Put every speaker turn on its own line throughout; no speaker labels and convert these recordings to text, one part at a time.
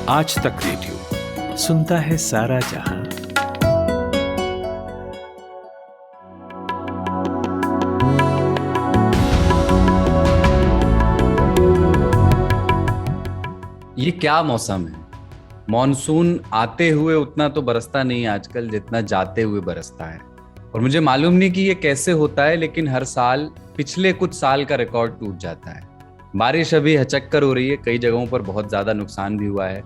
आज तक रेडियो सुनता है सारा जहां।
ये क्या मौसम है। मॉनसून आते हुए उतना तो बरसता नहीं आजकल जितना जाते हुए बरसता है। और मुझे मालूम नहीं कि ये कैसे होता है, लेकिन हर साल पिछले कुछ साल का रिकॉर्ड टूट जाता है। बारिश अभी हचक कर हो रही है, कई जगहों पर बहुत ज्यादा नुकसान भी हुआ है।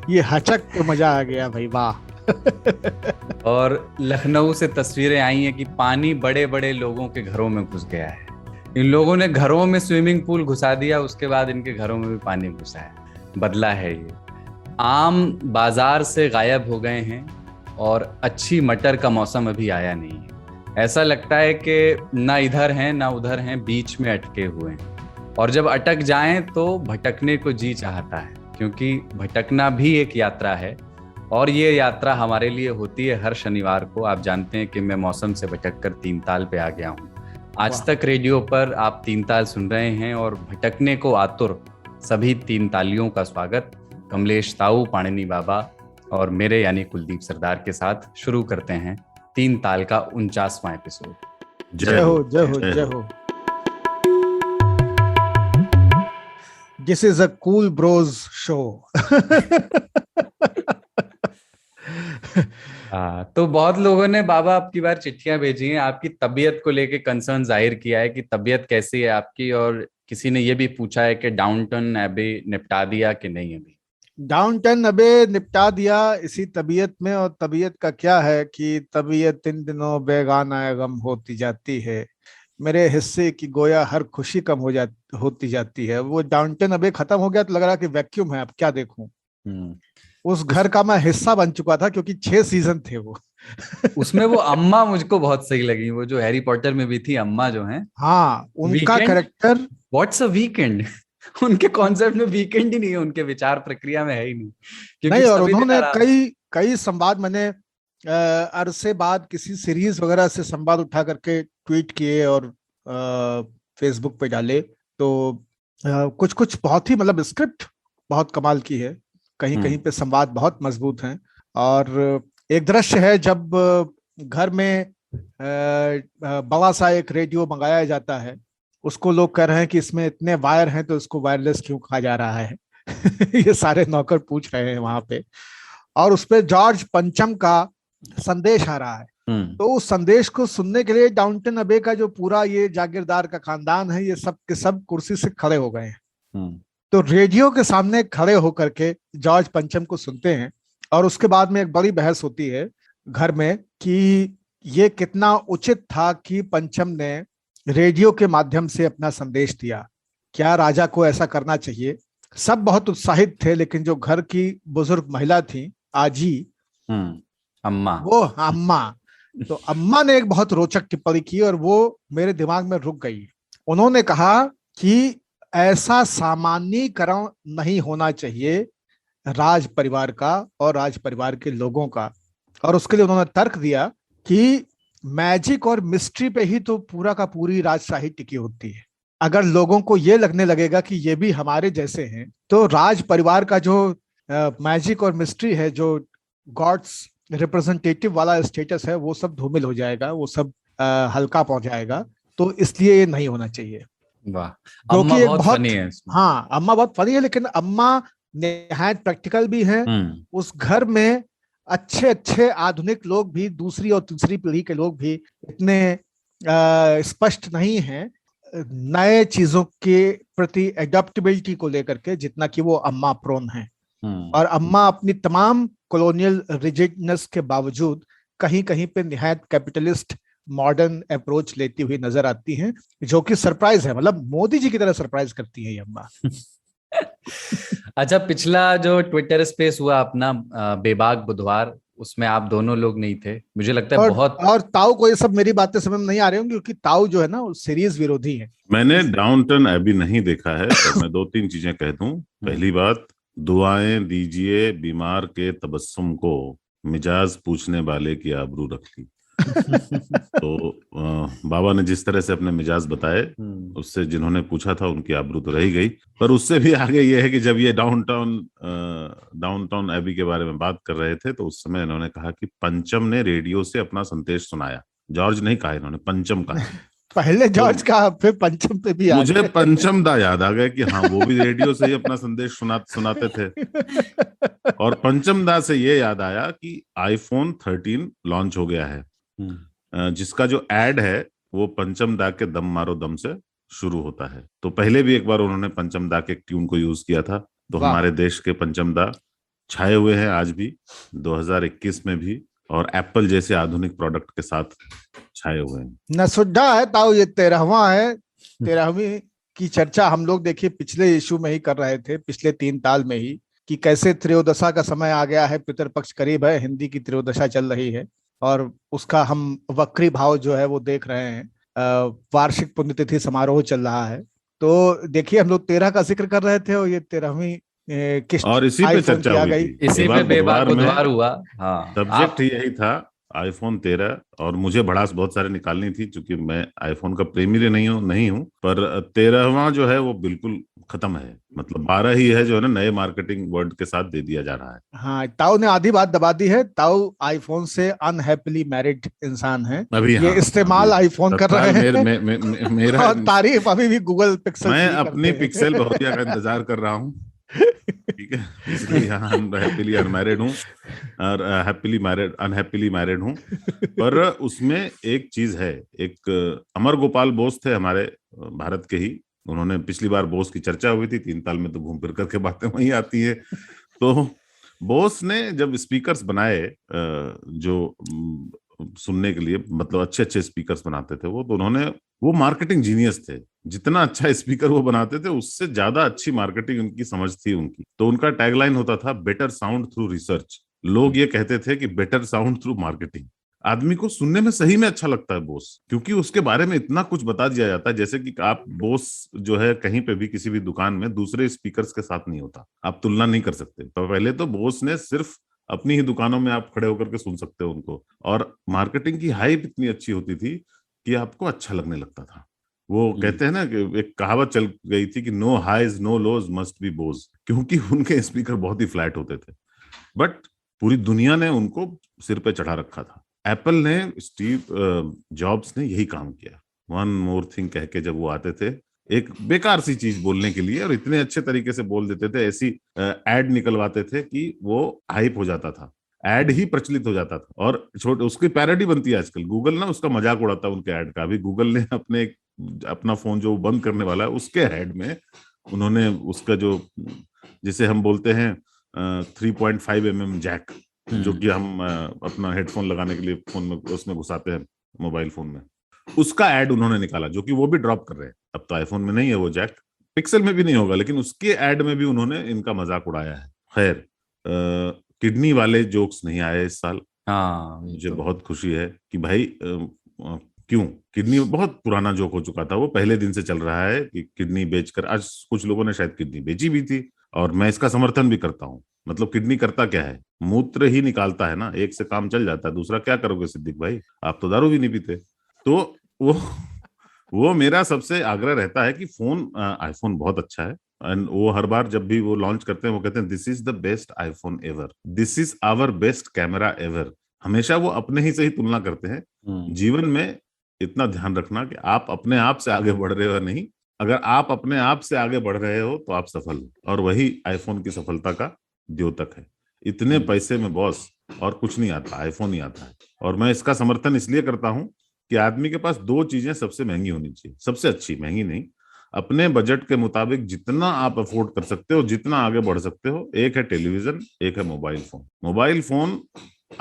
ये हचक पे मजा आ गया भाई, वाह।
और लखनऊ से तस्वीरें आई हैं कि पानी बड़े बड़े लोगों के घरों में घुस गया है। इन लोगों ने घरों में स्विमिंग पूल घुसा दिया, उसके बाद इनके घरों में भी पानी घुसा है। बदला है ये। आम बाजार से गायब हो गए हैं और अच्छी मटर का मौसम अभी आया नहीं है। ऐसा लगता है कि ना इधर हैं ना उधर हैं, बीच में अटके हुए हैं। और जब अटक जाएं तो भटकने को जी चाहता है, क्योंकि भटकना भी एक यात्रा है। और ये यात्रा हमारे लिए होती है हर शनिवार को। आप जानते हैं कि मैं मौसम से भटक कर तीन ताल पे आ गया हूँ। आज तक रेडियो पर आप तीन ताल सुन रहे हैं और भटकने को आतुर सभी तीन तालियों का स्वागत कमलेश ताऊ, पाणिनी बाबा और मेरे यानी कुलदीप सरदार के साथ शुरू करते हैं तीन ताल का 49वां एपिसोड।
जय हो जय हो जय हो। This is a cool bros show.
तो बहुत लोगों ने बाबा आपकी बार चिट्ठियां भेजी हैं, आपकी तबीयत को लेके कंसर्न जाहिर किया है कि तबीयत कैसी है आपकी। और किसी ने ये भी पूछा है कि डाउनटन एबे निपटा दिया कि नहीं अभी।
डाउनटन अबे निपटा दिया इसी तबीयत में। और तबीयत का क्या है कि तबीयत इन दिनों बेगाना गम होती जाती है। मेरे हिस्से की गोया हर खुशी कम होती जाती है। वो डाउनटन अबे खत्म हो गया तो लग रहा कि वैक्यूम है, अब क्या देखूं। उस घर का मैं हिस्सा बन चुका था क्योंकि 6 सीजन थे वो।
उसमें वो अम्मा मुझको बहुत सही लगी, वो जो हैरी पॉटर में भी थी अम्मा जो है।
हाँ, उनका कैरेक्टर।
What's a weekend. उनके कॉन्सेप्ट में वीकेंड ही नहीं है, उनके विचार प्रक्रिया में है ही नहीं। क्योंकि
नहीं, और उन्होंने कई कई संवाद, मैंने अरसे बाद किसी सीरीज वगैरह से संवाद उठा करके ट्वीट किए और फेसबुक पे डाले। तो कुछ कुछ बहुत ही, मतलब स्क्रिप्ट बहुत कमाल की है, कहीं कहीं पे संवाद बहुत मजबूत हैं। और एक दृश्य है जब घर में बड़ा सा एक रेडियो मंगाया जाता है, उसको लोग कह रहे हैं कि इसमें इतने वायर हैं तो इसको वायरलेस क्यों कहा जा रहा है। ये सारे नौकर पूछ रहे हैं वहां पे। और उस पे जॉर्ज पंचम का संदेश आ रहा है। तो उस संदेश को सुनने के लिए डाउनटन अबे का जो पूरा ये जागीरदार का खानदान है, ये सब के सब कुर्सी से खड़े हो गए हैं। तो रेडियो के सामने खड़े होकर के जॉर्ज पंचम को सुनते हैं। और उसके बाद में एक बड़ी बहस होती है घर में कि ये कितना उचित था कि पंचम ने रेडियो के माध्यम से अपना संदेश दिया। क्या राजा को ऐसा करना चाहिए? सब बहुत उत्साहित थे, लेकिन जो घर की बुजुर्ग महिला थी, आजी,
अम्मा,
वो अम्मा, तो अम्मा ने एक बहुत रोचक टिप्पणी की और वो मेरे दिमाग में रुक गई। उन्होंने कहा कि ऐसा सामान्यीकरण नहीं होना चाहिए राज परिवार का और राज परिवार के लोगों का। और उसके लिए उन्होंने तर्क दिया कि मैजिक और मिस्ट्री पे ही तो पूरा का पूरी राजशाही टिकी होती है। अगर लोगों को ये लगने लगेगा कि ये भी हमारे जैसे हैं, तो राज परिवार का जो मैजिक और मिस्ट्री है, जो गॉड्स रिप्रेजेंटेटिव वाला स्टेटस है, वो सब धूमिल हो जाएगा, वो सब हल्का पहुंच जाएगा। तो इसलिए ये नहीं होना चाहिए।
वाह,
क्योंकि एक बहुत
फनी है इसमें।
हाँ, अम्मा बहुत फनी है, लेकिन अम्मा निहायत प्रैक्टिकल भी है। उस घर में अच्छे अच्छे आधुनिक लोग भी, दूसरी और तीसरी पीढ़ी के लोग भी इतने स्पष्ट नहीं हैं नए चीजों के प्रति एडप्टेबिलिटी को लेकर के, जितना कि वो अम्मा प्रोन है। और अम्मा अपनी तमाम कॉलोनियल रिजिडनेस के बावजूद कहीं कहीं पे निहायत कैपिटलिस्ट मॉडर्न अप्रोच लेती हुई नजर आती हैं, जो कि सरप्राइज है। मतलब मोदी जी की तरह सरप्राइज करती है ये अम्मा।
अच्छा, पिछला जो ट्विटर स्पेस हुआ अपना बेबाक बुधवार, उसमें आप दोनों लोग नहीं थे, मुझे लगता है।
और ताऊ को ये सब मेरी बातें समझ में नहीं आ रही होंगी, क्योंकि ताऊ जो है ना, सीरीज विरोधी है।
मैंने डाउनटन एबी नहीं देखा है, तो मैं 2-3 चीजें कह दूं। पहली बात, दुआएं दीजिए बीमार के तबस्सुम को, मिजाज पूछने वाले की आबरू रख ली। तो बाबा ने जिस तरह से अपने मिजाज बताए, उससे जिन्होंने पूछा था उनकी आबरू तो रही गई। पर उससे भी आगे ये है कि जब ये डाउनटाउन एबी के बारे में बात कर रहे थे तो उस समय इन्होंने कहा कि पंचम ने रेडियो से अपना संदेश सुनाया। जॉर्ज नहीं कहा, इन्होंने पंचम कहा।
पहले जॉर्ज कहा, फिर पंचम पे भी
मुझे पंचम दा याद आ गया कि हाँ, वो भी रेडियो से ही अपना संदेश सुनाते थे। और पंचम दा से ये याद आया कि आईफोन 13 लॉन्च हो गया है, जिसका जो एड है वो पंचम दा के दम मारो दम से शुरू होता है। तो पहले भी एक बार उन्होंने पंचम दा के एक ट्यून को यूज किया था। तो हमारे देश के पंचम दा छाए हुए हैं आज भी, 2021 में भी, और एप्पल जैसे आधुनिक प्रोडक्ट के साथ छाए हुए हैं।
नसुड्डा है ताऊ, ये 13वां है। 13वीं की चर्चा हम लोग देखिए पिछले इशू में ही कर रहे थे, पिछले 3 ताल में ही, कि कैसे त्रयोदशा का समय आ गया है, पितरपक्ष करीब है, हिंदी की त्रयोदशा चल रही है और उसका हम वक्री भाव जो है वो देख रहे हैं। वार्षिक पुण्यतिथि समारोह चल रहा है। तो देखिए हम लोग 13 का जिक्र कर रहे थे और ये 13वीं किस्त
और इसी पे चर्चा हुई थी,
इसी पे बेबाक बुधवार हुआ। हाँ,
सब्जेक्ट यही था, आईफोन 13। और मुझे भड़ास बहुत सारे निकालनी थी क्योंकि मैं आईफोन का प्रेमी नहीं हूँ, पर 13वां जो है वो बिल्कुल खत्म है। मतलब 12 ही है जो है ना, नए मार्केटिंग वर्ड के साथ दे दिया जा रहा है।
हाँ, ताऊ ने आधी बात दबा दी है। ताऊ आईफोन से अनहैप्पीली मैरिड इंसान है।
अभी
ये इस्तेमाल आईफोन कर रहे हैं।
मेरा
और तारीफ अभी भी गूगल पिक्सल।
मैं अपनी पिक्सल बहुतिया का इंतजार कर रहा हूँ, ठीक है, इसलिए यहाँ हैप्पीली अनमैरिड हूँ और अनहैप्पीली मैरिड हूँ। पर उसमें एक चीज है, एक अमर गोपाल बोस थे हमारे भारत के ही, उन्होंने पिछली बार बोस की चर्चा हुई थी, 3 ताल में तो घूम फिर करके बातें वहीं आती है। तो बोस ने जब स्पीकर्स बनाए, जो सुनने के लिए मतलब अच्छे अच्छे स्पीकर्स बनाते थे वो, तो उन्होंने, वो मार्केटिंग जीनियस थे। जितना अच्छा स्पीकर वो बनाते थे उससे ज्यादा अच्छी मार्केटिंग उनकी समझ थी उनकी। तो उनका टैगलाइन होता था बेटर साउंड थ्रू रिसर्च। लोग ये कहते थे कि बेटर साउंड थ्रू मार्केटिंग। आदमी को सुनने में सही में अच्छा लगता है बोस, क्योंकि उसके बारे में इतना कुछ बता दिया जाता है। जैसे कि आप बोस जो है कहीं पे भी किसी भी दुकान में दूसरे स्पीकर्स के साथ नहीं होता, आप तुलना नहीं कर सकते। पहले तो बोस ने सिर्फ अपनी ही दुकानों में आप खड़े होकर के सुन सकते हो उनको, और मार्केटिंग की हाइप इतनी अच्छी होती थी कि आपको अच्छा लगने लगता था। वो कहते हैं ना कि एक कहावत चल गई थी कि no highs no lows must be Bose, क्योंकि उनके स्पीकर बहुत ही फ्लैट होते थे। बट पूरी दुनिया ने उनको सिर पे चढ़ा रखा था। एप्पल ने, स्टीव जॉब्स ने यही काम किया। वन मोर थिंग कह के जब वो आते थे एक बेकार सी चीज बोलने के लिए, और इतने अच्छे तरीके से बोल देते थे, ऐसी एड निकलवाते थे कि वो हाइप हो जाता था, एड ही प्रचलित हो जाता था। और छोटे उसकी पैरोडी बनती है आजकल। गूगल ना उसका मजाक उड़ाता है उनके ऐड का। अभी गूगल ने अपना फोन जो बंद करने वाला है उसके ऐड में उन्होंने उसका जो, जिसे हम बोलते हैं 3.5 mm जैक, जो कि हम अपना हेडफोन लगाने के लिए फोन में उसमें घुसाते हैं मोबाइल फोन में, उसका ऐड उन्होंने निकाला, जो कि वो भी ड्रॉप कर रहे हैं। अब तो आईफोन में नहीं है वो जैक, पिक्सल में भी नहीं होगा, लेकिन उसके ऐड में भी उन्होंने इनका मजाक उड़ाया है। खैर, किडनी वाले जोक्स नहीं आए इस साल।
हाँ,
मुझे बहुत खुशी है कि भाई क्यों, किडनी बहुत पुराना जोक हो चुका था, वो पहले दिन से चल रहा है कि किडनी बेचकर, आज कुछ लोगों ने शायद किडनी बेची भी थी, और मैं इसका समर्थन भी करता हूँ। मतलब किडनी करता क्या है, मूत्र ही निकालता है ना, एक से काम चल जाता है, दूसरा क्या करोगे सिद्दीक भाई, आप तो दारू भी नहीं पीते। तो वो मेरा सबसे आग्रह रहता है कि फोन, आईफोन बहुत अच्छा है, एंड वो हर बार जब भी वो लॉन्च करते हैं वो कहते हैं this is the best iPhone ever, this is our best camera ever. हमेशा वो अपने ही से ही तुलना करते हैं। जीवन में इतना ध्यान रखना कि आप अपने आप से आगे बढ़ रहे हो नहीं, अगर आप अपने आप से आगे बढ़ रहे हो तो आप सफल हो, और वही आईफोन की सफलता का द्योतक है। इतने पैसे में बॉस और कुछ नहीं आता, आईफोन ही आता है। और मैं इसका समर्थन इसलिए करता हूं कि आदमी के पास 2 चीजें सबसे महंगी होनी चाहिए, सबसे अच्छी, महंगी नहीं, अपने बजट के मुताबिक जितना आप अफोर्ड कर सकते हो, जितना आगे बढ़ सकते हो। एक है टेलीविजन, एक है मोबाइल फोन। मोबाइल फोन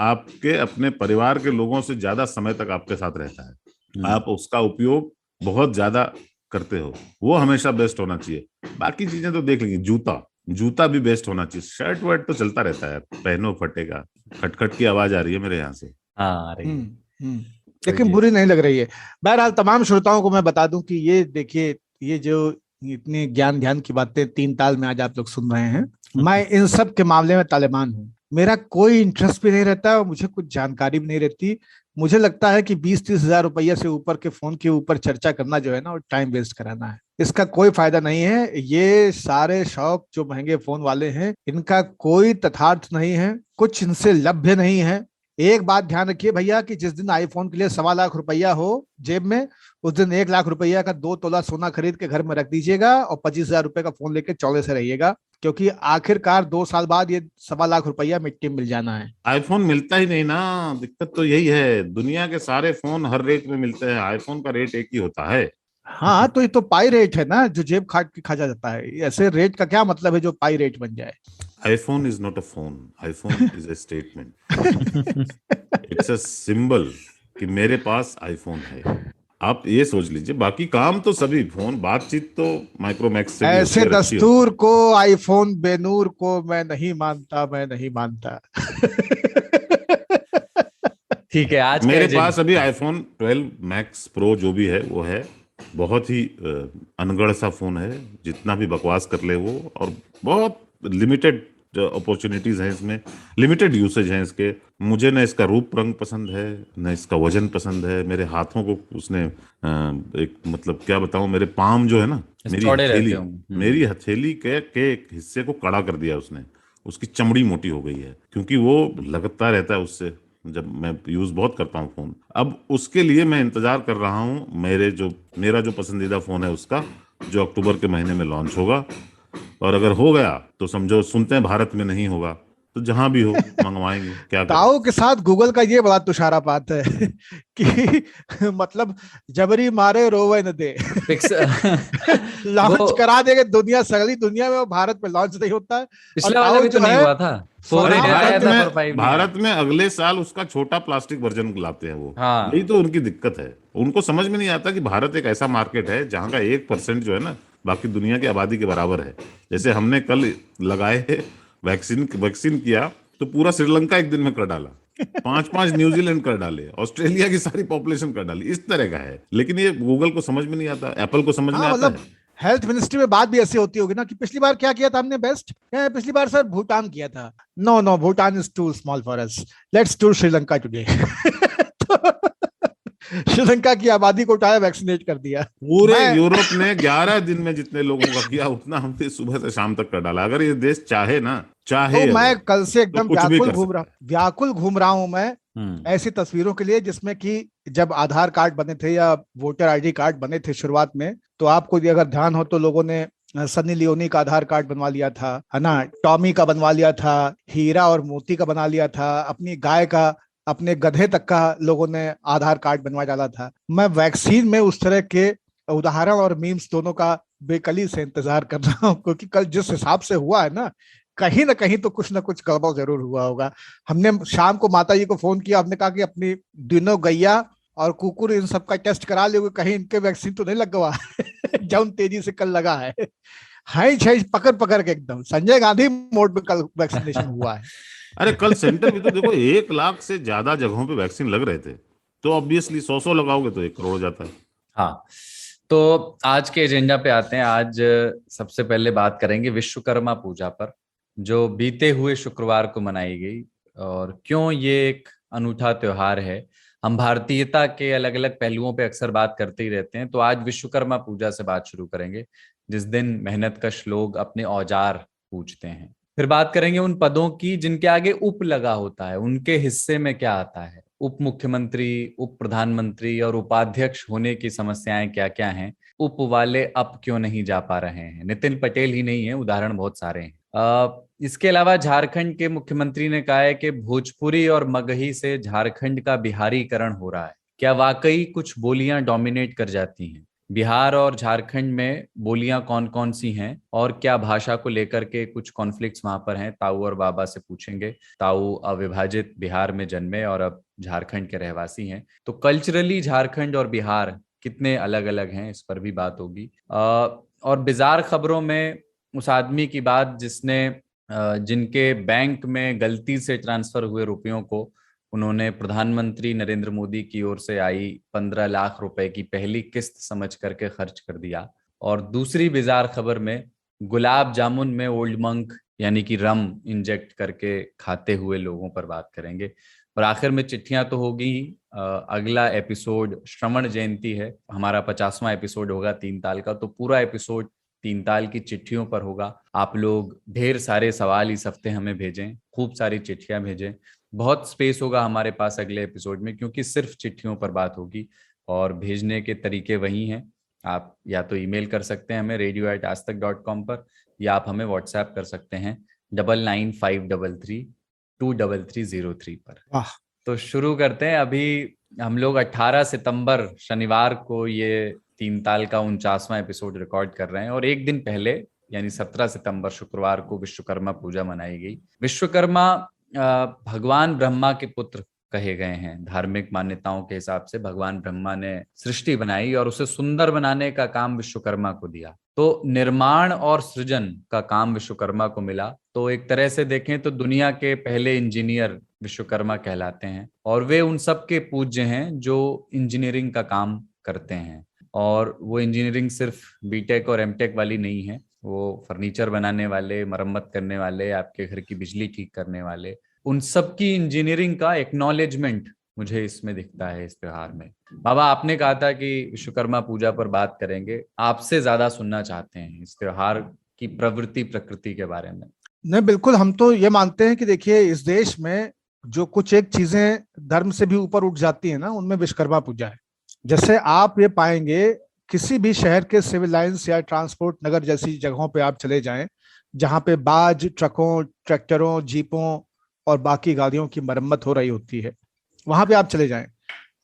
आपके अपने परिवार के लोगों से ज्यादा समय तक आपके साथ रहता है, आप उसका उपयोग बहुत ज्यादा करते हो, वो हमेशा बेस्ट होना चाहिए। बाकी चीजें तो देख लेंगे, जूता भी बेस्ट होना चाहिए, शर्ट वर्ट तो चलता रहता है, पहनो फटेगा। खटखट की आवाज आ रही है मेरे यहाँ से।
हाँ, आ रही है।
लेकिन बुरी नहीं लग रही है। बहरहाल तमाम श्रोताओं को मैं बता दूं कि ये देखिए, ये जो इतनी ज्ञान ध्यान की बातें 3 ताल में आज आप लोग सुन रहे हैं, मैं इन सब के मामले में तालिबान हूँ। मेरा कोई इंटरेस्ट भी नहीं रहता और मुझे कुछ जानकारी भी नहीं रहती। मुझे लगता है कि 20-30 हजार रुपया से ऊपर के फोन के ऊपर चर्चा करना जो है ना, वो टाइम वेस्ट कराना है। इसका कोई फायदा नहीं है। ये सारे शौक जो महंगे फोन वाले हैं, इनका कोई तथार्थ नहीं है, कुछ इनसे लभ्य नहीं है। एक बात ध्यान रखिए भैया कि जिस दिन आईफोन के लिए 1.25 लाख रुपया हो जेब में, उस दिन 1 लाख रुपया का 2 तोला सोना खरीद के घर में रख दीजिएगा और 25 हजार रुपए का फोन लेके चौड़े से रहिएगा, क्योंकि आखिरकार 2 साल बाद ये 1.25 लाख रुपया मिट्टी में मिल जाना है।
आईफोन मिलता ही नहीं ना, दिक्कत तो यही है। दुनिया के सारे फोन हर रेट में मिलते हैं, आईफोन का रेट एक ही होता है।
हाँ, तो ये तो पाई रेट है ना, जो जेब खाट के खा जाता है। ऐसे रेट का क्या मतलब है जो पाई रेट बन जाए?
iPhone is not a phone. iPhone is a statement. It's a symbol कि मेरे पास आईफोन है। आप ये सोच लीजिए, बाकी काम तो सभी फोन, बातचीत तो माइक्रोमैक्स से भी
ऐसे
होती है, अच्छी होती
दस्तूर को, आईफोन बेनूर को मैं नहीं मानता, मैं नहीं मानता।
ठीक है, आज
है। मेरे
का
पास अभी आईफोन 12 मैक्स प्रो जो भी है वो है, बहुत ही अनगढ़ सा फोन है, जितना भी बकवास कर ले वो, और बहुत लिमिटेड अपॉर्चुनिटीज हैं इसमें, लिमिटेड यूसेज हैं इसके। मुझे न इसका रूप रंग पसंद है, न इसका वजन पसंद है। मेरे हाथों को उसने एक मतलब क्या बताऊं, मेरे पाम जो है ना,
चौड़े रहते होंगे।
मेरी हथेली के एक हिस्से को कड़ा कर दिया उसने। उसकी चमड़ी मोटी हो गई है, क्योंकि वो लगता रहता है उससे, जब मैं यूज बहुत करता हूँ फोन। अब उसके लिए मैं इंतजार कर रहा हूँ मेरा जो पसंदीदा फोन है उसका, जो अक्टूबर के महीने में लॉन्च होगा। और अगर हो गया तो समझो, सुनते हैं भारत में नहीं होगा तो जहां भी हो मंगवाएंगे, क्या करें।
ताऊ के साथ गूगल का ये बड़ा तुषारापात है कि मतलब जबरी मारे रोवे न दे। लॉन्च करा देंगे दुनिया, सगली दुनिया में, वो भारत में लॉन्च नहीं होता है।
पिछला वाला भी तो नहीं हुआ था।
भारत में अगले साल उसका छोटा प्लास्टिक वर्जन लाते हैं वो।
हाँ।
यही तो उनकी दिक्कत है। उनको समझ में नहीं आता कि भारत एक ऐसा मार्केट है जहां का 1% जो है ना, बाकी दुनिया की आबादी के बराबर है। जैसे हमने कल लगाए वैक्सीन किया तो पूरा श्रीलंका एक दिन में कर डाला, 5 न्यूजीलैंड कर डाले, ऑस्ट्रेलिया की सारी पॉपुलेशन कर डाली। इस तरह का है, लेकिन ये गूगल को समझ में नहीं आता, एप्पल को समझ में आता है।
हेल्थ मिनिस्ट्री में बात भी ऐसी होती होगी ना कि पिछली बार क्या किया था हमने बेस्ट? पिछली बार सर भूटान किया था। No no, Bhutan is too small for us, let's do Sri Lanka today. Sri Lanka की आबादी को उठाया, वैक्सीनेट कर दिया।
पूरे यूरोप ने 11 दिन में जितने लोगों का किया, उतना हमने सुबह से शाम तक कर डाला। अगर ये देश चाहे ना, चाहे
तो मैं कल से एकदम
तो
व्याकुल घूम रहा हूं मैं ऐसी तस्वीरों के लिए, जिसमें कि जब आधार कार्ड बने थे या वोटर आईडी कार्ड बने थे शुरुआत में, तो आपको अगर ध्यान हो तो लोगों ने सनी लियोनी का आधार कार्ड बनवा लिया था, है ना, टॉमी का बनवा लिया था, हीरा और मोती का बना लिया था, अपनी गाय का, अपने गधे तक का लोगों ने आधार कार्ड बनवा डाला था। मैं वैक्सीन में उस तरह के उदाहरण और मीम्स दोनों का बेकली से इंतजार कर रहा हूँ, क्योंकि कल जिस हिसाब से हुआ है ना, कहीं ना कहीं तो कुछ ना कुछ गड़बड़ जरूर हुआ होगा। हमने शाम को माता जी को फोन किया, हमने कहा कि अपनी दिनों गैया और कुकुर इन सब का टेस्ट करा लोगे, कहीं इनके वैक्सीन तो नहीं लगवा। जौन तेजी से कल लगा है, पकड़ पकड़ के एकदम संजय गांधी मोड में कल वैक्सीनेशन हुआ है।
अरे कल सेंटर में तो देखो 1 लाख से ज्यादा जगहों पे वैक्सीन लग रहे थे, तो ऑब्वियसली 100 लगाओगे तो 1 करोड़ हो जाता है।
हाँ, तो आज के एजेंडा पे आते हैं। आज सबसे पहले बात करेंगे विश्वकर्मा पूजा पर, जो बीते हुए शुक्रवार को मनाई गई, और क्यों ये एक अनूठा त्योहार है। हम भारतीयता के अलग अलग पहलुओं पे अक्सर बात करते ही रहते हैं, तो आज विश्वकर्मा पूजा से बात शुरू करेंगे, जिस दिन मेहनतकश लोग अपने औजार पूजते हैं। फिर बात करेंगे उन पदों की जिनके आगे उप लगा होता है, उनके हिस्से में क्या आता है। उप मुख्यमंत्री, उप प्रधानमंत्री और उपाध्यक्ष होने की समस्याएं क्या क्या हैं, उप वाले अब क्यों नहीं जा पा रहे हैं। नितिन पटेल ही नहीं है, उदाहरण बहुत सारे हैं। इसके अलावा झारखंड के मुख्यमंत्री ने कहा है कि भोजपुरी और मगही से झारखंड का बिहारीकरण हो रहा है। क्या वाकई कुछ बोलियां डोमिनेट कर जाती हैं? बिहार और झारखंड में बोलियां कौन कौन सी हैं, और क्या भाषा को लेकर के कुछ कॉन्फ्लिक्ट्स वहां पर हैं? ताऊ और बाबा से पूछेंगे। ताऊ अविभाजित बिहार में जन्मे और अब झारखंड के रहवासी हैं, तो कल्चरली झारखंड और बिहार कितने अलग अलग हैं, इस पर भी बात होगी। और बिजार खबरों में उस आदमी की बात जिसने जिनके बैंक में गलती से ट्रांसफर हुए रुपयों को उन्होंने प्रधानमंत्री नरेंद्र मोदी की ओर से आई 15 लाख रुपए की पहली किस्त समझ करके खर्च कर दिया। और दूसरी बिजार खबर में गुलाब जामुन में ओल्ड मंक यानी कि रम इंजेक्ट करके खाते हुए लोगों पर बात करेंगे। और आखिर में चिट्ठियां तो होगी। अगला एपिसोड श्रवण जयंती है, हमारा 50वां एपिसोड होगा 3 ताल का, तो पूरा एपिसोड 3 ताल की चिट्ठियों पर होगा। आप लोग ढेर सारे सवाल इस हफ्ते हमें भेजें, खूब सारी चिट्ठियां भेजें। बहुत स्पेस होगा हमारे पास अगले एपिसोड में, क्योंकि सिर्फ चिट्ठियों पर बात होगी। और भेजने के तरीके वही हैं, आप या तो ईमेल कर सकते हैं हमें radio@aajtak.com पर, या आप हमें व्हाट्सएप कर सकते हैं 9953323303 पर।
वाह।
तो शुरू करते हैं। अभी हम लोग 18 सितंबर शनिवार को ये 3 ताल का 49वां एपिसोड रिकॉर्ड कर रहे हैं, और एक दिन पहले यानी 17 सितंबर शुक्रवार को विश्वकर्मा पूजा मनाई गई। विश्वकर्मा भगवान ब्रह्मा के पुत्र कहे गए हैं। धार्मिक मान्यताओं के हिसाब से भगवान ब्रह्मा ने सृष्टि बनाई और उसे सुंदर बनाने का काम विश्वकर्मा को दिया। तो निर्माण और सृजन का काम विश्वकर्मा को मिला। तो एक तरह से देखें तो दुनिया के पहले इंजीनियर विश्वकर्मा कहलाते हैं, और वे उन सब के पूज्य हैं जो इंजीनियरिंग का काम करते हैं। और वो इंजीनियरिंग सिर्फ बीटेक और एमटेक वाली नहीं है, वो फर्नीचर बनाने वाले, मरम्मत करने वाले, आपके घर की बिजली ठीक करने वाले, उन सब की इंजीनियरिंग का एक्नॉलेजमेंट मुझे इसमें दिखता है इस त्योहार में। बाबा, आपने कहा था कि विश्वकर्मा पूजा पर बात करेंगे, आपसे ज्यादा सुनना चाहते हैं इस त्योहार की प्रवृत्ति प्रकृति के बारे में।
नहीं, बिल्कुल, हम तो ये मानते हैं कि देखिए, इस देश में जो कुछ एक चीजें धर्म से भी ऊपर उठ जाती है ना, उनमें विश्वकर्मा पूजा है। जैसे आप ये पाएंगे किसी भी शहर के सिविल लाइंस या ट्रांसपोर्ट नगर जैसी जगहों पे आप चले जाएं, जहां पे बाज, ट्रकों, ट्रैक्टरों, जीपों और बाकी गाड़ियों की मरम्मत हो रही होती है, वहां पे आप चले जाएं,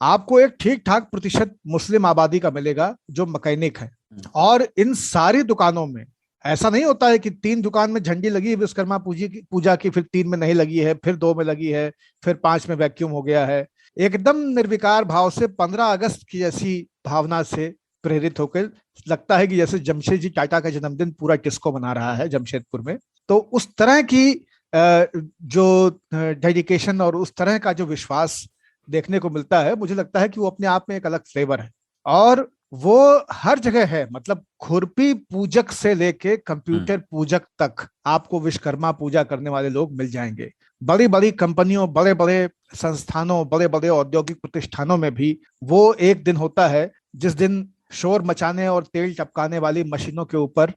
आपको एक ठीक ठाक प्रतिशत मुस्लिम आबादी का मिलेगा जो मैकेनिक है। और इन सारी दुकानों में ऐसा नहीं होता है कि 3 दुकान में झंडी लगी है विश्वकर्मा पूजा की, फिर 3 में नहीं लगी है, फिर 2 में लगी है, फिर 5 में वैक्यूम हो गया है। एकदम निर्विकार भाव से 15 अगस्त की जैसी भावना से प्रेरित होकर लगता है कि जैसे जमशेद जी टाटा का जन्मदिन पूरा डिस्को मना रहा है जमशेदपुर में। तो उस तरह की जो डेडिकेशन और उस तरह का जो विश्वास देखने को मिलता है, मुझे लगता है कि वो अपने आप में एक अलग फ्लेवर है। और वो हर जगह है, मतलब खुरपी पूजक से लेके कंप्यूटर पूजक तक आपको विश्वकर्मा पूजा करने वाले लोग मिल जाएंगे। बड़ी बड़ी कंपनियों, बड़े बड़े संस्थानों, बड़े बड़े औद्योगिक प्रतिष्ठानों में भी वो एक दिन होता है जिस दिन शोर मचाने और तेल टपकाने वाली मशीनों के ऊपर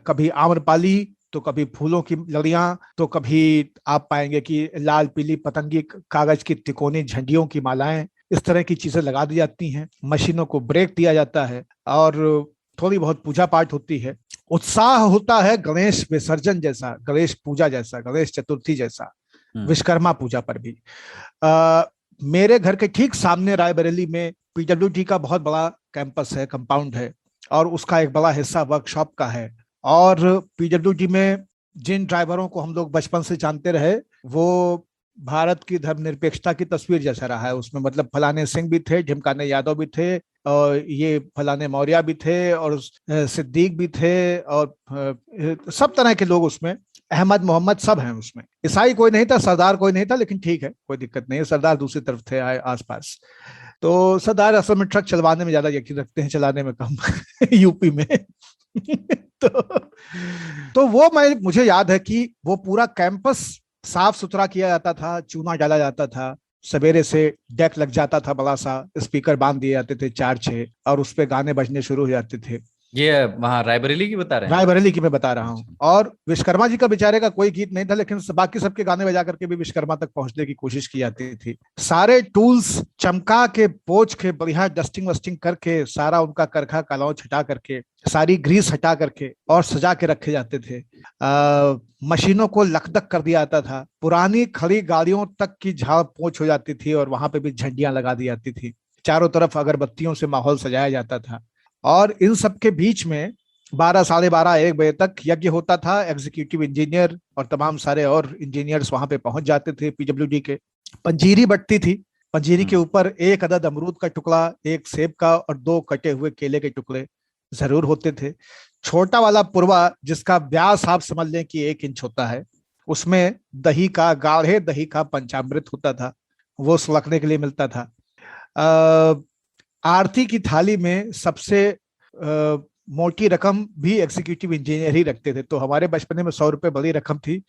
कभी आम्रपाली, तो कभी फूलों की लड़ियां, तो कभी आप पाएंगे कि लाल पीली पतंगी कागज की तिकोनी झंडियों की मालाएं, इस तरह की चीजें लगा दी जाती हैं। मशीनों को ब्रेक दिया जाता है और थोड़ी बहुत पूजा पाठ होती है। उत्साह होता है गणेश विसर्जन जैसा, गणेश पूजा जैसा, गणेश चतुर्थी जैसा, विश्वकर्मा पूजा पर भी। मेरे घर के ठीक सामने रायबरेली में पीडब्ल्यूडी का बहुत बड़ा कैंपस है, कंपाउंड है, और उसका एक बड़ा हिस्सा वर्कशॉप का है। और पीडब्ल्यूडी में जिन ड्राइवरों को हम लोग बचपन से जानते रहे, वो भारत की धर्मनिरपेक्षता की तस्वीर जैसा रहा है। उसमें मतलब फलाने सिंह भी थे, ढिमकाने यादव भी थे, और ये फलाने मौर्य भी थे, और सिद्दीक भी थे, और सब तरह के लोग उसमें, अहमद मोहम्मद सब हैं उसमें। ईसाई कोई नहीं था, सरदार कोई नहीं था, लेकिन ठीक है, कोई दिक्कत नहीं है, सरदार दूसरी तरफ थे आसपास। तो सरदार असल में ट्रक चलवाने में ज्यादा यकीन रखते हैं, चलाने में कम यूपी में। तो वो मुझे याद है कि वो पूरा कैंपस साफ सुथरा किया जाता था, चूना डाला जाता था, सवेरे से डेक लग जाता था, बड़ा सा स्पीकर बांध दिए जाते थे 4-6, और उस पे गाने बजने शुरू हो जाते थे।
ये वहां रायबरेली की बता रहे हैं?
रायबरेली की मैं बता रहा हूँ। और विश्वकर्मा जी का बेचारे का कोई गीत नहीं था, लेकिन बाकी सबके गाने बजा करके भी विश्वकर्मा तक पहुंचने की कोशिश की जाती थी। सारे टूल्स चमका के, पोंछ के, बढ़िया डस्टिंग वस्टिंग करके, सारा उनका करखा कलाओं छटा करके, सारी ग्रीस हटा करके और सजा के रखे जाते थे। मशीनों को लकदक कर दिया जाता था। पुरानी खड़ी गाड़ियों तक की झाड़ पोंछ हो जाती थी, और वहां पे भी झंडियां लगा दी जाती थी। चारों तरफ अगरबत्तियों से माहौल सजाया जाता था। और इन सब के बीच में 12, साढ़े 12, 1 बजे तक यज्ञ होता था। एग्जीक्यूटिव इंजीनियर और तमाम सारे और इंजीनियर्स वहां पे पहुंच जाते थे। पीडब्ल्यूडी के पंजीरी बटती थी, पंजीरी के ऊपर 1 अदद अमरूद का टुकड़ा, 1 सेब का और 2 कटे हुए केले के टुकड़े जरूर होते थे। छोटा वाला पुरवा, जिसका व्यास आप समझ लें कि 1 इंच होता है, उसमें दही का, गाढ़े दही का पंचामृत होता था, वो सुलगने के लिए मिलता था। आरती की थाली में सबसे मोटी रकम भी एग्जीक्यूटिव इंजीनियर ही रखते थे। तो हमारे बचपन में 100 रुपए बड़ी रकम थी।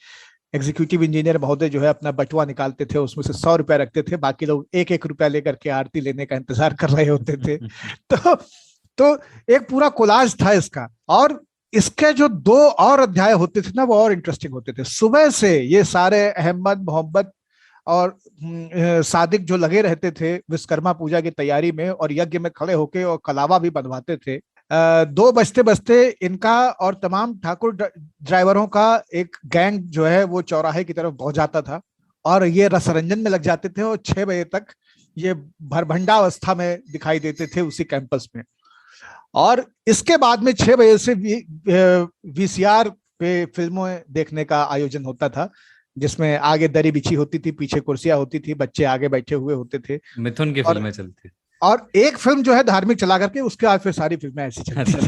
एग्जीक्यूटिव इंजीनियर महोदय जो है अपना बटुआ निकालते थे, उसमें से 100 रुपया रखते थे, बाकी लोग एक एक रुपया लेकर के आरती लेने का इंतजार कर रहे होते थे। तो एक पूरा कोलाज था इसका। और इसके जो 2 और अध्याय होते थे ना, वो और इंटरेस्टिंग होते थे। सुबह से ये सारे अहमद, मोहम्मद और सादिक जो लगे रहते थे विश्वकर्मा पूजा की तैयारी में, और यज्ञ में खड़े होके और कलावा भी बनवाते थे। 2 बजते बजते इनका और तमाम ठाकुर ड्राइवरों का एक गैंग जो है वो चौराहे की तरफ पहुंच जाता था, और ये रसरंजन में लग जाते थे, और 6 बजे तक ये भरभंडा अवस्था में दिखाई देते थे उसी कैंपस में। और इसके बाद में 6 बजे से वीसीआर पे फिल्मों देखने का आयोजन होता था, जिसमें आगे दरी बिछी होती थी, पीछे कुर्सियां होती थी, बच्चे आगे बैठे हुए होते थे,
मिथुन की फिल्में चलती।
और एक फिल्म जो है धार्मिक चला करके, उसके बाद फिर सारी फिल्में ऐसी चलती थी।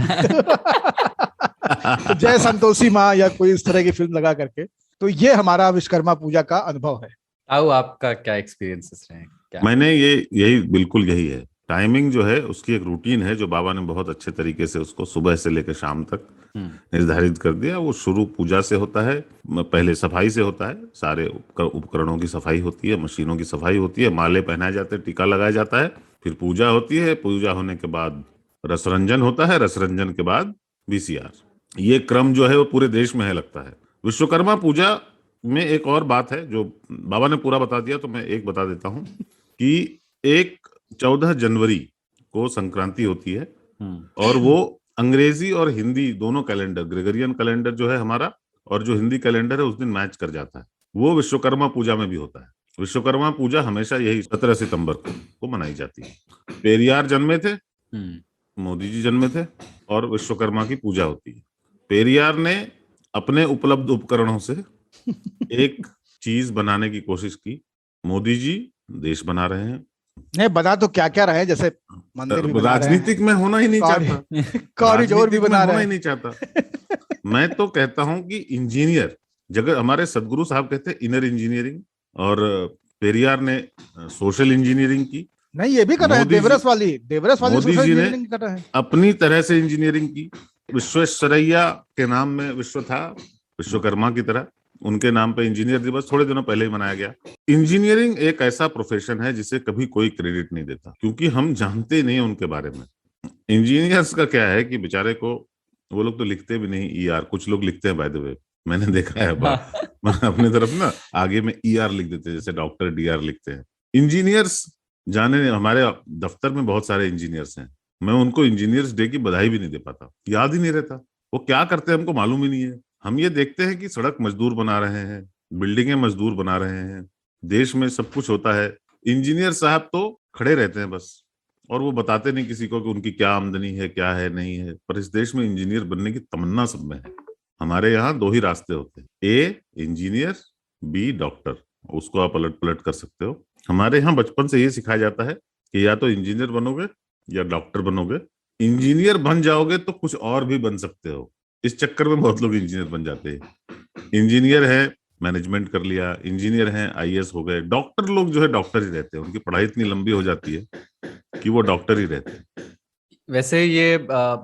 जय संतोषी माँ या कोई इस तरह की फिल्म लगा करके। तो ये हमारा विश्वकर्मा पूजा का अनुभव है।
आओ, आपका क्या एक्सपीरियंसेस रहे? क्या
मैंने यही बिल्कुल यही है। टाइमिंग जो है उसकी एक रूटीन है जो बाबा ने बहुत अच्छे तरीके से उसको सुबह से लेकर शाम तक निर्धारित कर दिया। वो शुरू पूजा से होता है, पहले सफाई से होता है, सारे उपकरणों की सफाई होती है, मशीनों की सफाई होती है, माले पहनाए जाते हैं, टीका लगाया जाता है, फिर पूजा होती है, पूजा होने के बाद रसरंजन होता है, रसरंजन के बाद वीसीआर। ये क्रम जो है वो पूरे देश में है लगता है। विश्वकर्मा पूजा में एक और बात है जो बाबा ने पूरा बता दिया, तो मैं एक बता देता हूँ कि 14 जनवरी को संक्रांति होती है, और वो अंग्रेजी और हिंदी दोनों कैलेंडर, ग्रेगरियन कैलेंडर जो है हमारा और जो हिंदी कैलेंडर है उस दिन मैच कर जाता है। वो विश्वकर्मा पूजा में भी होता है। विश्वकर्मा पूजा हमेशा यही 17 सितंबर को मनाई जाती है। पेरियार जन्मे थे, मोदी जी जन्मे थे, और विश्वकर्मा की पूजा होती है। पेरियार ने अपने उपलब्ध उपकरणों से एक चीज बनाने की कोशिश की। मोदी जी देश बना रहे हैं।
नहीं, बना तो क्या क्या रहे, जैसे मंदिर भी बना रहे हैं,
राजनीतिक में होना ही नहीं चाहता,
कॉरिडोर भी बना रहे हैं,
नहीं चाहता। मैं तो कहता हूं कि इंजीनियर, जगह हमारे सदगुरु साहब कहते हैं इनर इंजीनियरिंग, और पेरियार ने सोशल इंजीनियरिंग की।
नहीं, ये भी कर रहे हैं, देवरस वाली
मोदी
सोशल
जी ने
इंजीनियरिंग कर रहे हैं
अपनी तरह से इंजीनियरिंग की। विश्वेश्वरैया के नाम में विश्व था, विश्वकर्मा की तरह उनके नाम पे इंजीनियर दिवस थोड़े दिनों पहले ही मनाया गया। इंजीनियरिंग एक ऐसा प्रोफेशन है जिसे कभी कोई क्रेडिट नहीं देता, क्योंकि हम जानते नहीं उनके बारे में। इंजीनियर्स का क्या है कि बेचारे को, वो लोग तो लिखते भी नहीं ईआर, कुछ लोग लिखते हैं बाय द वे, मैंने देखा है अपने तरफ ना, आगे में ईआर लिख देते हैं, जैसे डॉक्टर डीआर लिखते हैं। इंजीनियर्स जाने, हमारे दफ्तर में बहुत सारे इंजीनियर्स हैं, मैं उनको इंजीनियर्स डे की बधाई भी नहीं दे पाता, याद ही नहीं रहता वो क्या करते हैं, हमको मालूम ही नहीं है। हम ये देखते हैं कि सड़क मजदूर बना रहे हैं, बिल्डिंगें मजदूर बना रहे हैं, देश में सब कुछ होता है। इंजीनियर साहब तो खड़े रहते हैं बस, और वो बताते नहीं किसी को कि उनकी क्या आमदनी है, क्या है, नहीं है। पर इस देश में इंजीनियर बनने की तमन्ना सब में है। हमारे यहाँ 2 ही रास्ते होते हैं, ए इंजीनियर, बी डॉक्टर। उसको आप पलट पलट कर सकते हो। हमारे यहाँ बचपन से ये सिखाया जाता है कि या तो इंजीनियर बनोगे या डॉक्टर बनोगे। इंजीनियर बन जाओगे तो कुछ और भी बन सकते हो। इस चक्कर में बहुत लोग इंजीनियर बन जाते हैं। इंजीनियर है, मैनेजमेंट कर लिया, इंजीनियर हैं, आईएएस हो गए। डॉक्टर लोग जो है डॉक्टर ही रहते हैं, उनकी पढ़ाई इतनी लंबी हो जाती है कि वो डॉक्टर ही रहते हैं।
वैसे ये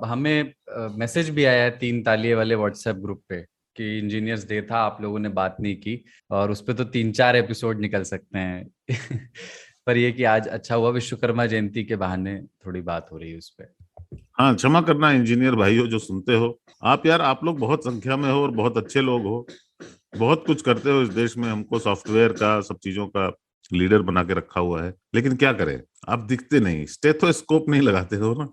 हमें मैसेज भी आया है 3 तालिये वाले व्हाट्सएप ग्रुप पे कि इंजीनियर्स डे था, आप लोगों ने बात नहीं की, और उस पे तो 3-4 एपिसोड निकल सकते हैं। पर ये कि आज अच्छा हुआ विश्वकर्मा जयंती के बहाने थोड़ी बात हो रही है उस पे।
हाँ, क्षमा करना इंजीनियर भाइयों जो सुनते हो आप, यार आप लोग बहुत संख्या में हो और बहुत अच्छे लोग हो, बहुत कुछ करते हो इस देश में। हमको सॉफ्टवेयर का, सब चीजों का लीडर बना के रखा हुआ है, लेकिन क्या करें, आप दिखते नहीं। स्टेथोस्कोप नहीं लगाते हो ना,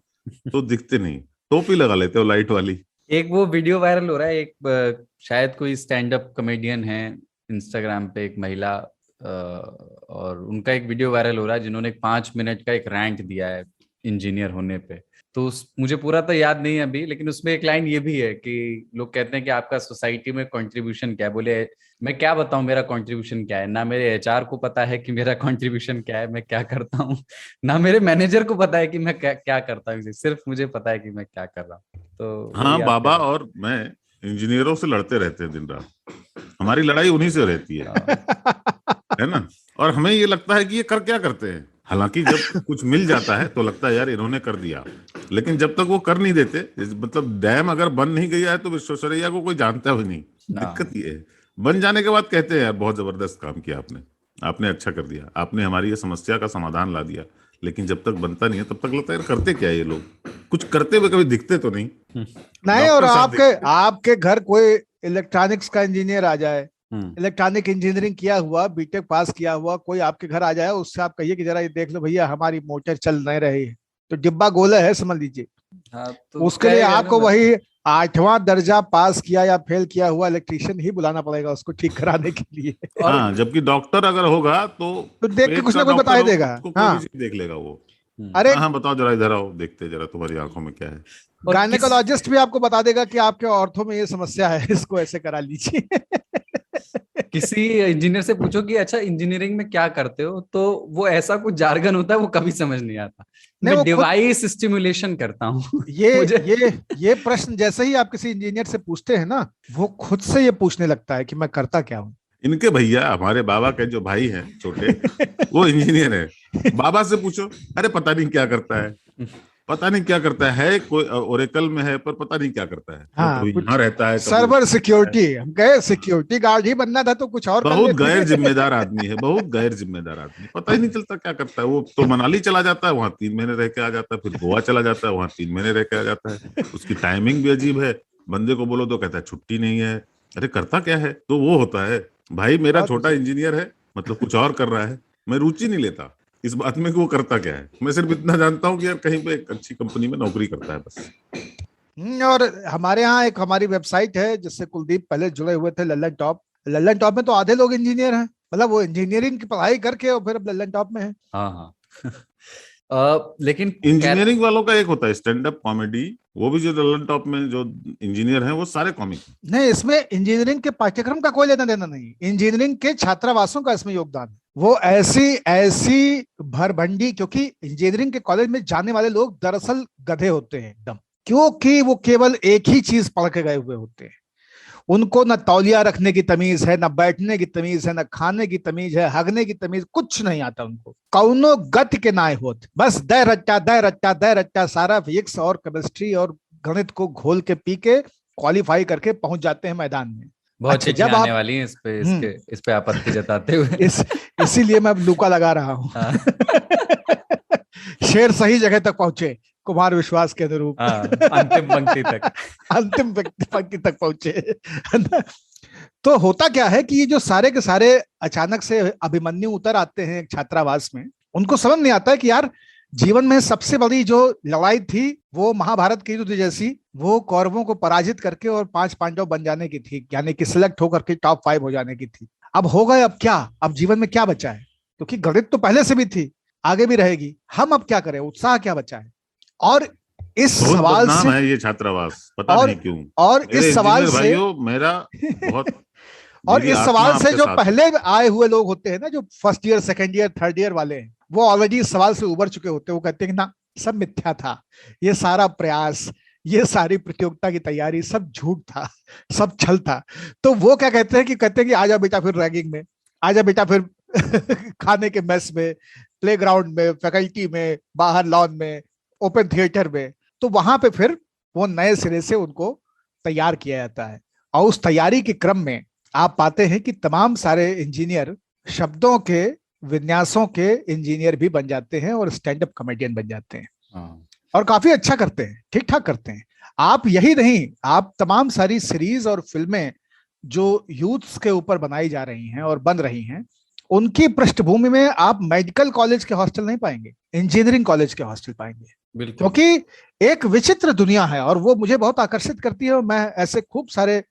तो दिखते नहीं। टोपी लगा लेते हो लाइट वाली।
एक वो वीडियो वायरल हो रहा है, एक शायद कोई स्टैंड अप कॉमेडियन है इंस्टाग्राम पे, एक महिला, और उनका एक वीडियो वायरल हो रहा है जिन्होंने 5 मिनट का एक रैंट दिया है इंजीनियर होने पे। तो मुझे पूरा तो याद नहीं है अभी, लेकिन उसमें एक लाइन ये भी है कि लोग कहते हैं कि आपका सोसाइटी में कंट्रीब्यूशन क्या है। बोले मैं क्या बताऊं मेरा कंट्रीब्यूशन क्या है, ना मेरे एचआर को पता है कि मेरा कंट्रीब्यूशन क्या है, मैं क्या करता हूं, ना मेरे मैनेजर को पता है कि मैं क्या करता हूँ, सिर्फ मुझे पता है कि मैं क्या कर रहा हूँ। तो
हाँ, बाबा और मैं इंजीनियरों से लड़ते रहते हैं दिन रात। हमारी लड़ाई उन्हीं से रहती है ना। और हमें ये लगता है कि ये कर क्या करते हैं, हालांकि जब कुछ मिल जाता है तो लगता है यार इन्होंने कर दिया, लेकिन जब तक वो कर नहीं देते, मतलब डैम अगर बन नहीं गया है तो विश्वेश्वरैया को कोई जानता भी नहीं। दिक्कत ये है, बन जाने के बाद कहते हैं यार बहुत जबरदस्त काम किया आपने, आपने अच्छा कर दिया, आपने हमारी ये समस्या का समाधान ला दिया। लेकिन जब तक बनता नहीं है तब तक लगता है यार करते क्या है ये लोग, कुछ करते हुए कभी दिखते तो नहीं।
नहीं। और
डॉक्टर साहब
आपके घर कोई इलेक्ट्रॉनिक्स का इंजीनियर आ जाए, इलेक्ट्रॉनिक इंजीनियरिंग किया हुआ, बीटेक पास किया हुआ कोई आपके घर आ जाए, उससे आप कहिए कि जरा ये देख लो भैया हमारी मोटर चल नहीं रही है, तो डिब्बा गोला है समझ लीजिए।
हाँ, तो
उसके लिए
कहेगा ना
आपको
बस।
वही 8वां दर्जा पास किया या फेल किया हुआ इलेक्ट्रीशियन ही बुलाना पड़ेगा उसको ठीक कराने के लिए।
और
हाँ, जबकि डॉक्टर अगर होगा तो
देख के
पेट
कुछ
का
ना कुछ
डॉक्टर
बता ही
हो,
देगा।
उसको कोई भी
हाँ,
चीज देख लेगा वो।
अरे
हाँ हाँ, बताओ जरा, इधर आओ, देखते जरा तुम्हारी आंखों में क्या है।
और
गायनेकोलॉजिस्ट भी आपको बता देगा कि आपके ऑर्थो में ये समस्या है, इसको ऐसे करा लीजिए।
किसी इंजीनियर से पूछो कि अच्छा इंजीनियरिंग में क्या करते हो, तो वो ऐसा कुछ जार्गन होता है वो कभी समझ नहीं आता।
नहीं, वो
मैं
खुद
डिवाइस स्टिमुलेशन करता हूँ।
ये
मुझे
ये प्रश्न जैसे ही आप किसी इंजीनियर से पूछते हैं ना, वो खुद से ये पूछने लगता है कि मैं करता क्या हूँ।
इनके भैया, हमारे बाबा के जो भाई हैं छोटे, वो इंजीनियर है। बाबा से पूछो, अरे पता नहीं क्या करता है, पता नहीं क्या करता है, कोई ओरेकल में है पर पता नहीं क्या करता है। वो
हाँ,
कभी
कुछ
यहाँ रहता है, कभी
सर्वर
उधर
सिक्योरिटी, हम कहे सिक्योरिटी गार्ड ही बनना था तो कुछ और कर
बहुत
लेते।
गैर जिम्मेदार आदमी है, बहुत गैर जिम्मेदार आदमी, पता ही नहीं चलता क्या करता है। वो तो मनाली चला जाता है, वहां 3 महीने रह के आ जाता है, फिर गोवा चला जाता है, वहां 3 महीने रह के आ जाता है। उसकी टाइमिंग भी अजीब है, बंदे को बोलो तो कहता है छुट्टी नहीं है। अरे करता क्या है, तो वो होता है भाई मेरा
बहुत
छोटा इंजीनियर है, मतलब कुछ और कर रहा है, मैं रुचि नहीं लेता इस बात में कि वो करता क्या है। मैं सिर्फ इतना जानता हूँ कि यार कहीं पे एक अच्छी कंपनी में नौकरी करता है बस।
और हमारे यहाँ एक हमारी वेबसाइट है जिससे कुलदीप पहले जुड़े हुए थे, लल्लन टॉप। लल्लन टॉप में तो आधे लोग इंजीनियर हैं, मतलब वो इंजीनियरिंग की पढ़ाई करके और फिर अब लल्लन टॉप में है।
हाँ हाँ। लेकिन
इंजीनियरिंग वालों का एक होता है स्टैंड अप कॉमेडी, वो भी जो ललन टॉप में जो इंजीनियर हैं वो सारे कॉमिक हैं।
नहीं, इसमें इंजीनियरिंग के पाठ्यक्रम का कोई लेना देना नहीं, इंजीनियरिंग के छात्रावासों का इसमें योगदान है। वो ऐसी ऐसी भरभंडी, क्योंकि इंजीनियरिंग के कॉलेज में जाने वाले लोग दरअसल गधे होते हैं एकदम, क्योंकि वो केवल एक ही चीज पढ़ के गए हुए होते हैं। उनको न तौलिया रखने की तमीज है, न बैठने की तमीज है, न खाने की तमीज है, हगने की तमीज, कुछ नहीं आता उनको, कौनो गति के नाय होत, बस दय रट्टा दय रट्टा दय रट्टा, सारा फिजिक्स और केमिस्ट्री और गणित को घोल के पी के क्वालिफाई करके पहुंच जाते हैं मैदान में।
बहुत
अच्छा,
चिट्ठियां
जब
आने
आप
वाली हैं इस पे आपत्ति जताते हुए।
इसीलिए मैं अब लूका लगा रहा हूँ।
हाँ।
शेर सही जगह तक पहुंचे, कुमार विश्वास के अनुरूप।
हाँ, अंतिम पंक्ति तक।
अंतिम पंक्ति तक पहुंचे। है ना? तो होता क्या है कि ये जो सारे के सारे अचानक से अभिमन्यु उतर आते हैं एक छात्रावास में, उनको समझ नहीं आता है कि यार जीवन में सबसे बड़ी जो लड़ाई थी वो महाभारत के युद्ध जैसी, वो कौरवों को पराजित करके और 5 पांडव बन जाने की थी, यानी कि सिलेक्ट होकर के टॉप 5 हो जाने की थी। अब हो गए, अब क्या, अब जीवन में क्या बचा है, क्योंकि गणित तो पहले से भी थी, आगे भी रहेगी, हम अब क्या करें, उत्साह क्या बचा है। और इस
बहुत
सवाल
बदनाम
से,
है ये छात्रावास, पता
और
नहीं क्यों।
और
मेरे
इस सवाल
इंजीनियर
से
भाइयों, मेरा बहुत
और
मेरी
इस
आत्मा
सवाल से
आपके
जो
साथ है।
पहले आए हुए लोग होते हैं ना, जो first year second year third year वाले हैं, वो ऑलरेडी इस सवाल से उबर चुके होते हैं। वो कहते हैं कि ना, सब मिथ्या था, ये सारा प्रयास, ये सारी प्रतियोगिता की तैयारी सब झूठ था, सब छल था। तो वो क्या कहते हैं कि आजा बेटा फिर रैगिंग में, आजा बेटा फिर खाने के मेस में, प्लेग्राउंड में, फैकल्टी में, बाहर लॉन में, ओपन थिएटर में। तो वहां पे फिर वो नए सिरे से उनको तैयार किया जाता है। और उस तैयारी के क्रम में आप पाते हैं कि तमाम सारे इंजीनियर शब्दों के विन्यासों के इंजीनियर भी बन जाते हैं और स्टैंड अप कॉमेडियन बन जाते हैं।
हाँ।
और काफी अच्छा करते हैं, ठीक ठाक करते हैं। आप यही नहीं, आप तमाम सारी सीरीज और फिल्में जो यूथ्स के ऊपर बनाई जा रही हैं और बन रही हैं, उनकी पृष्ठभूमि में आप मेडिकल कॉलेज के हॉस्टल नहीं पाएंगे, इंजीनियरिंग कॉलेज के हॉस्टल पाएंगे।
बिल्कुल।
क्योंकि एक विचित्र दुनिया है और वो मुझे बहुत आकर्षित करती है। मैं ऐसे खूब सारे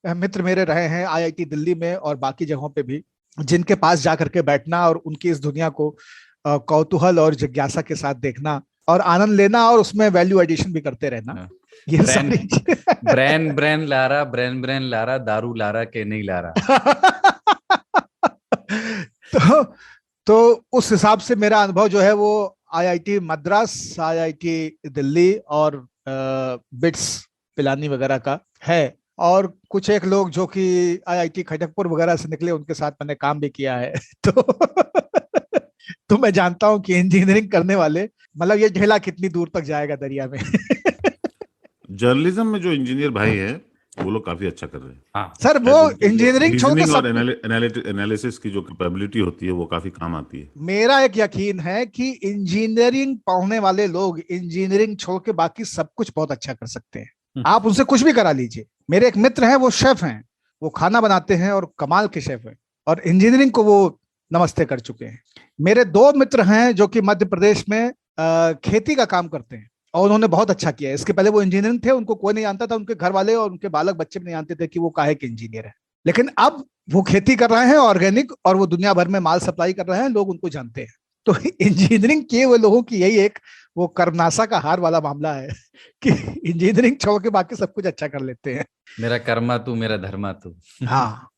मित्र मेरे रहे हैं आईआईटी दिल्ली में और बाकी जगहों पे भी, जिनके पास जाकर के बैठना और उनकी इस दुनिया को कौतूहल और जिज्ञासा के साथ देखना और आनंद लेना और उसमें वैल्यू एडिशन भी करते रहना, ये सारी
ब्रेन लारा दारू लारा के नहीं लारा।
तो उस हिसाब से मेरा अनुभव जो है वो आईआईटी मद्रास, आईआईटी दिल्ली और बिट्स पिलानी वगैरह का है। और कुछ एक लोग जो कि आईआईटी खड़गपुर वगैरह से निकले, उनके साथ मैंने काम भी किया है। तो तो मैं जानता हूं कि इंजीनियरिंग करने वाले, मतलब ये झेला कितनी दूर तक जाएगा दरिया में।
जर्नलिज्म में जो इंजीनियर भाई है वो लोग काफी अच्छा कर रहे हैं।
हाँ
सर वो इंजीनियरिंग छोड़ के
रीजनिंग और
सब,
एनालिसिस की जो कैपेबिलिटी होती है वो काफी काम आती है।
मेरा एक यकीन है कि इंजीनियरिंग पढ़ने वाले लोग इंजीनियरिंग छोड़ के बाकी सब कुछ बहुत अच्छा कर सकते हैं। आप उनसे कुछ भी करा लीजिए। मेरे एक मित्र हैं, वो शेफ हैं, वो खाना बनाते हैं और कमाल के शेफ हैं, और इंजीनियरिंग को वो नमस्ते कर चुके हैं। मेरे दो मित्र हैं जो कि मध्य प्रदेश में खेती का काम करते हैं, और उन्होंने बहुत अच्छा किया है। इसके पहले वो इंजीनियरिंग थे, उनको कोई नहीं जानता था, उनके घर वाले और उनके बालक बच्चे भी नहीं जानते थे कि वो काहे के इंजीनियर है। लेकिन अब वो खेती कर रहे हैं ऑर्गेनिक, और वो दुनिया भर में माल सप्लाई कर रहे हैं, लोग उनको जानते हैं। तो इंजीनियरिंग किए हुए लोगों की यही एक वो कर्मनाशा का हार वाला मामला है कि इंजीनियरिंग छोड़ के बाकी सब कुछ अच्छा कर लेते हैं।
मेरा कर्मा तू मेरा धर्मा तू।
हाँ,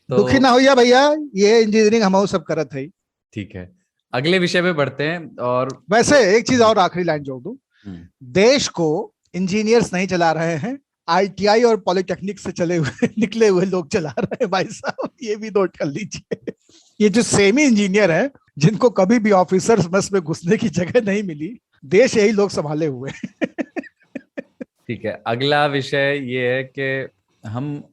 तो
दुखी ना होइया भैया, ये इंजीनियरिंग हम सब करत है।
ठीक है, अगले विषय पे बढ़ते हैं। और
वैसे एक चीज और आखिरी लाइन जोड़ दूं, देश को इंजीनियर्स नहीं चला रहे हैं, आईटीआई और पॉलिटेक्निक से चले हुए निकले हुए लोग चला रहे हैं भाई साहब, ये भी नोट कर लीजिए। ये जो सेमी इंजीनियर है, जिनको कभी भी ऑफिसर्स बस में घुसने की जगह नहीं मिली, देश यही लोग संभाले हुए।
ठीक है, अगला विषय ये है कि हम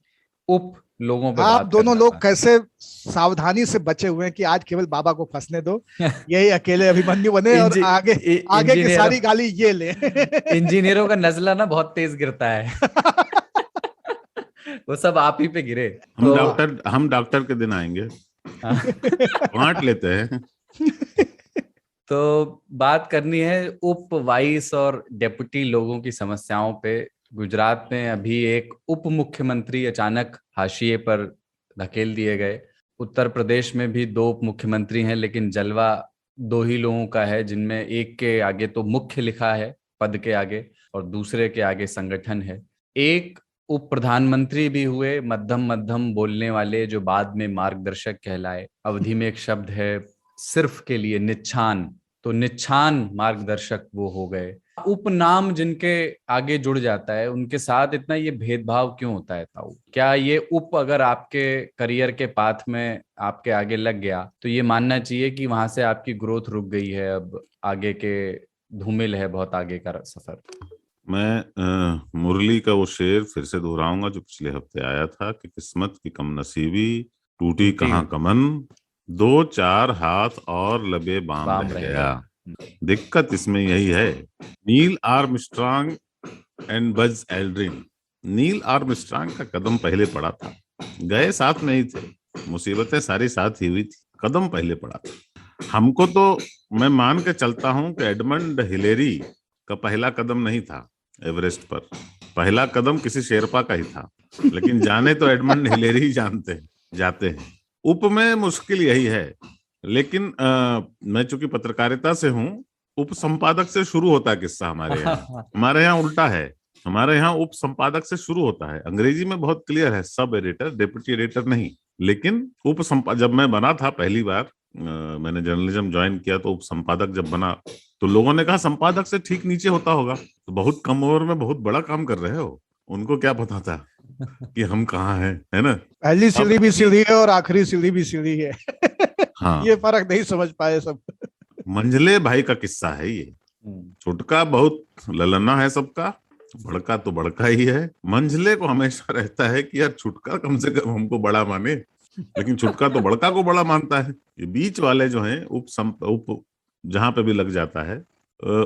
उप लोगों पे
आप
बात
दोनों
करना
लोग
चाहते
कैसे सावधानी से बचे हुए हैं कि आज केवल बाबा को फंसने दो, यही अकेले अभिमन्यु बने, और आगे आगे की सारी गाली ये ले।
इंजीनियरों का नजला ना बहुत तेज गिरता है। वो सब आप ही पे गिरे।
हम डॉक्टर के दिन आएंगे, बांट लेते हैं।
तो बात करनी है उप, वाइस और डेप्यूटी लोगों की समस्याओं पे। गुजरात में अभी एक उप मुख्यमंत्री अचानक हाशिए पर धकेल दिए गए। उत्तर प्रदेश में भी दो उप मुख्यमंत्री हैं, लेकिन जलवा दो ही लोगों का है, जिनमें एक के आगे तो मुख्य लिखा है पद के आगे, और दूसरे के आगे संगठन है। एक उप प्रधानमंत्री भी हुए, मध्यम मध्यम बोलने वाले, जो बाद में मार्गदर्शक कहलाए। अवधि में एक शब्द है सिर्फ के लिए, निच्छान, तो निच्छान मार्गदर्शक वो हो गए। उपनाम जिनके आगे जुड़ जाता है, उनके साथ इतना ये भेदभाव क्यों होता है ताऊ? क्या ये उप अगर आपके करियर के पाथ में आपके आगे लग गया तो ये मानना चाहिए कि वहां से आपकी ग्रोथ रुक गई है, अब आगे के धूमिल है बहुत आगे का सफर?
मैं मुरली का वो शेर फिर से दोहराऊंगा जो पिछले हफ्ते आया था कि किस्मत की कमनसीबी, टूटी कहाँ कमन, दो चार हाथ और लबे बाम रह गया। दिक्कत इसमें यही है। Neil Armstrong and Buzz Aldrin, Neil Armstrong का कदम पहले पड़ा था, गए साथ में ही थे, मुसीबतें सारी साथ ही हुई थी, कदम पहले पड़ा था। हमको तो मैं मान के चलता हूं कि एडमंड हिलेरी का पहला कदम नहीं था एवरेस्ट पर, पहला कदम किसी शेरपा का ही था, लेकिन जाने तो एडमंड हिलेरी ही जाते हैं। उप में मुश्किल यही है, लेकिन मैं चूंकि पत्रकारिता से हूं, उप संपादक से शुरू होता है किस्सा हमारे यहाँ। हमारे यहाँ उल्टा है, हमारे यहाँ उप संपादक से शुरू होता है। अंग्रेजी में बहुत क्लियर है, सब एडिटर, डेप्यूटी एडिटर नहीं। लेकिन जब मैं बना था पहली बार, मैंने जर्नलिज्म ज्वाइन किया, तो उप संपादक जब बना तो लोगों ने कहा संपादक से ठीक नीचे होता होगा, तो बहुत कम उम्र में बहुत बड़ा काम कर रहे हो। उनको क्या पता था कि हम कहाँ हैं, है ना? पहली
सीढ़ी भी सीढ़ी है और आखिरी सीढ़ी भी सीढ़ी है।
हाँ,
ये फर्क नहीं समझ पाए सब।
मंझले भाई का किस्सा है ये। छुटका बहुत ललना है सबका, बड़का तो बड़का ही है। मंझले को हमेशा रहता है कि यार छुटका कम से कम हमको बड़ा माने, लेकिन छुटका तो बड़का को बड़ा मानता है। ये बीच वाले जो हैं उप जहां पे भी लग जाता है,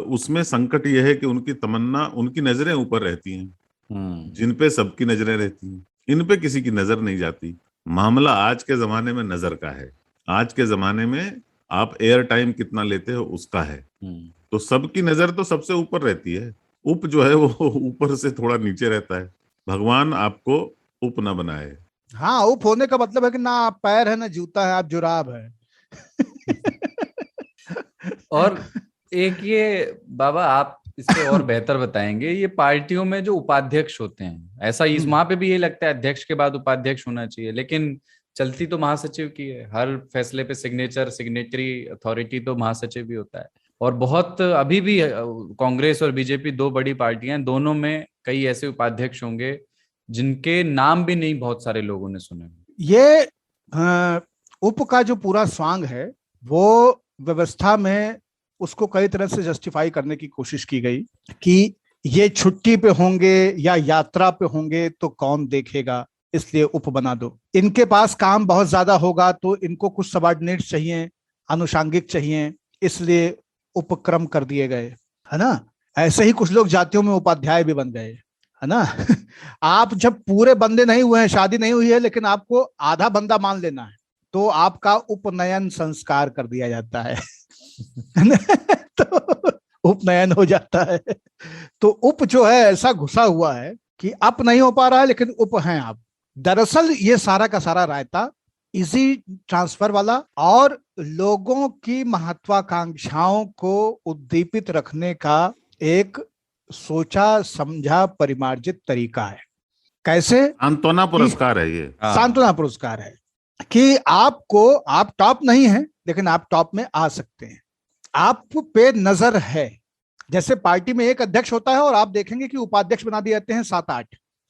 उसमें संकट ये है कि उनकी तमन्ना, उनकी नजरें ऊपर रहती हैं, जिन पे सबकी नजरें रहती हैं, इन पे किसी की नजर नहीं जाती। मामला आज के जमाने में नजर का है। आज के जमाने में आप एयर टाइम कितना लेते हो उसका है, तो सबकी नजर तो सबसे ऊपर रहती है। उप जो है वो ऊपर से थोड़ा नीचे रहता है। भगवान आपको उप ना बनाए।
हाँ, उप होने का मतलब है कि ना आप पैर है ना जूता है, आप जुराब है।
और एक ये बाबा, आप इससे और बेहतर बताएंगे, ये पार्टियों में जो उपाध्यक्ष होते हैं, ऐसा इस वहां पे भी ये लगता है अध्यक्ष के बाद उपाध्यक्ष होना चाहिए, लेकिन चलती तो महासचिव की है। हर फैसले पे सिग्नेटरी अथॉरिटी तो महासचिव भी होता है। और बहुत अभी भी कांग्रेस और बीजेपी दो बड़ी पार्टियां, दोनों में कई ऐसे उपाध्यक्ष होंगे जिनके नाम भी नहीं बहुत सारे लोगों ने सुने।
ये उप का जो पूरा स्वांग है वो व्यवस्था में उसको कई तरह से जस्टिफाई करने की कोशिश की गई कि ये छुट्टी पे होंगे या यात्रा पे होंगे तो कौन देखेगा, इसलिए उप बना दो। इनके पास काम बहुत ज्यादा होगा तो इनको कुछ सबऑर्डिनेट्स चाहिए, अनुषांगिक चाहिए, इसलिए उपक्रम कर दिए गए, है ना। ऐसे ही कुछ लोग जातियों में उपाध्याय भी बन गए, है ना। आप जब पूरे बंदे नहीं हुए हैं, शादी नहीं हुई है, लेकिन आपको आधा बंदा मान लेना है, तो आपका उपनयन संस्कार कर दिया जाता है। तो उपनयन हो जाता है। तो उप जो है ऐसा घुसा हुआ है कि अप नहीं हो पा रहा है, लेकिन उप हैं आप। दरअसल ये सारा का सारा रायता इजी ट्रांसफर वाला और लोगों की महत्वाकांक्षाओं को उद्दीपित रखने का एक सोचा समझा परिमार्जित तरीका है। कैसे?
सांत्वना पुरस्कार है ये।
सांत्वना पुरस्कार है कि आप टॉप नहीं है, लेकिन आप टॉप में आ सकते हैं, आप पे नजर है। जैसे पार्टी में एक अध्यक्ष होता है और आप देखेंगे कि उपाध्यक्ष बना दिए जाते हैं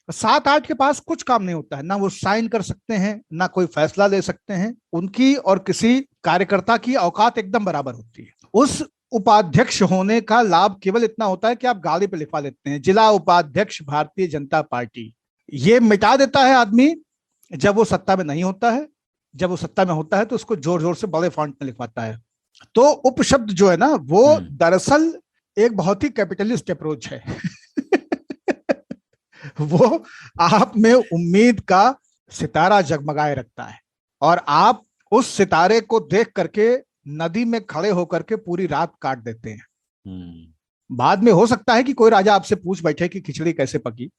7-8 के पास कुछ काम नहीं होता है, ना वो साइन कर सकते हैं, ना कोई फैसला ले सकते हैं। उनकी और किसी कार्यकर्ता की औकात एकदम बराबर होती है। उस उपाध्यक्ष होने का लाभ केवल इतना होता है कि आप गाड़ी पे लिखवा लेते हैं जिला उपाध्यक्ष भारतीय जनता पार्टी। ये मिटा देता है आदमी जब वो सत्ता में नहीं होता है। जब वो सत्ता में होता है तो उसको जोर जोर से बड़े फॉन्ट में लिखवाता है। तो उपशब्द जो है ना, वो दरअसल एक बहुत ही कैपिटलिस्ट अप्रोच है। वो आप में उम्मीद का सितारा जगमगाए रखता है और आप उस सितारे को देख करके नदी में खड़े होकर के पूरी रात काट देते हैं। बाद में हो सकता है कि कोई राजा आपसे पूछ बैठे कि खिचड़ी कैसे पकी,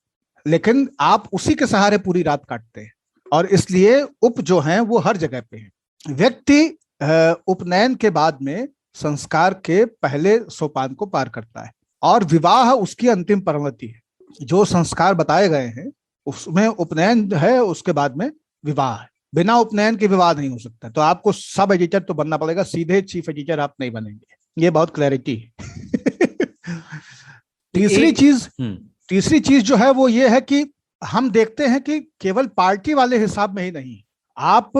लेकिन आप उसी के सहारे पूरी रात काटते हैं। और इसलिए उप जो हैं वो हर जगह पे हैं। व्यक्ति उपनयन के बाद में संस्कार के पहले सोपान को पार करता है और विवाह उसकी अंतिम परिणति है। जो संस्कार बताए गए हैं उसमें उपनयन है, उसके बाद में विवाह है। बिना उपनयन के विवाह नहीं हो सकता। तो आपको सब एडिटर तो बनना पड़ेगा, सीधे चीफ एडिटर आप नहीं बनेंगे। ये बहुत क्लैरिटी है। तीसरी चीज जो है वो ये है कि हम देखते हैं कि केवल पार्टी वाले हिसाब में ही नहीं, आप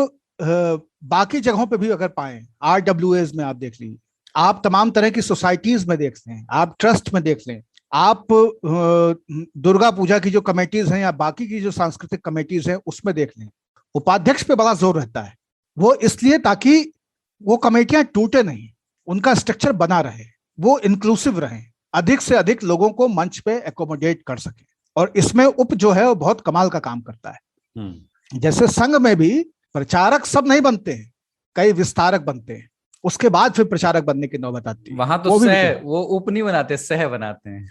बाकी जगहों पे भी अगर पाएं, RWAs में आप देख लीजिए, आप तमाम तरह की सोसाइटीज में देख लें, आप ट्रस्ट में देख लें, आप दुर्गा पूजा की जो कमेटीज हैं या बाकी की जो सांस्कृतिक कमेटीज हैं उसमें देख लें, उपाध्यक्ष पे बड़ा जोर रहता है। वो इसलिए ताकि वो कमेटियां टूटे नहीं, उनका स्ट्रक्चर बना रहे, वो इंक्लूसिव रहे, अधिक से अधिक लोगों को मंच पे एकोमोडेट कर सके। और इसमें उप जो है वो बहुत कमाल का काम करता है। जैसे संघ में भी प्रचारक सब नहीं बनते हैं, कई विस्तारक बनते हैं, उसके बाद फिर प्रचारक बनने की नौबत आती है।
वहां तो वो उप नहीं बनाते, सह बनाते हैं।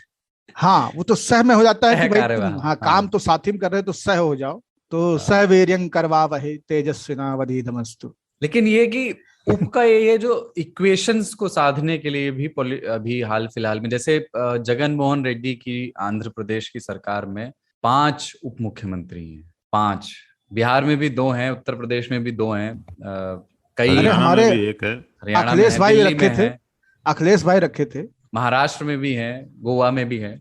हाँ, वो तो सह में हो जाता है कि भाई तुम काम तो साथी में कर रहे हो तो सह हो जाओ। तो सहवीर्यं करवावहै तेजस्विनावधीतमस्तु।
लेकिन ये कि उप का ये जो इक्वेशंस को साधने के लिए भी अभी हाल फिलहाल में, जैसे जगन मोहन रेड्डी की आंध्र प्रदेश की सरकार में 5 उप मुख्यमंत्री हैं। 5, बिहार में भी 2 हैं, उत्तर प्रदेश में भी 2 हैं, कई
हमारे
एक है,
अखिलेश भाई रखे थे, अखिलेश भाई रखे थे,
महाराष्ट्र में भी है, गोवा में भी है।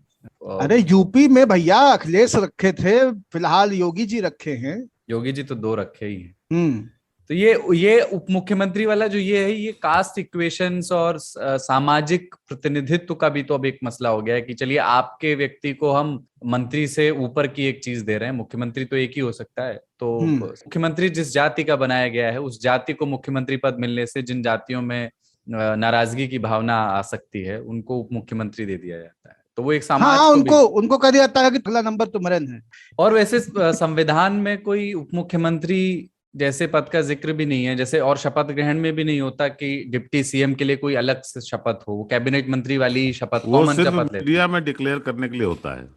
अरे यूपी में भैया अखिलेश रखे थे, फिलहाल योगी जी रखे हैं।
योगी जी तो 2 रखे ही हैं। तो ये उप मुख्यमंत्री वाला जो ये है, ये कास्ट इक्वेशंस और सामाजिक प्रतिनिधित्व का भी तो अब एक मसला हो गया है कि चलिए आपके व्यक्ति को हम मंत्री से ऊपर की एक चीज दे रहे हैं, मुख्यमंत्री तो एक ही हो सकता है। तो मुख्यमंत्री जिस जाति का बनाया गया है उस जाति को मुख्यमंत्री पद मिलने से जिन जातियों में नाराजगी की भावना आ सकती है उनको उप मुख्यमंत्री दे दिया जाता है। तो वो एक समाज
उनको कह दिया जाता है कि अगला नंबर तुम्हारे है।
और वैसे संविधान में कोई उप मुख्यमंत्री जैसे पद का जिक्र भी नहीं है, जैसे और शपथ ग्रहण में भी नहीं होता कि डिप्टी सीएम के लिए कोई अलग से शपथ हो, वो कैबिनेट मंत्री वाली शपथ, कॉमन शपथ
मीडिया में डिक्लेयर करने के लिए होता है।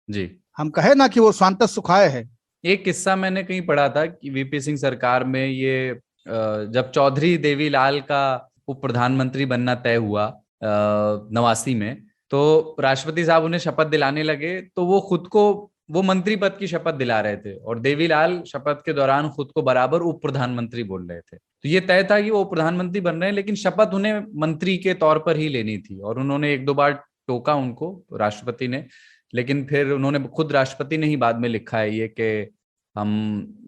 जी, हम
कहे ना कि वो स्वांतः सुखाय है।
एक किस्सा मैंने कहीं पढ़ा था कि वीपी सिंह सरकार में ये जब चौधरी देवीलाल का उप प्रधानमंत्री बनना तय हुआ 89 में, तो राष्ट्रपति साहब उन्हें शपथ दिलाने लगे तो वो खुद को वो मंत्री पद की शपथ दिला रहे थे और देवीलाल शपथ के दौरान खुद को बराबर उप प्रधानमंत्री बोल रहे थे। तो ये तय था कि वो प्रधानमंत्री बन रहे हैं, लेकिन शपथ उन्हें मंत्री के तौर पर ही लेनी थी। और उन्होंने 1-2 बार टोका उनको राष्ट्रपति ने, लेकिन फिर उन्होंने खुद राष्ट्रपति ने ही बाद में लिखा है ये कि हम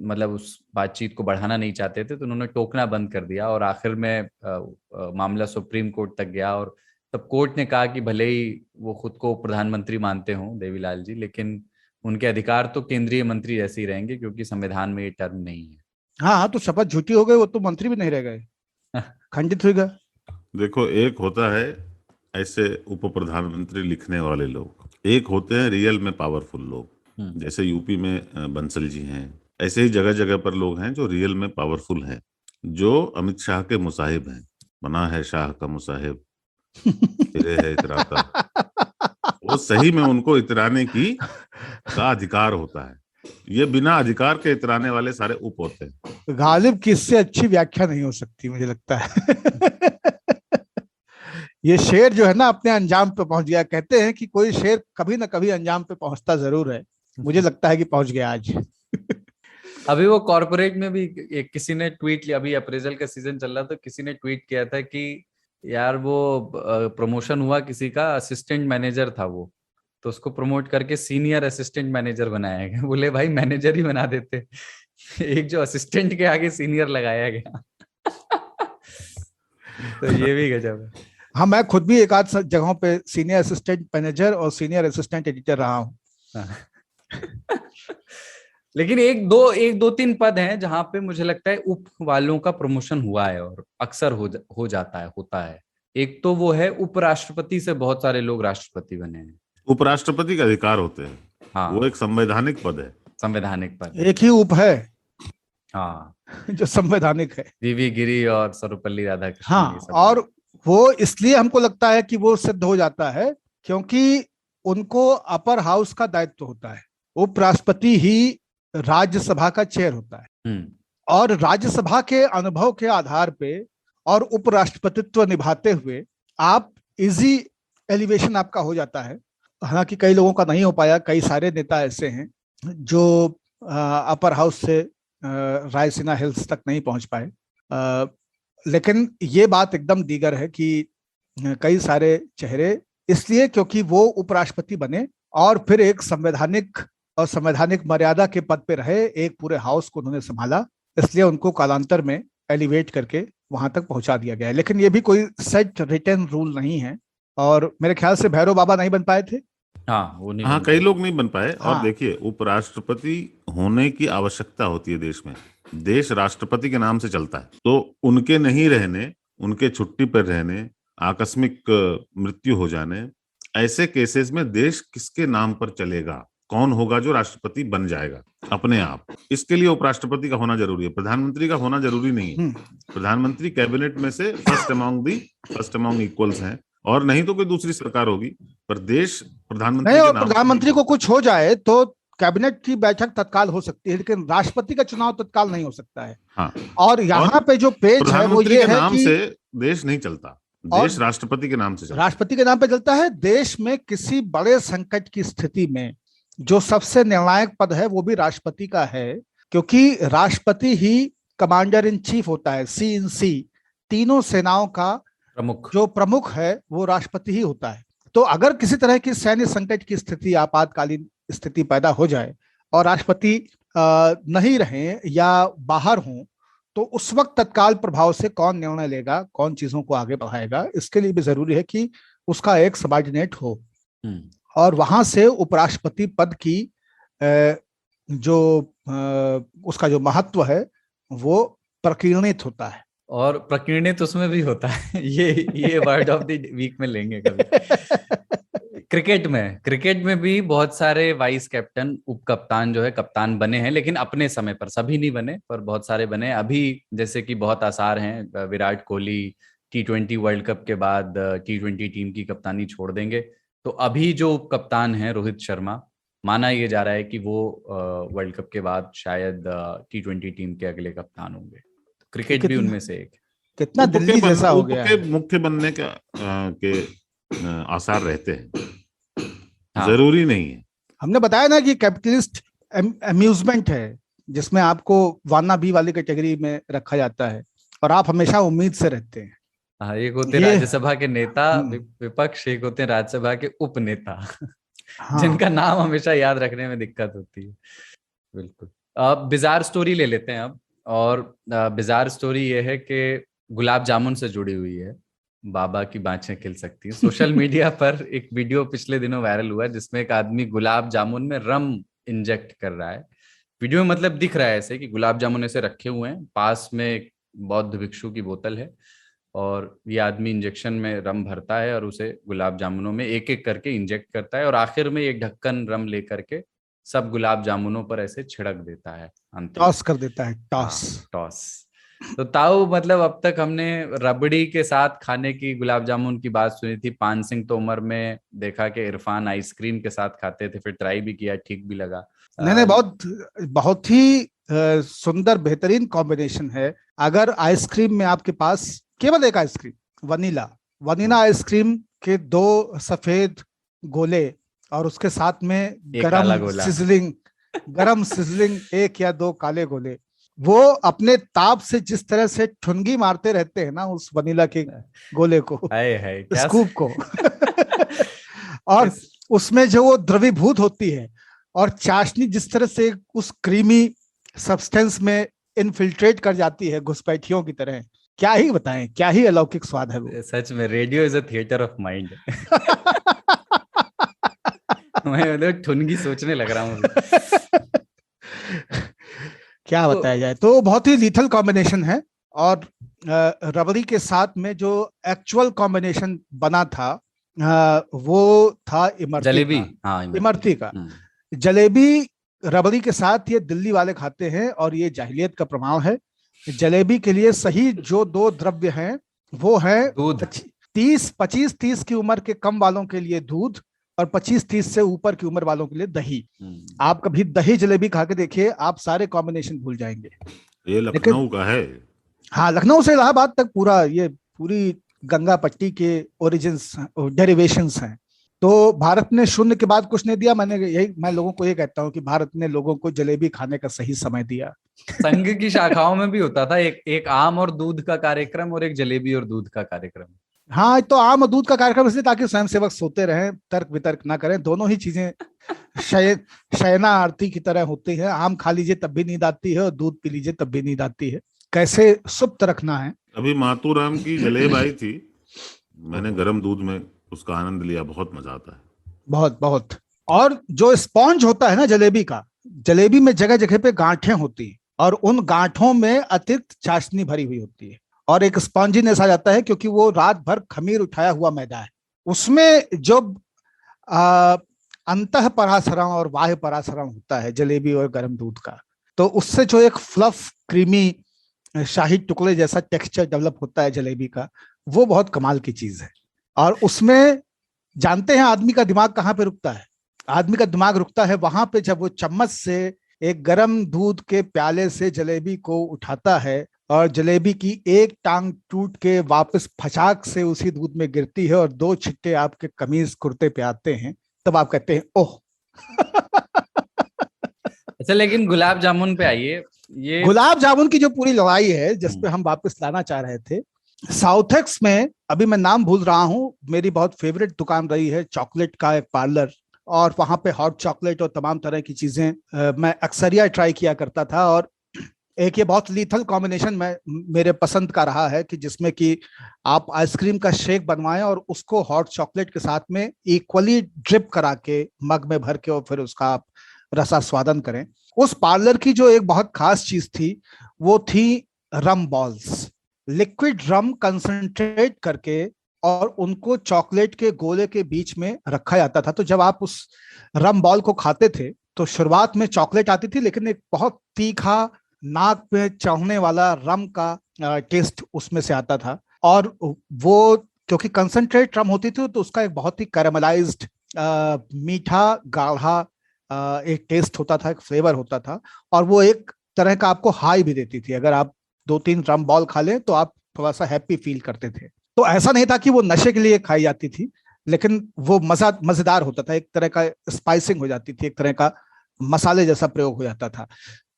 मतलब उस बातचीत को बढ़ाना नहीं चाहते थे, तो उन्होंने टोकना बंद कर दिया और आखिर में मामला सुप्रीम कोर्ट तक गया। और तब कोर्ट ने कहा कि भले ही वो खुद को प्रधानमंत्री मानते हों देवीलाल जी, लेकिन उनके अधिकार तो केंद्रीय मंत्री जैसे ही रहेंगे, क्योंकि संविधान में ये टर्म नहीं है।
हाँ हाँ, तो शपथ झूठी हो गई, वो तो मंत्री भी नहीं रह गए, खंडित हो गया।
देखो, एक होता है ऐसे उप प्रधानमंत्री लिखने वाले लोग, एक होते हैं रियल में पावरफुल लोग, जैसे यूपी में बंसल जी हैं। ऐसे ही जगह जगह पर लोग हैं जो रियल में पावरफुल हैं, जो अमित शाह के मुसाहिब हैं। बना है शाह का मुसाहिब, फिरे है इतराता। वो सही में उनको इतराने का अधिकार होता है। ये बिना अधिकार के इतराने वाले सारे उप होते हैं।
गालिब की इससे अच्छी व्याख्या नहीं हो सकती, मुझे लगता है। ये शेर जो है ना, अपने अंजाम पे पहुंच गया। कहते हैं कि कोई शेर कभी ना कभी अंजाम पे पहुंचता जरूर है। मुझे लगता है कि पहुंच गया आज।
अभी वो कॉर्पोरेट में भी किसी ने ट्वीट लिया, अभी अप्रेजल का सीजन चल रहा था, किसी ने ट्वीट किया था कि यार वो प्रमोशन हुआ किसी का, असिस्टेंट मैनेजर था वो, तो उसको प्रमोट करके सीनियर असिस्टेंट मैनेजर बनाया गया। बोले भाई मैनेजर ही बना देते, एक जो असिस्टेंट के आगे सीनियर लगाया गया। तो ये भी गजब है।
हाँ, मैं खुद भी एक आध जगहों पे सीनियर असिस्टेंट मैनेजर और सीनियर असिस्टेंट एडिटर रहा हूँ।
लेकिन एक दो तीन पद हैं जहां पे मुझे लगता है उप वालों का प्रमोशन हुआ है और अक्सर हो जाता है, होता है। एक तो वो है उपराष्ट्रपति से बहुत सारे लोग राष्ट्रपति बने हैं।
उपराष्ट्रपति के अधिकार होते हैं।
हाँ,
वो एक संवैधानिक पद है।
संवैधानिक पद।
एक ही उप है,
हाँ,
जो संवैधानिक है।
वी गिरी और सर्वपल्ली राधाकृष्णन।
हाँ, और वो इसलिए हमको लगता है कि वो सिद्ध हो जाता है क्योंकि उनको अपर हाउस का दायित्व होता है। उपराष्ट्रपति ही राज्यसभा का चेयर होता है, और राज्यसभा के अनुभव के आधार पे और उपराष्ट्रपतित्व निभाते हुए आप इजी एलिवेशन आपका हो जाता है। हालांकि कई लोगों का नहीं हो पाया, कई सारे नेता ऐसे हैं जो अपर हाउस से रायसीना हिल्स तक नहीं पहुंच पाए। लेकिन ये बात एकदम दीगर है कि कई सारे चेहरे इसलिए क्योंकि वो उपराष्ट्रपति बने और फिर एक संवैधानिक मर्यादा के पद पे रहे, एक पूरे हाउस को उन्होंने संभाला, इसलिए उनको कालांतर में एलिवेट करके वहां तक पहुंचा दिया गया है। लेकिन ये भी कोई सेट रिटन रूल नहीं है, और मेरे ख्याल से भैरव बाबा नहीं बन पाए थे।
हाँ, वो नहीं
हाँ,
बन
कई
पाए।
लोग नहीं बन पाए।
हाँ।
और देखिए, उपराष्ट्रपति होने की आवश्यकता होती है देश में। देश राष्ट्रपति के नाम से चलता है, तो उनके नहीं रहने, उनके छुट्टी पर रहने, आकस्मिक मृत्यु हो जाने, ऐसे केसेस में देश किसके नाम पर चलेगा, कौन होगा जो राष्ट्रपति बन जाएगा अपने आप, इसके लिए उपराष्ट्रपति का होना जरूरी है। प्रधानमंत्री का होना जरूरी नहीं है। प्रधानमंत्री कैबिनेट में से फर्स्ट अमॉन्ग इक्वल्स हैं, और नहीं तो कोई दूसरी सरकार होगी, पर देश प्रधानमंत्री
नहीं,
के
और
नाम
प्रधानमंत्री को कुछ हो जाए तो कैबिनेट की बैठक तत्काल हो सकती है, लेकिन राष्ट्रपति का चुनाव तत्काल नहीं हो सकता है।
हाँ,
और यहाँ पे जो पेज है वो
प्रधानमंत्री
ये
के
है
नाम
कि
से देश नहीं चलता, देश राष्ट्रपति के नाम से चलता है।
राष्ट्रपति के नाम पे चलता है। देश में किसी बड़े संकट की स्थिति में जो सबसे निर्णायक पद है वो भी राष्ट्रपति का है, क्योंकि राष्ट्रपति ही कमांडर इन चीफ होता है। CNC, तीनों सेनाओं का जो प्रमुख है वो राष्ट्रपति ही होता है। तो अगर किसी तरह की सैन्य संकट की स्थिति, आपातकालीन स्थिति पैदा हो जाए और राष्ट्रपति नहीं रहे या बाहर हों, तो उस वक्त तत्काल प्रभाव से कौन निर्णय लेगा, कौन चीजों को आगे बढ़ाएगा, इसके लिए भी जरूरी है कि उसका एक सबऑर्डिनेट हो। और वहां से उपराष्ट्रपति पद की उसका जो महत्व है वो प्रकीर्णित होता है।
और प्रकीर्णित उसमें भी होता है। ये वर्ड ऑफ द वीक में लेंगे कभी। क्रिकेट में भी बहुत सारे वाइस कैप्टन, उप कप्तान जो है कप्तान बने हैं, लेकिन अपने समय पर। सभी नहीं बने पर बहुत सारे बने। अभी जैसे कि बहुत आसार हैं, Virat Kohli T20 world cup के बाद T20 टीम की कप्तानी छोड़ देंगे, तो अभी जो उप कप्तान है रोहित शर्मा, माना यह जा रहा है कि वो वर्ल्ड कप के बाद शायद T20 टीम के अगले कप्तान होंगे। क्रिकेट भी उनमें से एक।
कितना दिल्ली जैसा हो गया है।
मुख्य बनने के आसार रहते हैं। हाँ। जरूरी नहीं है।
हमने बताया ना कि कैपिटलिस्ट अम्यूजमेंट है, जिसमें आपको वाना बी वाली कैटेगरी में रखा जाता है और आप हमेशा उम्मीद से रहते हैं।
हाँ, एक होते राज्यसभा के नेता विपक्ष, एक होते हैं राज्यसभा के उपनेता। हाँ। जिनका नाम हमेशा याद रखने में दिक्कत होती है। बिल्कुल। बिजार स्टोरी ले लेते हैं अब। और बिजार स्टोरी ये है कि गुलाब जामुन से जुड़ी हुई है। बाबा की बाँछें खिल सकती हैं। सोशल मीडिया पर एक वीडियो पिछले दिनों वायरल हुआ जिसमें एक आदमी गुलाब जामुन में रम इंजेक्ट कर रहा है। वीडियो में मतलब दिख रहा है ऐसे कि गुलाब जामुन ऐसे रखे हुए हैं, पास में एक बौद्ध भिक्षु की बोतल है और ये आदमी इंजेक्शन में रम भरता है और उसे गुलाब जामुनों में एक एक करके इंजेक्ट करता है और आखिर में एक ढक्कन रम लेकर के सब गुलाब जामुनों पर ऐसे छिड़क देता है। अंत
टॉस कर देता है, टॉस।
टॉस। तो ताऊ मतलब अब तक हमने रबड़ी के साथ खाने की गुलाब जामुन की बात सुनी थी। पान सिंह तोमर में देखा कि इरफान आइसक्रीम के साथ खाते थे, फिर ट्राई भी किया, ठीक भी लगा।
नहीं, बहुत ही सुंदर बेहतरीन कॉम्बिनेशन है। अगर आइसक्रीम में आपके पास केवल एक आइसक्रीम, वनीला आइसक्रीम के 2 सफेद गोले और उसके साथ में गरम सिजलिंग 1 या 2 काले गोले, वो अपने ताप से जिस तरह से ठुनगी मारते रहते हैं ना उस वनीला के गोले को, स्कूप को और उसमें जो वो द्रवीभूत होती है और चाशनी जिस तरह से उस क्रीमी सब्सटेंस में इनफिल्ट्रेट कर जाती है घुसपैठियों की तरह, क्या ही बताएं, क्या ही अलौकिक स्वाद है वो।
सच में radio is a theatre of mind. मैं ठुनगी सोचने लग रहा हूँ।
क्या बताया जाए, तो बहुत ही लीथल कॉम्बिनेशन है। और रबड़ी के साथ में जो एक्चुअल कॉम्बिनेशन बना था वो था इमरती का। जलेबी रबड़ी के साथ ये दिल्ली वाले खाते हैं और ये जाहिलियत का प्रभाव है। जलेबी के लिए सही जो 2 द्रव्य हैं वो है 25-30 की उम्र के कम वालों के लिए दूध और 25-30 से ऊपर की उम्र वालों के लिए दही। आप कभी दही जलेबी खा के देखिए, आप सारे कॉम्बिनेशन भूल जाएंगे।
ये लखनऊ का है।
हाँ, लखनऊ से इलाहाबाद तक पूरी गंगा पट्टी के ओरिजिन्स, डेरिवेशंस हैं। तो भारत ने शून्य के बाद कुछ नहीं दिया। मैं लोगों को ये कहता हूँ कि भारत ने लोगों को जलेबी खाने का सही समय दिया।
संघ की शाखाओं में भी होता था एक आम और दूध का कार्यक्रम और एक जलेबी और दूध का कार्यक्रम।
हाँ, तो आम और दूध का कार्यक्रम इसलिए ताकि स्वयंसेवक सोते रहें, तर्क वितर्क ना करें। दोनों ही चीजें शयना आरती की तरह होती है। आम खा लीजिए तब भी नींद आती है और दूध पी लीजिए तब भी नींद आती है। कैसे सुप्त रखना है।
अभी मातूराम की जलेब आई थी, मैंने गर्म दूध में उसका आनंद लिया, बहुत मजा आता है।
बहुत। और जो स्पॉन्ज होता है ना जलेबी में जगह जगह पे गांठें होती हैं और उन गांठों में अतिरिक्त चाशनी भरी हुई होती है और एक स्पॉन्जीनेस आ जाता है क्योंकि वो रात भर खमीर उठाया हुआ मैदा है। उसमें जो अंतः परासरण और बाह्य परासरण होता है जलेबी और गर्म दूध का, तो उससे जो एक फ्लफ क्रीमी शाही टुकड़े जैसा टेक्सचर डेवलप होता है जलेबी का, वो बहुत कमाल की चीज है। और उसमें जानते हैं आदमी का दिमाग कहाँ पे रुकता है? आदमी का दिमाग रुकता है वहां पे जब वो चम्मच से एक गर्म दूध के प्याले से जलेबी को उठाता है और जलेबी की एक टांग टूट के वापस फचाक से उसी दूध में गिरती है और 2 छिट्टे आपके कमीज कुर्ते पे आते हैं, तब आप कहते हैं ओह।
अच्छा, लेकिन गुलाब जामुन पे आइए। ये
गुलाब जामुन की जो पूरी लड़ाई है जिस पे हम वापस लाना चाह रहे थे, साउथेक्स में, अभी मैं नाम भूल रहा हूं, मेरी बहुत फेवरेट दुकान रही है, चॉकलेट का एक पार्लर, और वहां पे हॉट चॉकलेट और तमाम तरह की चीजें मैं अक्सरिया ट्राई किया करता था। और एक ये बहुत लीथल कॉम्बिनेशन मेरे पसंद का रहा है कि जिसमें कि आप आइसक्रीम का शेक बनवाएं और उसको हॉट चॉकलेट के साथ में इक्वली ड्रिप करा के मग में भर के और फिर उसका आप रसास्वादन करें। उस पार्लर की जो एक बहुत खास चीज थी वो थी रम बॉल्स, लिक्विड रम कंसंट्रेट करके और उनको चॉकलेट के गोले के बीच में रखा जाता था। तो जब आप उस रम बॉल को खाते थे तो शुरुआत में चॉकलेट आती थी, लेकिन एक बहुत तीखा नाक पे चढ़ने वाला रम का टेस्ट उसमें से आता था। और वो क्योंकि कंसंट्रेट रम होती थी तो उसका एक बहुत ही कैरामलाइज्ड मीठा गाढ़ा एक टेस्ट होता था, एक फ्लेवर होता था, और वो एक तरह का आपको हाई भी देती थी। अगर आप 2-3 रम बॉल खा लें तो आप थोड़ा सा हैप्पी फील करते थे। तो ऐसा नहीं था कि वो नशे के लिए खाई जाती थी, लेकिन वो मजेदार होता था, एक तरह का स्पाइसिंग हो जाती थी, एक तरह का मसाले जैसा प्रयोग हो जाता था।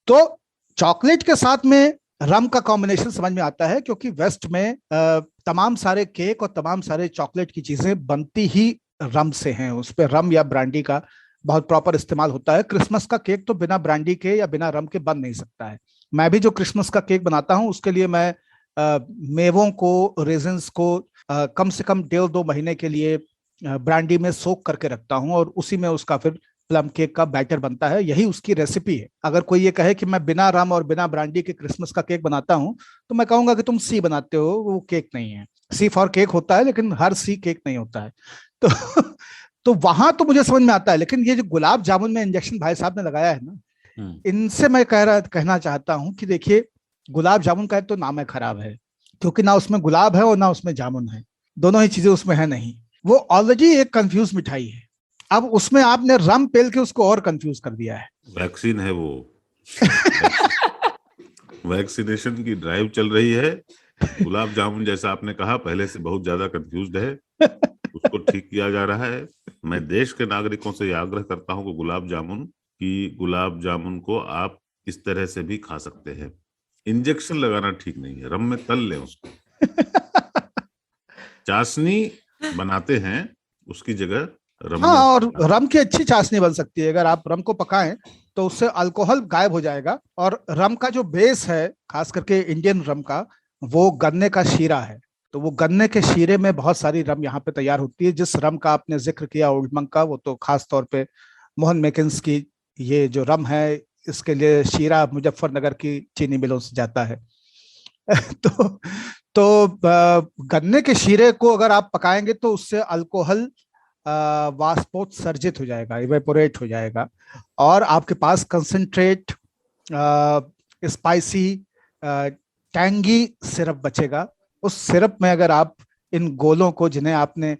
तो चॉकलेट के साथ में रम का कॉम्बिनेशन समझ में आता है क्योंकि वेस्ट में तमाम सारे केक और तमाम सारे चॉकलेट की चीजें बनती ही रम से हैं, उस पर रम या ब्रांडी का बहुत प्रॉपर इस्तेमाल होता है। क्रिसमस का केक तो बिना ब्रांडी के या बिना रम के बन नहीं सकता है। मैं भी जो क्रिसमस का केक बनाता हूँ उसके लिए मैं मेवों को, रेजिन्स को कम से कम 1.5-2 महीने के लिए ब्रांडी में सोक करके रखता हूँ और उसी में उसका फिर प्लम केक का बैटर बनता है। यही उसकी रेसिपी है। अगर कोई ये कहे कि मैं बिना रम और बिना ब्रांडी के क्रिसमस का केक बनाता हूं, तो मैं कहूंगा कि तुम सी बनाते हो, वो केक नहीं है। सी फॉर केक होता है, लेकिन हर सी केक नहीं होता है। तो तो वहां तो मुझे समझ में आता है, लेकिन ये जो गुलाब जामुन में इंजेक्शन भाई साहब ने लगाया है ना, इनसे मैं कहना चाहता हूं कि देखिए, गुलाब जामुन का तो नाम है खराब है, क्योंकि ना उसमें गुलाब है और ना उसमें जामुन है, दोनों ही चीजें उसमें है नहीं। वो ऑलरेडी एक कंफ्यूज मिठाई है, अब उसमें आपने रम पेल के उसको और कंफ्यूज कर दिया है।
वैक्सीन है वो। वैक्सीनेशन की ड्राइव चल रही है। गुलाब जामुन जैसा आपने कहा पहले से बहुत ज्यादा कंफ्यूज्ड है, उसको ठीक किया जा रहा है। मैं देश के नागरिकों से यह आग्रह करता हूं कि गुलाब जामुन को आप इस तरह से भी खा सकते हैं। इंजेक्शन लगाना ठीक नहीं है, रम में तल लें उसको। चाशनी बनाते हैं उसकी जगह रम
हाँ,
में।
और रम की अच्छी चाशनी बन सकती है। अगर आप रम को पकाएं तो उससे अल्कोहल गायब हो जाएगा, और रम का जो बेस है, खास करके इंडियन रम का, वो गन्ने का शीरा है। तो वो गन्ने के शीरे में बहुत सारी रम यहाँ पे तैयार होती है। जिस रम का आपने जिक्र किया ओल्ड मंक का, वो तो खास तौर पे मोहन मेकिन्स की ये जो रम है, इसके लिए शीरा मुजफ्फरनगर की चीनी मिलों से जाता है। तो गन्ने के शीरे को अगर आप पकाएंगे तो उससे अल्कोहल वाष्पोत्सर्जित हो जाएगा, इवेपोरेट हो जाएगा, और आपके पास कंसंट्रेट स्पाइसी टैंगी सिरप बचेगा। उस सिरप में अगर आप इन गोलों को, जिन्हें आपने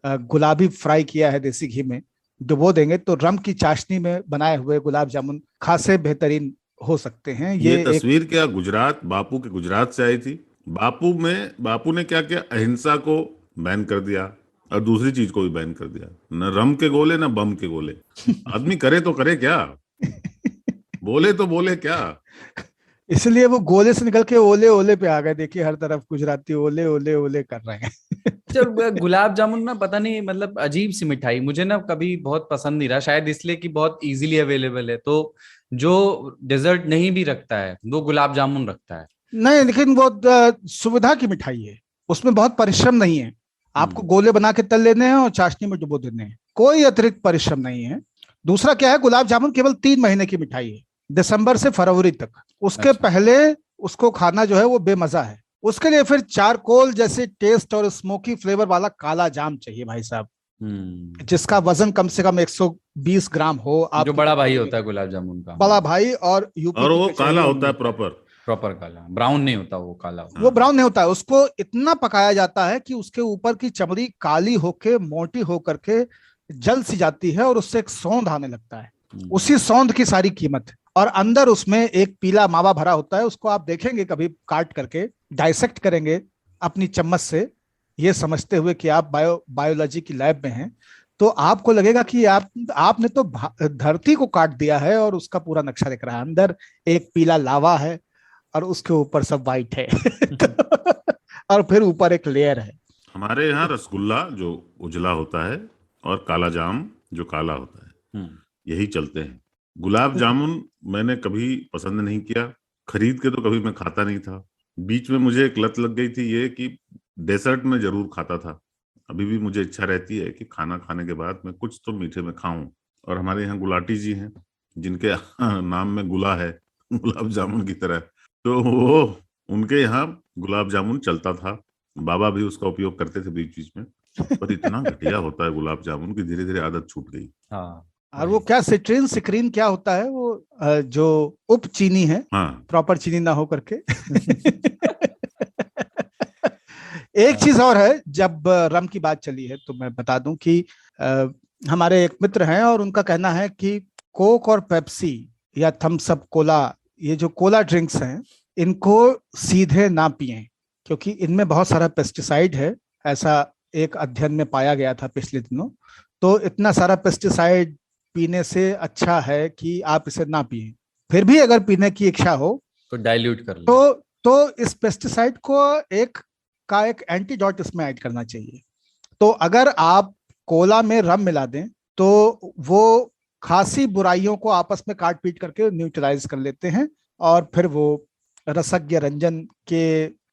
गुलाबी फ्राई किया है देसी घी में, डुबो देंगे, तो रम की चाशनी में बनाए हुए गुलाब जामुन खासे बेहतरीन हो सकते हैं।
ये तस्वीर क्या बापू के गुजरात से आई थी? बापू ने क्या किया, अहिंसा को बैन कर दिया और दूसरी चीज को भी बैन कर दिया। न रम के गोले न बम के गोले। आदमी करे तो करे क्या, बोले तो बोले क्या।
इसलिए वो गोले से निकल के ओले ओले पे आ गए। देखिए हर तरफ गुजराती ओले ओले ओले कर रहे हैं।
जब गुलाब जामुन ना, पता नहीं, मतलब अजीब सी मिठाई, मुझे ना कभी बहुत पसंद नहीं रहा, शायद इसलिए कि बहुत इजीली अवेलेबल है। तो जो डेजर्ट नहीं भी रखता है वो गुलाब जामुन रखता है।
नहीं, लेकिन वो सुविधा की मिठाई है, उसमें बहुत परिश्रम नहीं है। आपको गोले बना के तल लेने हैं और चाशनी में डुबो देने हैं, कोई अतिरिक्त परिश्रम नहीं है। दूसरा क्या है, गुलाब जामुन केवल 3 महीने की मिठाई है, दिसंबर से फरवरी तक। उसके पहले उसको खाना जो है वो बेमजा है। उसके लिए फिर चारकोल जैसे टेस्ट और स्मोकी फ्लेवर वाला काला जाम चाहिए भाई साहब, जिसका वजन कम से कम 120 ग्राम हो। आप
जो बड़ा भाई होता है गुलाब जामुन का,
बड़ा भाई, और
वो काला होता है,
प्रॉपर काला, ब्राउन नहीं होता, वो काला होता है।
वो ब्राउन नहीं होता है, उसको इतना पकाया जाता है कि उसके ऊपर की चमड़ी काली होके, मोटी होकर के जल सी जाती है, और उससे एक सौंध आने लगता है। उसी सौंध की सारी कीमत है। और अंदर उसमें एक पीला मावा भरा होता है। उसको आप देखेंगे कभी काट करके, डाइसेक्ट करेंगे अपनी चम्मच से, ये समझते हुए कि आप बायोलॉजी की लैब में हैं, तो आपको लगेगा कि आपने तो धरती को काट दिया है और उसका पूरा नक्शा दिख रहा है। अंदर एक पीला लावा है और उसके ऊपर सब वाइट है। और फिर ऊपर एक लेयर है।
हमारे यहाँ रसगुल्ला जो उजला होता है और काला जाम जो काला होता है, यही चलते हैं। गुलाब जामुन मैंने कभी पसंद नहीं किया, खरीद के तो कभी मैं खाता नहीं था। बीच में मुझे एक लत लग गई थी ये कि डेजर्ट में जरूर खाता था। अभी भी मुझे इच्छा रहती है कि खाना खाने के बाद मैं कुछ तो मीठे में खाऊं। और हमारे यहाँ गुलाटी जी हैं जिनके नाम में गुला है, गुलाब जामुन की तरह, तो वो उनके यहाँ गुलाब जामुन चलता था। बाबा भी उसका उपयोग करते थे बीच बीच में। पर इतना घटिया होता है गुलाब जामुन की धीरे धीरे आदत छूट गई।
हाँ,
और वो क्या सिक्रीन क्या होता है, वो जो उप चीनी है, प्रॉपर चीनी ना हो करके। एक चीज और है, जब रम की बात चली है तो मैं बता दूं कि हमारे एक मित्र हैं और उनका कहना है कि कोक और पेप्सी या थम्स अप, कोला, ये जो कोला ड्रिंक्स हैं, इनको सीधे ना पिएं, क्योंकि इनमें बहुत सारा पेस्टिसाइड है। ऐसा एक अध्ययन में पाया गया था पिछले दिनों। तो इतना सारा पेस्टिसाइड पीने से अच्छा है कि आप इसे ना पिए। फिर भी अगर पीने की इच्छा हो
तो डाइल्यूट कर लो।
तो इस पेस्टिसाइड को एक एंटीडोट इसमें ऐड करना चाहिए। तो अगर आप कोला में रम मिला दें तो वो खासी बुराइयों को आपस में काट पीट करके न्यूट्रलाइज कर लेते हैं और फिर वो रसज्ञ रंजन के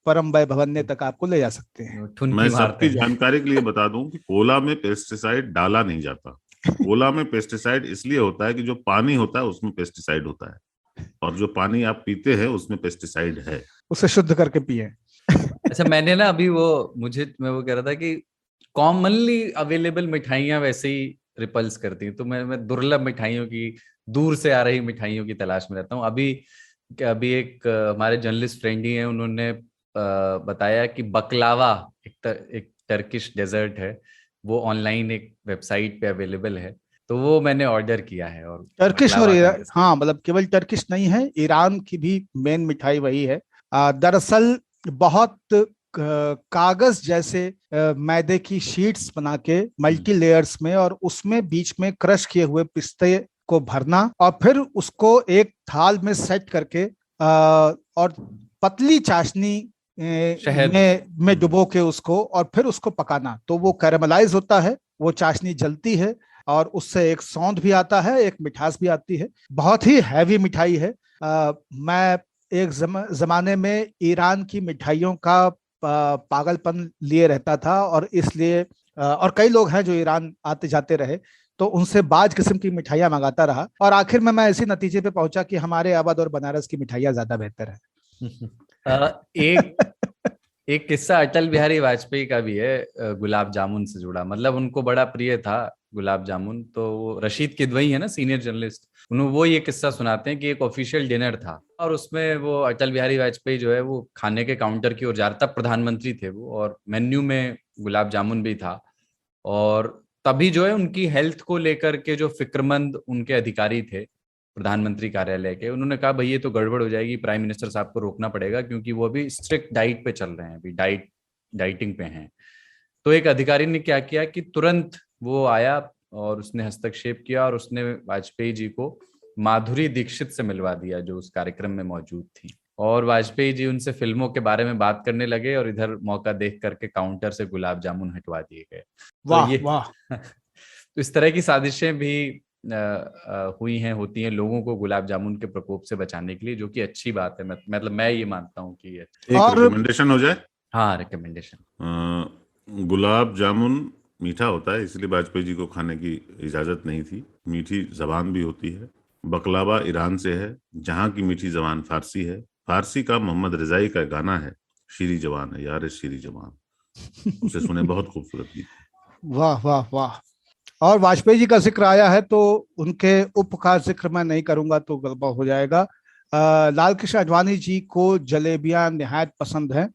परम वैभवन्य तक आपको ले जा सकते हैं।
मैं सबकी जानकारी के लिए बता दूं कि कोला में पेस्टिसाइड डाला नहीं जाता। कोला में पेस्टिसाइड इसलिए होता है कि जो पानी होता है उसमें पेस्टिसाइड होता है, और जो पानी आप पीते हैं उसमें पेस्टिसाइड है,
उसे शुद्ध करके पिए।
अच्छा, मैंने ना अभी मैं वो कह रहा था कि कॉमनली अवेलेबल मिठाइयां वैसे ही रिपल्स करती हैं, तो मैं दुर्लभ मिठाइयों की, दूर से आ रही मिठाइयों की तलाश में रहता हूँ। अभी एक हमारे जर्नलिस्ट फ्रेंड ही है, उन्होंने बताया कि बकलावा एक टर्किश डेजर्ट है, वो ऑनलाइन एक वेबसाइट पे अवेलेबल है, तो वो मैंने ऑर्डर किया है। और
टर्किश और हाँ, मतलब केवल टर्किश नहीं है, ईरान की भी मेन मिठाई वही है। दरअसल बहुत कागज जैसे मैदे की शीट्स बना के मल्टी लेयर्स में, और उसमें बीच में क्रश किए हुए पिस्ते को भरना और फिर उसको एक थाल में सेट करके और पतली चाशनी में डुबो के उसको और फिर उसको पकाना, तो वो कैरेमलाइज होता है, वो चाशनी जलती है और उससे एक सौंध भी आता है, एक मिठास भी आती है। बहुत ही हैवी मिठाई है। मैं एक जमाने में ईरान की मिठाइयों का पागलपन लिए रहता था, और इसलिए और कई लोग हैं जो ईरान आते जाते रहे, तो उनसे बाज किस्म की मिठाइयां मंगाता रहा, और आखिर में मैं इसी नतीजे पे पहुंचा कि हमारे अवध और बनारस की मिठाइयां ज्यादा बेहतर है।
एक किस्सा अटल बिहारी वाजपेयी का भी है गुलाब जामुन से जुड़ा। मतलब उनको बड़ा प्रिय था गुलाब जामुन, तो रशीद किदवई है ना, सीनियर जर्नलिस्ट, वो ये किस्सा सुनाते हैं कि एक ऑफिशियल डिनर था और उसमें वो अटल बिहारी वाजपेयी जो है वो खाने के काउंटर की ओर जा रहा था, प्रधानमंत्री थे वो, और मेन्यू में गुलाब जामुन भी था। और तभी जो है उनकी हेल्थ को लेकर के जो फिक्रमंद उनके अधिकारी थे प्रधानमंत्री कार्यालय के, उन्होंने कहा भाई ये तो गड़बड़ हो जाएगी, प्राइम मिनिस्टर साहब को रोकना पड़ेगा, क्योंकि वो अभी स्ट्रिक्ट डाइट पे चल रहे हैं, अभी डाइटिंग पे हैं। तो एक अधिकारी ने क्या किया कि तुरंत वो आया और उसने हस्तक्षेप किया और उसने वाजपेयी जी को माधुरी दीक्षित से मिलवा दिया, जो उस कार्यक्रम में मौजूद थी। और वाजपेयी जी उनसे फिल्मों के बारे में बात करने लगे और इधर मौका देख करके काउंटर से गुलाब जामुन हटवा दिए गए।
वाह वाह।
तो इस तरह की साजिशें भी हुई हैं, होती हैं लोगों को गुलाब जामुन के प्रकोप से बचाने के लिए, जो कि अच्छी बात है। मतलब मैं ये मानता हूँ कि
एक रिकमेंडेशन हो जाए।
हाँ, रिकमेंडेशन।
गुलाब जामुन मीठा होता है, इसलिए वाजपेयी जी को खाने की इजाजत नहीं थी। मीठी जबान भी होती है। बकलावा ईरान से है, जहाँ की मीठी जबान फारसी है। फारसी का मोहम्मद रिजाई का गाना है, शीरी जवान है यार शीरी जवान, उसे सुने, बहुत खूबसूरत गीत।
वाह वाह वाह। और वाजपेयी जी का जिक्र आया है तो उनके उप का जिक्र मैं नहीं करूंगा तो गलबा हो जाएगा। लाल कृष्ण आडवाणी जी को जलेबियां निहायत पसंद हैं।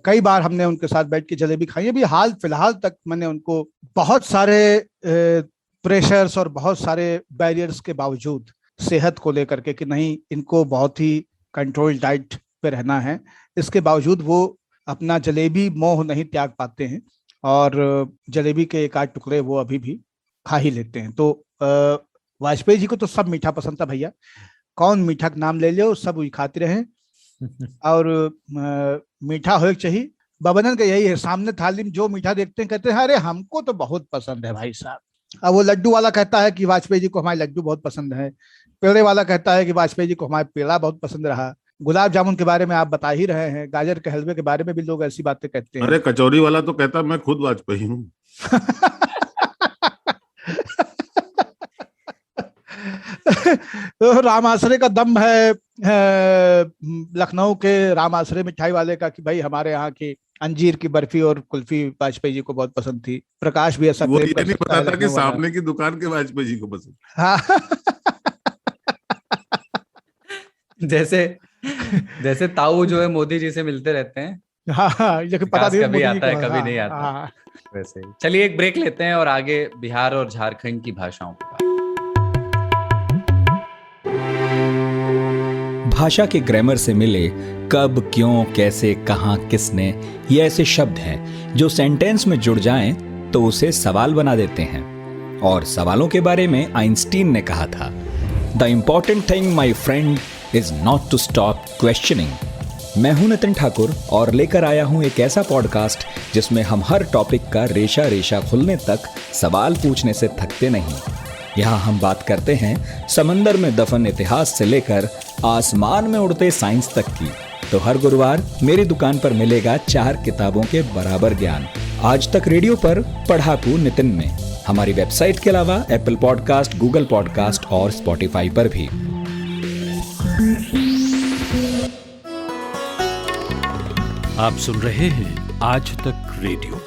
कई बार हमने उनके साथ बैठ के जलेबी खाई है। अभी हाल फिलहाल तक मैंने उनको बहुत सारे प्रेशर्स और बहुत सारे बैरियर्स के बावजूद, सेहत को लेकर के कि नहीं इनको बहुत ही कंट्रोल डाइट पे रहना है, इसके बावजूद वो अपना जलेबी मोह नहीं त्याग पाते हैं और जलेबी के एक आध टुकड़े वो अभी भी खा ही लेते हैं। तो वाजपेयी जी को तो सब मीठा पसंद था भैया, कौन मीठा का नाम ले लो, सब वही खाते रहे और मीठा हो चाहिए। बबनन का यही है, सामने थाली में जो मीठा देखते हैं कहते हैं अरे हमको तो बहुत पसंद है भाई साहब। अब वो लड्डू वाला कहता है कि वाजपेयी जी को हमारे लड्डू बहुत पसंद है, पेड़े वाला कहता है कि वाजपेयी जी को हमारे पेड़ा बहुत पसंद रहा। गुलाब जामुन के बारे में आप बता ही रहे हैं, गाजर के हलवे के बारे में भी लोग ऐसी बातें कहते हैं।
अरे कचौरी वाला तो कहता मैं खुद वाजपेयी हूँ।
तो राम आसरे का दम है लखनऊ के राम आसरे मिठाई वाले का कि भाई हमारे यहाँ की अंजीर की बर्फी और कुल्फी वाजपेयी जी को बहुत पसंद थी। प्रकाश भी ऐसा
वो ये नहीं पता था कि सामने की दुकान के वाजपेयी जी को पसंद।
हाँ।
जैसे ताऊ जो है मोदी जी से मिलते रहते हैं।
हाँ, लेकिन पता नहीं
कभी आता है कभी नहीं आता। वैसे चलिए एक ब्रेक लेते हैं और आगे बिहार और झारखंड की भाषाओं की बात।
भाषा के ग्रामर से मिले कब, क्यों, कैसे, कहां, किसने, ये ऐसे शब्द हैं जो सेंटेंस में जुड़ जाएं तो उसे सवाल बना देते हैं। और सवालों के बारे में आइंस्टीन ने कहा था, the important thing my friend is not to stop questioning. मैं हूं नितिन ठाकुर और लेकर आया हूं एक ऐसा पॉडकास्ट जिसमें हम हर टॉपिक का रेशा रेशा खुलने तक सवाल पूछने से थकते नहीं। यहाँ हम बात करते हैं समंदर में दफन इतिहास से लेकर आसमान में उड़ते साइंस तक की। तो हर गुरुवार मेरी दुकान पर मिलेगा 4 किताबों के बराबर ज्ञान। आज तक रेडियो पर पढ़ाकू नितिन में, हमारी वेबसाइट के अलावा एप्पल पॉडकास्ट, गूगल पॉडकास्ट और स्पॉटिफाई पर भी।
आप सुन रहे हैं आज तक रेडियो।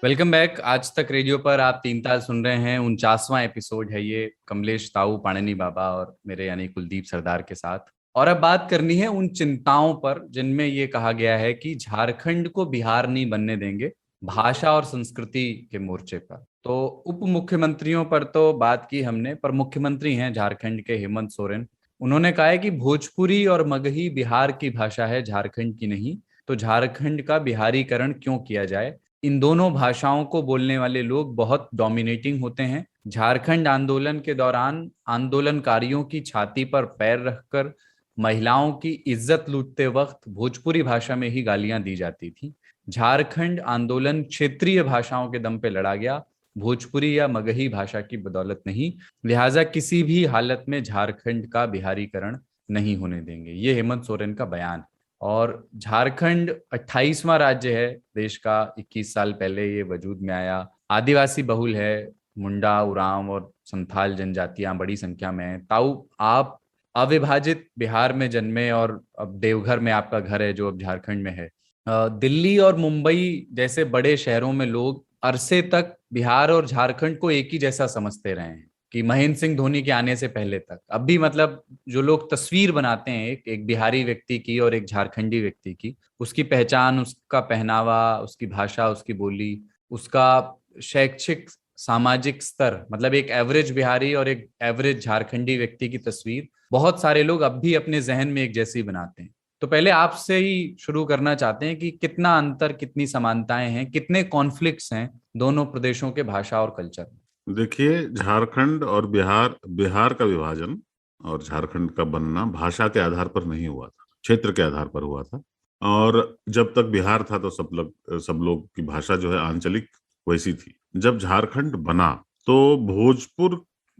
Welcome back. आज तक रेडियो पर आप 3 ताल सुन रहे हैं। 49वां एपिसोड है ये, कमलेश ताऊ पाणिनी बाबा और मेरे यानी कुलदीप सरदार के साथ। और अब बात करनी है उन चिंताओं पर जिनमें ये कहा गया है कि झारखंड को बिहार नहीं बनने देंगे भाषा और संस्कृति के मोर्चे पर। तो उप मुख्यमंत्रियों पर तो बात की हमने, पर मुख्यमंत्री हैं झारखंड के हेमंत सोरेन। उन्होंने कहा है कि भोजपुरी और मगही बिहार की भाषा है, झारखंड की नहीं, तो झारखंड का बिहारीकरण क्यों किया जाए। इन दोनों भाषाओं को बोलने वाले लोग बहुत डोमिनेटिंग होते हैं। झारखंड आंदोलन के दौरान आंदोलनकारियों की छाती पर पैर रखकर महिलाओं की इज्जत लूटते वक्त भोजपुरी भाषा में ही गालियां दी जाती थी। झारखंड आंदोलन क्षेत्रीय भाषाओं के दम पे लड़ा गया, भोजपुरी या मगही भाषा की बदौलत नहीं। लिहाजा किसी भी हालत में झारखंड का बिहारीकरण नहीं होने देंगे, ये हेमंत सोरेन का बयान। और झारखंड 28वां राज्य है देश का, 21 साल पहले ये वजूद में आया। आदिवासी बहुल है, मुंडा, उरांव और संथाल जनजातियां बड़ी संख्या में हैं। ताऊ, आप अविभाजित बिहार में जन्मे और अब देवघर में आपका घर है जो अब झारखंड में है। दिल्ली और मुंबई जैसे बड़े शहरों में लोग अरसे तक बिहार और झारखंड को एक ही जैसा समझते रहे हैं कि महेंद्र सिंह धोनी के आने से पहले तक। अब भी मतलब जो लोग तस्वीर बनाते हैं एक बिहारी व्यक्ति की और एक झारखंडी व्यक्ति की, उसकी पहचान, उसका पहनावा, उसकी भाषा, उसकी बोली, उसका शैक्षिक सामाजिक स्तर, मतलब एक एवरेज बिहारी और एक एवरेज झारखंडी व्यक्ति की तस्वीर बहुत सारे लोग अब भी अपने जहन में एक जैसी बनाते हैं। तो पहले आपसे ही शुरू करना चाहते हैं कि कितना अंतर, कितनी समानताएं हैं, कितने कॉन्फ्लिक्ट्स हैं दोनों प्रदेशों के भाषा और कल्चर में।
देखिए, झारखंड और बिहार का विभाजन और झारखंड का बनना भाषा के आधार पर नहीं हुआ था, क्षेत्र के आधार पर हुआ था। और जब तक बिहार था तो सब लोग की भाषा जो है आंचलिक वैसी थी। जब झारखंड बना तो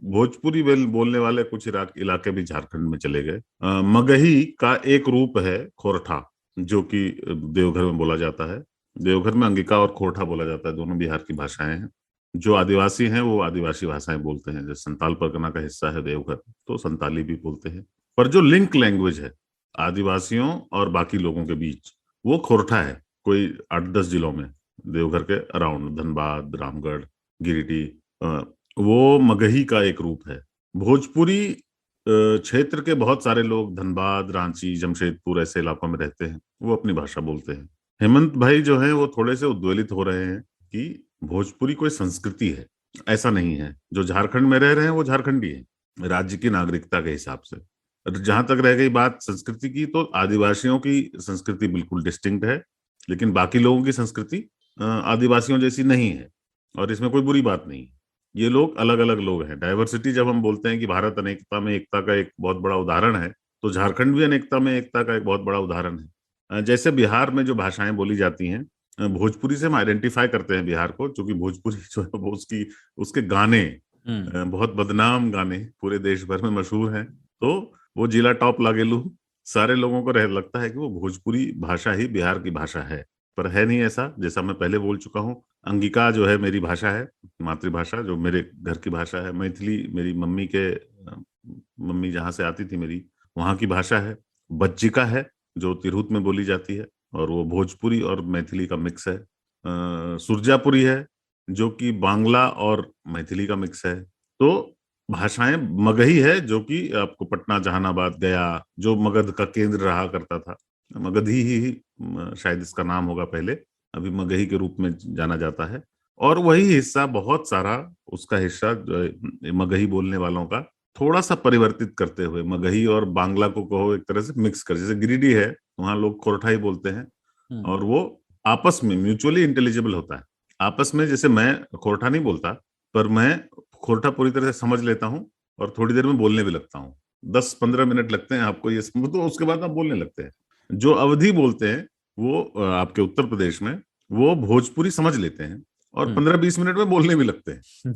भोजपुरी बोलने वाले कुछ इलाके भी झारखंड में चले गए। मगही का एक रूप है खोरठा, जो कि देवघर में बोला जाता है। देवघर में अंगिका और खोरठा बोला जाता है, दोनों बिहार की भाषाएं हैं। जो आदिवासी हैं वो आदिवासी भाषाएं बोलते हैं। जैसे संताल परगना का हिस्सा है देवघर, तो संताली भी बोलते हैं। पर जो लिंक लैंग्वेज है आदिवासियों और बाकी लोगों के बीच, वो खोरठा है। कोई 8-10 जिलों में, देवघर के अराउंड, धनबाद, रामगढ़, गिरिडीह, वो मगही का एक रूप है। भोजपुरी क्षेत्र के बहुत सारे लोग धनबाद, रांची, जमशेदपुर ऐसे इलाकों में रहते हैं, वो अपनी भाषा बोलते हैं। हेमंत भाई जो है वो थोड़े से उद्वेलित हो रहे हैं कि भोजपुरी कोई संस्कृति है, ऐसा नहीं है। जो झारखंड में रह रहे हैं वो झारखंडी है राज्य की नागरिकता के हिसाब से। जहां तक रह गई बात संस्कृति की, तो आदिवासियों की संस्कृति बिल्कुल डिस्टिंक्ट है, लेकिन बाकी लोगों की संस्कृति आदिवासियों जैसी नहीं है, और इसमें कोई बुरी बात नहीं। ये लोग अलग अलग लोग हैं। डाइवर्सिटी जब हम बोलते हैं कि भारत अनेकता में एकता का एक बहुत बड़ा उदाहरण है, तो झारखंड भी अनेकता में एकता का एक बहुत बड़ा उदाहरण है। जैसे बिहार में जो भाषाएं बोली जाती हैं, भोजपुरी से हम आइडेंटिफाई करते हैं बिहार को, क्योंकि भोजपुरी जो है वो उसके गाने बहुत बदनाम गाने पूरे देश भर में मशहूर हैं। तो वो जिला टॉप लागेलू, सारे लोगों को लगता है कि वो भोजपुरी भाषा ही बिहार की भाषा है, पर है नहीं ऐसा। जैसा मैं पहले बोल चुका हूँ, अंगिका जो है मेरी भाषा है, मातृभाषा, जो मेरे घर की भाषा है। मैथिली मेरी मम्मी जहाँ से आती थी मेरी, वहाँ की भाषा है। बच्चिका है जो तिरहुत में बोली जाती है, और वो भोजपुरी और मैथिली का मिक्स है। सुरजापुरी है जो कि बांग्ला और मैथिली का मिक्स है। तो भाषाएं मगही है, जो कि आपको पटना, जहानाबाद, गया, जो मगध का केंद्र रहा करता था, मगधी ही शायद इसका नाम होगा पहले, अभी मगही के रूप में जाना जाता है। और वही हिस्सा, बहुत सारा उसका हिस्सा मगही बोलने वालों का थोड़ा सा परिवर्तित करते हुए मगही और बांग्ला को कहो एक तरह से मिक्स कर, जैसे गिरिडीह है वहां लोग खोरठा ही बोलते हैं, और वो आपस में म्यूचुअली इंटेलिजिबल होता है। आपस में, जैसे मैं खोरठा नहीं बोलता, पर मैं खोरठा पूरी तरह से समझ लेता हूँ और थोड़ी देर में बोलने भी लगता हूँ। 10-15 मिनट लगते हैं आपको ये समझ, तो उसके बाद आप बोलने लगते हैं। जो अवधी बोलते हैं वो आपके उत्तर प्रदेश में, वो भोजपुरी समझ लेते हैं और 15-20 मिनट में बोलने भी लगते हैं।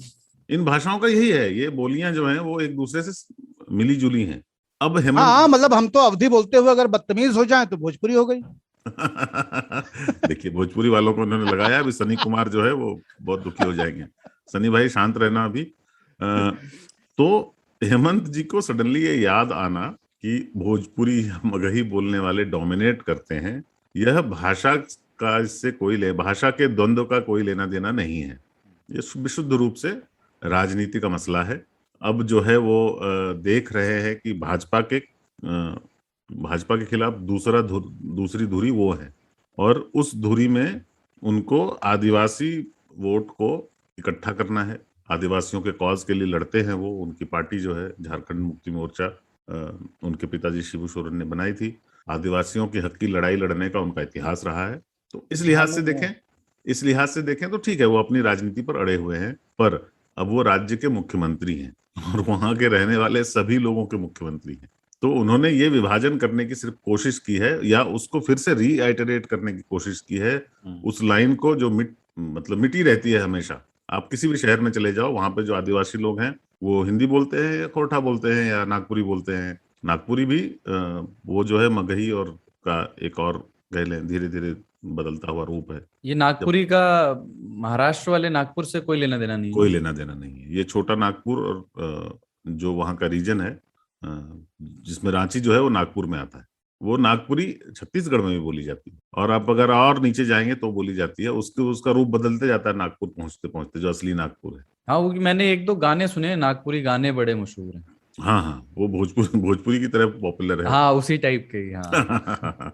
इन भाषाओं का यही है, ये बोलियां जो हैं वो एक दूसरे से मिली जुली हैं। अब हेमंत
हाँ, मतलब हम तो अवधि बोलते हुए अगर बदतमीज हो जाए तो भोजपुरी हो गई।
देखिए, भोजपुरी वालों को उन्होंने लगाया, अभी सनी कुमार जो है वो बहुत दुखी हो जाएंगे। सनी भाई शांत रहना अभी। तो हेमंत जी को सडनली ये याद आना कि भोजपुरी या मगही बोलने वाले डोमिनेट करते हैं, यह भाषा का इससे भाषा के द्वंद्व का कोई लेना देना नहीं है। ये विशुद्ध रूप से राजनीति का मसला है। अब जो है वो देख रहे हैं कि भाजपा के खिलाफ दूसरी धुरी वो है, और उस धुरी में उनको आदिवासी वोट को इकट्ठा करना है। आदिवासियों के कॉज के लिए लड़ते हैं वो। उनकी पार्टी जो है झारखंड मुक्ति मोर्चा, उनके पिताजी शिबू सोरेन ने बनाई थी। आदिवासियों के हक की लड़ाई लड़ने का उनका इतिहास रहा है। तो इस लिहाज से देखें तो ठीक है, वो अपनी राजनीति पर अड़े हुए हैं, पर अब वो राज्य के मुख्यमंत्री हैं और वहां के रहने वाले सभी लोगों के मुख्यमंत्री हैं। तो उन्होंने ये विभाजन करने की सिर्फ कोशिश की है, या उसको फिर से रीआइटरेट करने की कोशिश की है, उस लाइन को जो मिटी रहती है हमेशा। आप किसी भी शहर में चले जाओ, वहां पे जो आदिवासी लोग हैं वो हिंदी बोलते हैं या खोरठा बोलते हैं या नागपुरी बोलते हैं। नागपुरी भी वो जो है मगही और का एक और कह लें धीरे धीरे बदलता हुआ रूप है।
ये नागपुरी का महाराष्ट्र वाले नागपुर से कोई लेना देना नहीं है।
कोई लेना देना नहीं है। ये छोटा नागपुर और जो वहाँ का रीजन है, जिसमें रांची जो है वो नागपुर में आता है, वो नागपुरी छत्तीसगढ़ में भी बोली जाती है, और आप अगर और नीचे जाएंगे तो बोली जाती है। उसका रूप बदलते जाता है नागपुर पहुंचते पहुंचते, जो असली नागपुर है।
हाँ, वो मैंने 1-2 गाने सुने, नागपुरी गाने बड़े मशहूर हैं।
हाँ, वो भोजपुरी की तरह पॉपुलर है।
हाँ, उसी टाइप के। हाँ।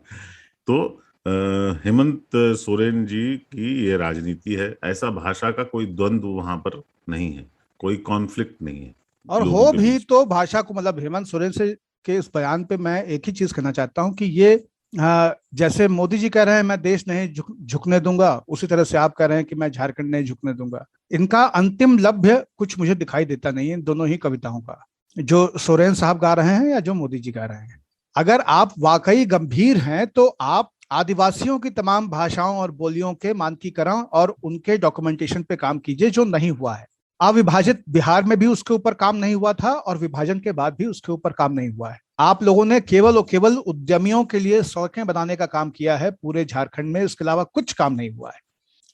तो हेमंत सोरेन जी की ये राजनीति है। ऐसा भाषा का कोई द्वंद्व वहां पर नहीं है, कोई कॉन्फ्लिक्ट नहीं है।
और हो भी तो भाषा को, मतलब हेमंत सोरेन से के इस बयान पे मैं एक ही चीज कहना चाहता हूं कि ये जैसे मोदी जी कह रहे हैं मैं देश नहीं झुकने दूंगा, उसी तरह से आप कह रहे हैं कि मैं झारखंड नहीं झुकने दूंगा। इनका अंतिम लक्ष्य कुछ मुझे दिखाई देता नहीं है दोनों ही कविताओं का, जो सोरेन साहब गा रहे हैं या जो मोदी जी गा रहे हैं। अगर आप वाकई गंभीर हैं तो आप आदिवासियों की तमाम भाषाओं और बोलियों के मानकीकरण और उनके डॉक्यूमेंटेशन पे काम कीजिए, जो नहीं हुआ है। अविभाजित बिहार में भी उसके ऊपर काम नहीं हुआ था और विभाजन के बाद भी उसके ऊपर काम नहीं हुआ है। आप लोगों ने केवल और केवल उद्यमियों के लिए सड़कें बनाने का काम किया है पूरे झारखंड में, इसके अलावा कुछ काम नहीं हुआ है।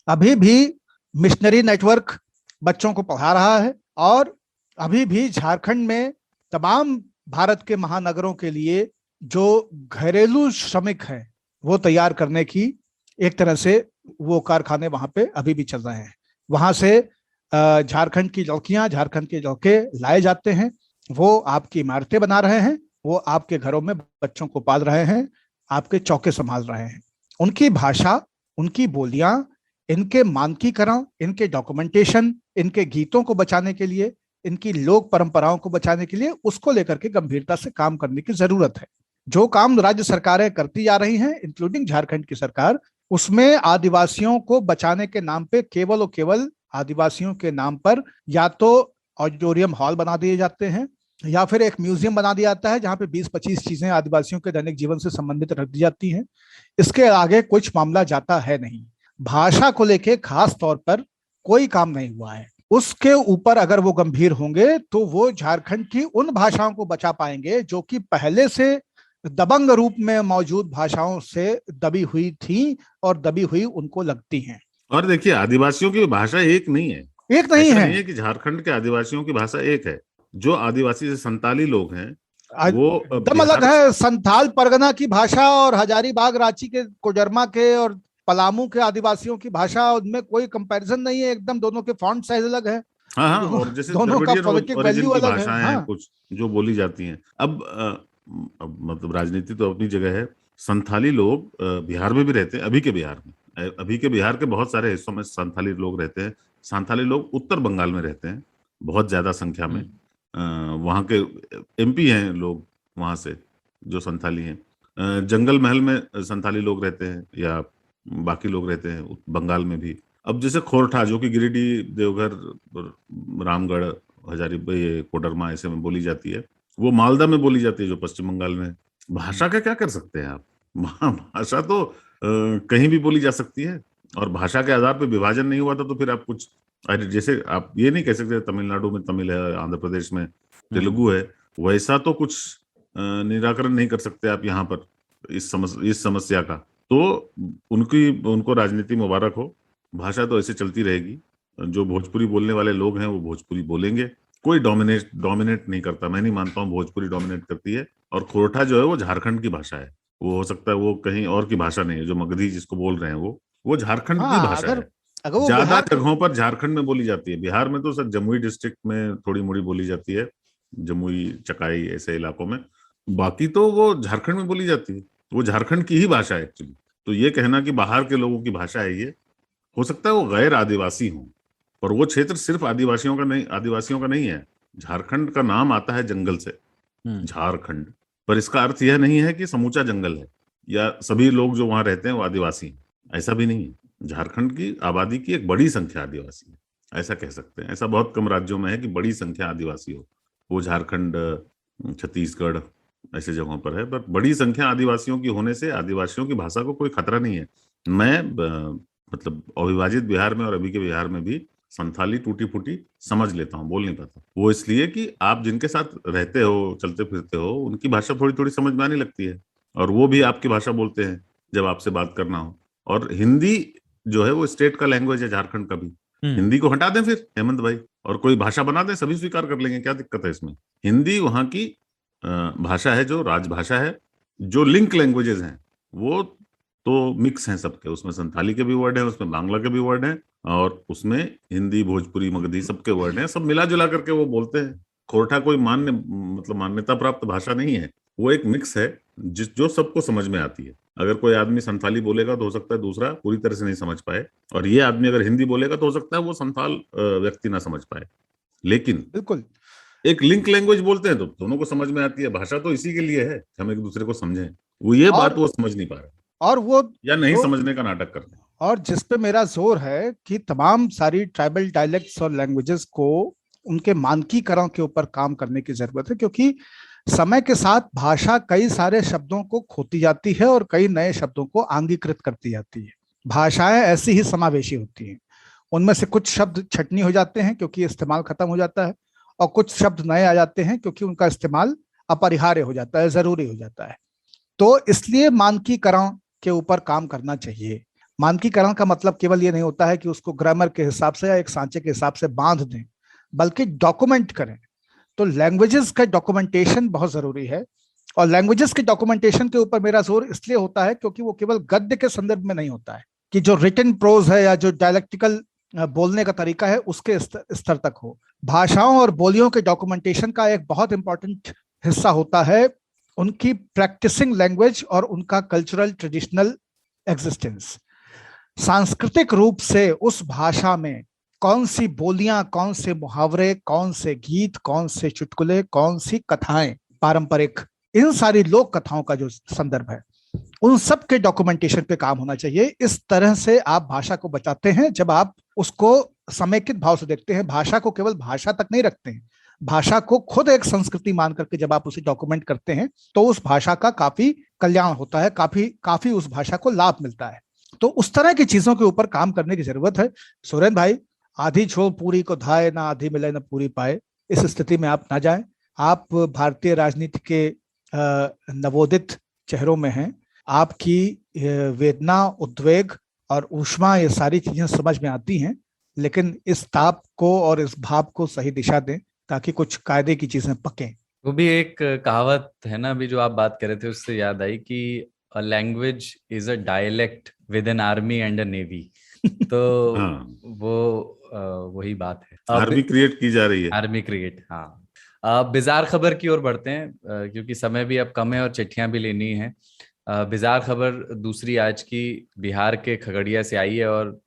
अभी भी मिशनरी नेटवर्क बच्चों को पढ़ा रहा है, और अभी भी झारखंड में तमाम भारत के महानगरों के लिए जो घरेलू श्रमिक हैं वो तैयार करने की एक तरह से वो कारखाने वहां पे अभी भी चल रहे हैं। वहां से झारखंड की लड़कियां, झारखंड के लड़के लाए जाते हैं, वो आपकी इमारतें बना रहे हैं, वो आपके घरों में बच्चों को पाल रहे हैं, आपके चौके संभाल रहे हैं। उनकी भाषा, उनकी बोलियां, इनके मानकीकरण, इनके डॉक्यूमेंटेशन, इनके गीतों को बचाने के लिए, इनकी लोक परंपराओं को बचाने के लिए उसको लेकर के गंभीरता से काम करने की जरूरत है। जो काम राज्य सरकारें करती जा रही हैं, इंक्लूडिंग झारखंड की सरकार, उसमें आदिवासियों को बचाने के नाम पे केवल और केवल आदिवासियों के नाम पर या तो ऑडिटोरियम हॉल बना दिए जाते हैं या फिर एक म्यूजियम बना दिया जाता है जहां पे 20-25 चीजें आदिवासियों के दैनिक जीवन से संबंधित रख दी जाती हैं। इसके आगे कुछ मामला जाता है नहीं। भाषा को लेके खास तौर पर कोई काम नहीं हुआ है। उसके ऊपर अगर वो गंभीर होंगे तो वो झारखंड की उन भाषाओं को बचा पाएंगे जो कि पहले से दबंग रूप में मौजूद भाषाओं से दबी हुई थी और दबी हुई उनको लगती हैं।
और देखिए, आदिवासियों की भाषा एक नहीं है।
एक नहीं है।
नहीं है कि झारखंड के आदिवासियों की भाषा एक है। जो आदिवासी से संताली लोग हैं वो
एकदम अलग है। संथाल परगना की भाषा और हजारीबाग, रांची के, कोडरमा के और पलामू के आदिवासियों की भाषा, उनमें कोई कंपैरिजन नहीं है। एकदम दोनों के फॉन्ट साइज अलग है।
हाँ, और जैसे
दोनों का फोनेटिक वैल्यू अलग है।
भाषाएं हैं कुछ जो बोली जाती हैं। अब मतलब राजनीति तो अपनी जगह है। संथाली लोग बिहार में भी रहते हैं। अभी के बिहार के बहुत सारे हिस्सों में संथाली लोग रहते हैं। संथाली लोग उत्तर बंगाल में रहते हैं बहुत ज्यादा संख्या में। वहाँ के MP हैं लोग वहां से जो संथाली हैं। जंगल महल में संथाली लोग रहते हैं या बाकी लोग रहते हैं बंगाल में भी। अब जैसे खोरठा, जो कि गिरिडीह, देवघर, रामगढ़, हजारीबाग, कोडरमा ऐसे में बोली जाती है, वो मालदा में बोली जाती है जो पश्चिम बंगाल में। भाषा का क्या कर सकते हैं आप? भाषा तो कहीं भी बोली जा सकती है, और भाषा के आधार पर विभाजन नहीं हुआ था तो फिर आप कुछ अरे जैसे आप ये नहीं कह सकते तमिलनाडु में तमिल है, आंध्र प्रदेश में तेलुगु है, वैसा तो कुछ निराकरण नहीं कर सकते आप यहाँ पर इस समस्या का। तो उनको राजनीति मुबारक हो, भाषा तो ऐसे चलती रहेगी। जो भोजपुरी बोलने वाले लोग हैं वो भोजपुरी बोलेंगे, कोई डोमिनेट नहीं करता। मैं नहीं मानता हूँ भोजपुरी डोमिनेट करती है। और खोरठा जो है वो झारखंड की भाषा है, वो हो सकता है वो कहीं और की भाषा नहीं है। जो मगधी जिसको बोल रहे हैं वो झारखंड की
हाँ,
भाषा है।
अगर वो
ज्यादा
बिहार
जगहों पर झारखंड में बोली जाती है। बिहार में तो सर जमुई डिस्ट्रिक्ट में थोड़ी मोड़ी बोली जाती है, जमुई चकाई ऐसे इलाकों में, बाकी तो वो झारखंड में बोली जाती है। वो झारखंड की ही भाषा है एक्चुअली। तो ये कहना कि बाहर के लोगों की भाषा है, ये हो सकता है वो गैर आदिवासी हों, पर वो क्षेत्र सिर्फ आदिवासियों का नहीं है। झारखंड का नाम आता है जंगल से, झारखंड, पर इसका अर्थ यह नहीं है कि समूचा जंगल है या सभी लोग जो वहां रहते हैं वो आदिवासी हैं, ऐसा भी नहीं है। झारखंड की आबादी की एक बड़ी संख्या आदिवासी है, ऐसा कह सकते हैं। ऐसा बहुत कम राज्यों में है कि बड़ी संख्या आदिवासी हो। वो झारखंड, छत्तीसगढ़ ऐसे जगहों पर है, पर बड़ी संख्या आदिवासियों की होने से आदिवासियों की भाषा को कोई खतरा नहीं है। मैं मतलब अविभाजित बिहार में और अभी के बिहार में भी संथाली टूटी फूटी समझ लेता हूँ, बोल नहीं पाता। वो इसलिए कि आप जिनके साथ रहते हो, चलते फिरते हो, उनकी भाषा थोड़ी थोड़ी समझ में आने लगती है, और वो भी आपकी भाषा बोलते हैं जब आपसे बात करना हो। और हिंदी जो है वो स्टेट का लैंग्वेज है झारखंड का भी। हिंदी को हटा दें फिर हेमंत भाई, और कोई भाषा बना दें, सभी स्वीकार कर लेंगे, क्या दिक्कत है इसमें। हिंदी वहां की भाषा है, जो राजभाषा है। जो लिंक लैंग्वेजेस हैं वो तो मिक्स हैं सबके, उसमें संथाली के भी वर्ड हैं, उसमें बांग्ला के भी वर्ड हैं, और उसमें हिंदी, भोजपुरी, मगधी सबके वर्ड हैं। सब मिला जुला करके वो बोलते हैं। खोरठा कोई मान्यता प्राप्त भाषा नहीं है, वो एक मिक्स है जो सबको समझ में आती है। अगर कोई आदमी संथाली बोलेगा तो हो सकता है दूसरा पूरी तरह से नहीं समझ पाए, और ये आदमी अगर हिंदी बोलेगा तो हो सकता है वो संथाल व्यक्ति ना समझ पाए। लेकिन
बिल्कुल
एक लिंक लैंग्वेज बोलते हैं तो दोनों को समझ में आती है। भाषा तो इसी के लिए है, हम एक दूसरे को समझें। वो ये बात वो समझ नहीं पा रहे,
और वो
या नहीं
तो,
समझने का नाटक करते हैं।
और जिस पे मेरा जोर है कि तमाम सारी ट्राइबल डायलेक्ट्स और लैंग्वेजेस को उनके मानकीकरण के ऊपर काम करने की जरूरत है, क्योंकि समय के साथ भाषा कई सारे शब्दों को खोती जाती है और कई नए शब्दों को आंगीकृत करती जाती है। भाषाएं ऐसी ही समावेशी होती हैं, उनमें से कुछ शब्द छटनी हो जाते हैं क्योंकि इस्तेमाल खत्म हो जाता है, और कुछ शब्द नए आ जाते हैं क्योंकि उनका इस्तेमाल अपरिहार्य हो जाता है, जरूरी हो जाता है। तो इसलिए मानकीकरण के ऊपर काम करना चाहिए। मानकीकरण का मतलब केवल ये नहीं होता है कि उसको ग्रामर के हिसाब से या एक सांचे के हिसाब से बांध दें, बल्कि डॉक्यूमेंट करें। तो लैंग्वेजेस का डॉक्यूमेंटेशन बहुत जरूरी है, और लैंग्वेजेस के डॉक्यूमेंटेशन के ऊपर मेरा जोर इसलिए होता है क्योंकि वो केवल गद्य के संदर्भ में नहीं होता है कि जो रिटन प्रोज है या जो डायलेक्टिकल बोलने का तरीका है उसके स्तर तक हो। भाषाओं और बोलियों के डॉक्यूमेंटेशन का एक बहुत इंपॉर्टेंट हिस्सा होता है उनकी प्रैक्टिसिंग लैंग्वेज और उनका कल्चरल ट्रेडिशनल एग्जिस्टेंस। सांस्कृतिक रूप से उस भाषा में कौन सी बोलियां, कौन से मुहावरे, कौन से गीत, कौन से चुटकुले, कौन सी कथाएं पारंपरिक, इन सारी लोक कथाओं का जो संदर्भ है, उन सब के डॉक्यूमेंटेशन पे काम होना चाहिए। इस तरह से आप भाषा को बचाते हैं जब आप उसको समेकित भाव से देखते हैं। भाषा को केवल भाषा तक नहीं रखते हैं, भाषा को खुद एक संस्कृति मान करके जब आप उसे डॉक्यूमेंट करते हैं तो उस भाषा का काफी कल्याण होता है, काफी उस भाषा को लाभ मिलता है। तो उस तरह की चीजों के ऊपर काम करने की जरूरत है। सुरेंद्र भाई, आधी छोड़ पूरी को धाए, ना आधी मिले ना पूरी पाए, इस स्थिति में आप ना जाएं। आप भारतीय राजनीति के नवोदित चेहरों में हैं। आपकी वेदना, उद्वेग और ऊष्मा, ये सारी चीजें समझ में आती हैं, लेकिन इस ताप को और इस भाव को सही दिशा दें ताकि कुछ कायदे की चीजें पकें।
वो भी एक कहावत है ना, अभी जो आप बात कर रहे थे उससे याद आई कि a language is a dialect with an army and a navy। तो वो वही बात है,
आर्मी क्रिएट की जा रही है,
आर्मी क्रिएट। हाँ, बिजार खबर की ओर बढ़ते हैं क्योंकि समय भी अब कम है और चिट्ठियां भी लेनी है। बिजार खबर दूसरी आज की बिहार के खगड़िया से आई है, और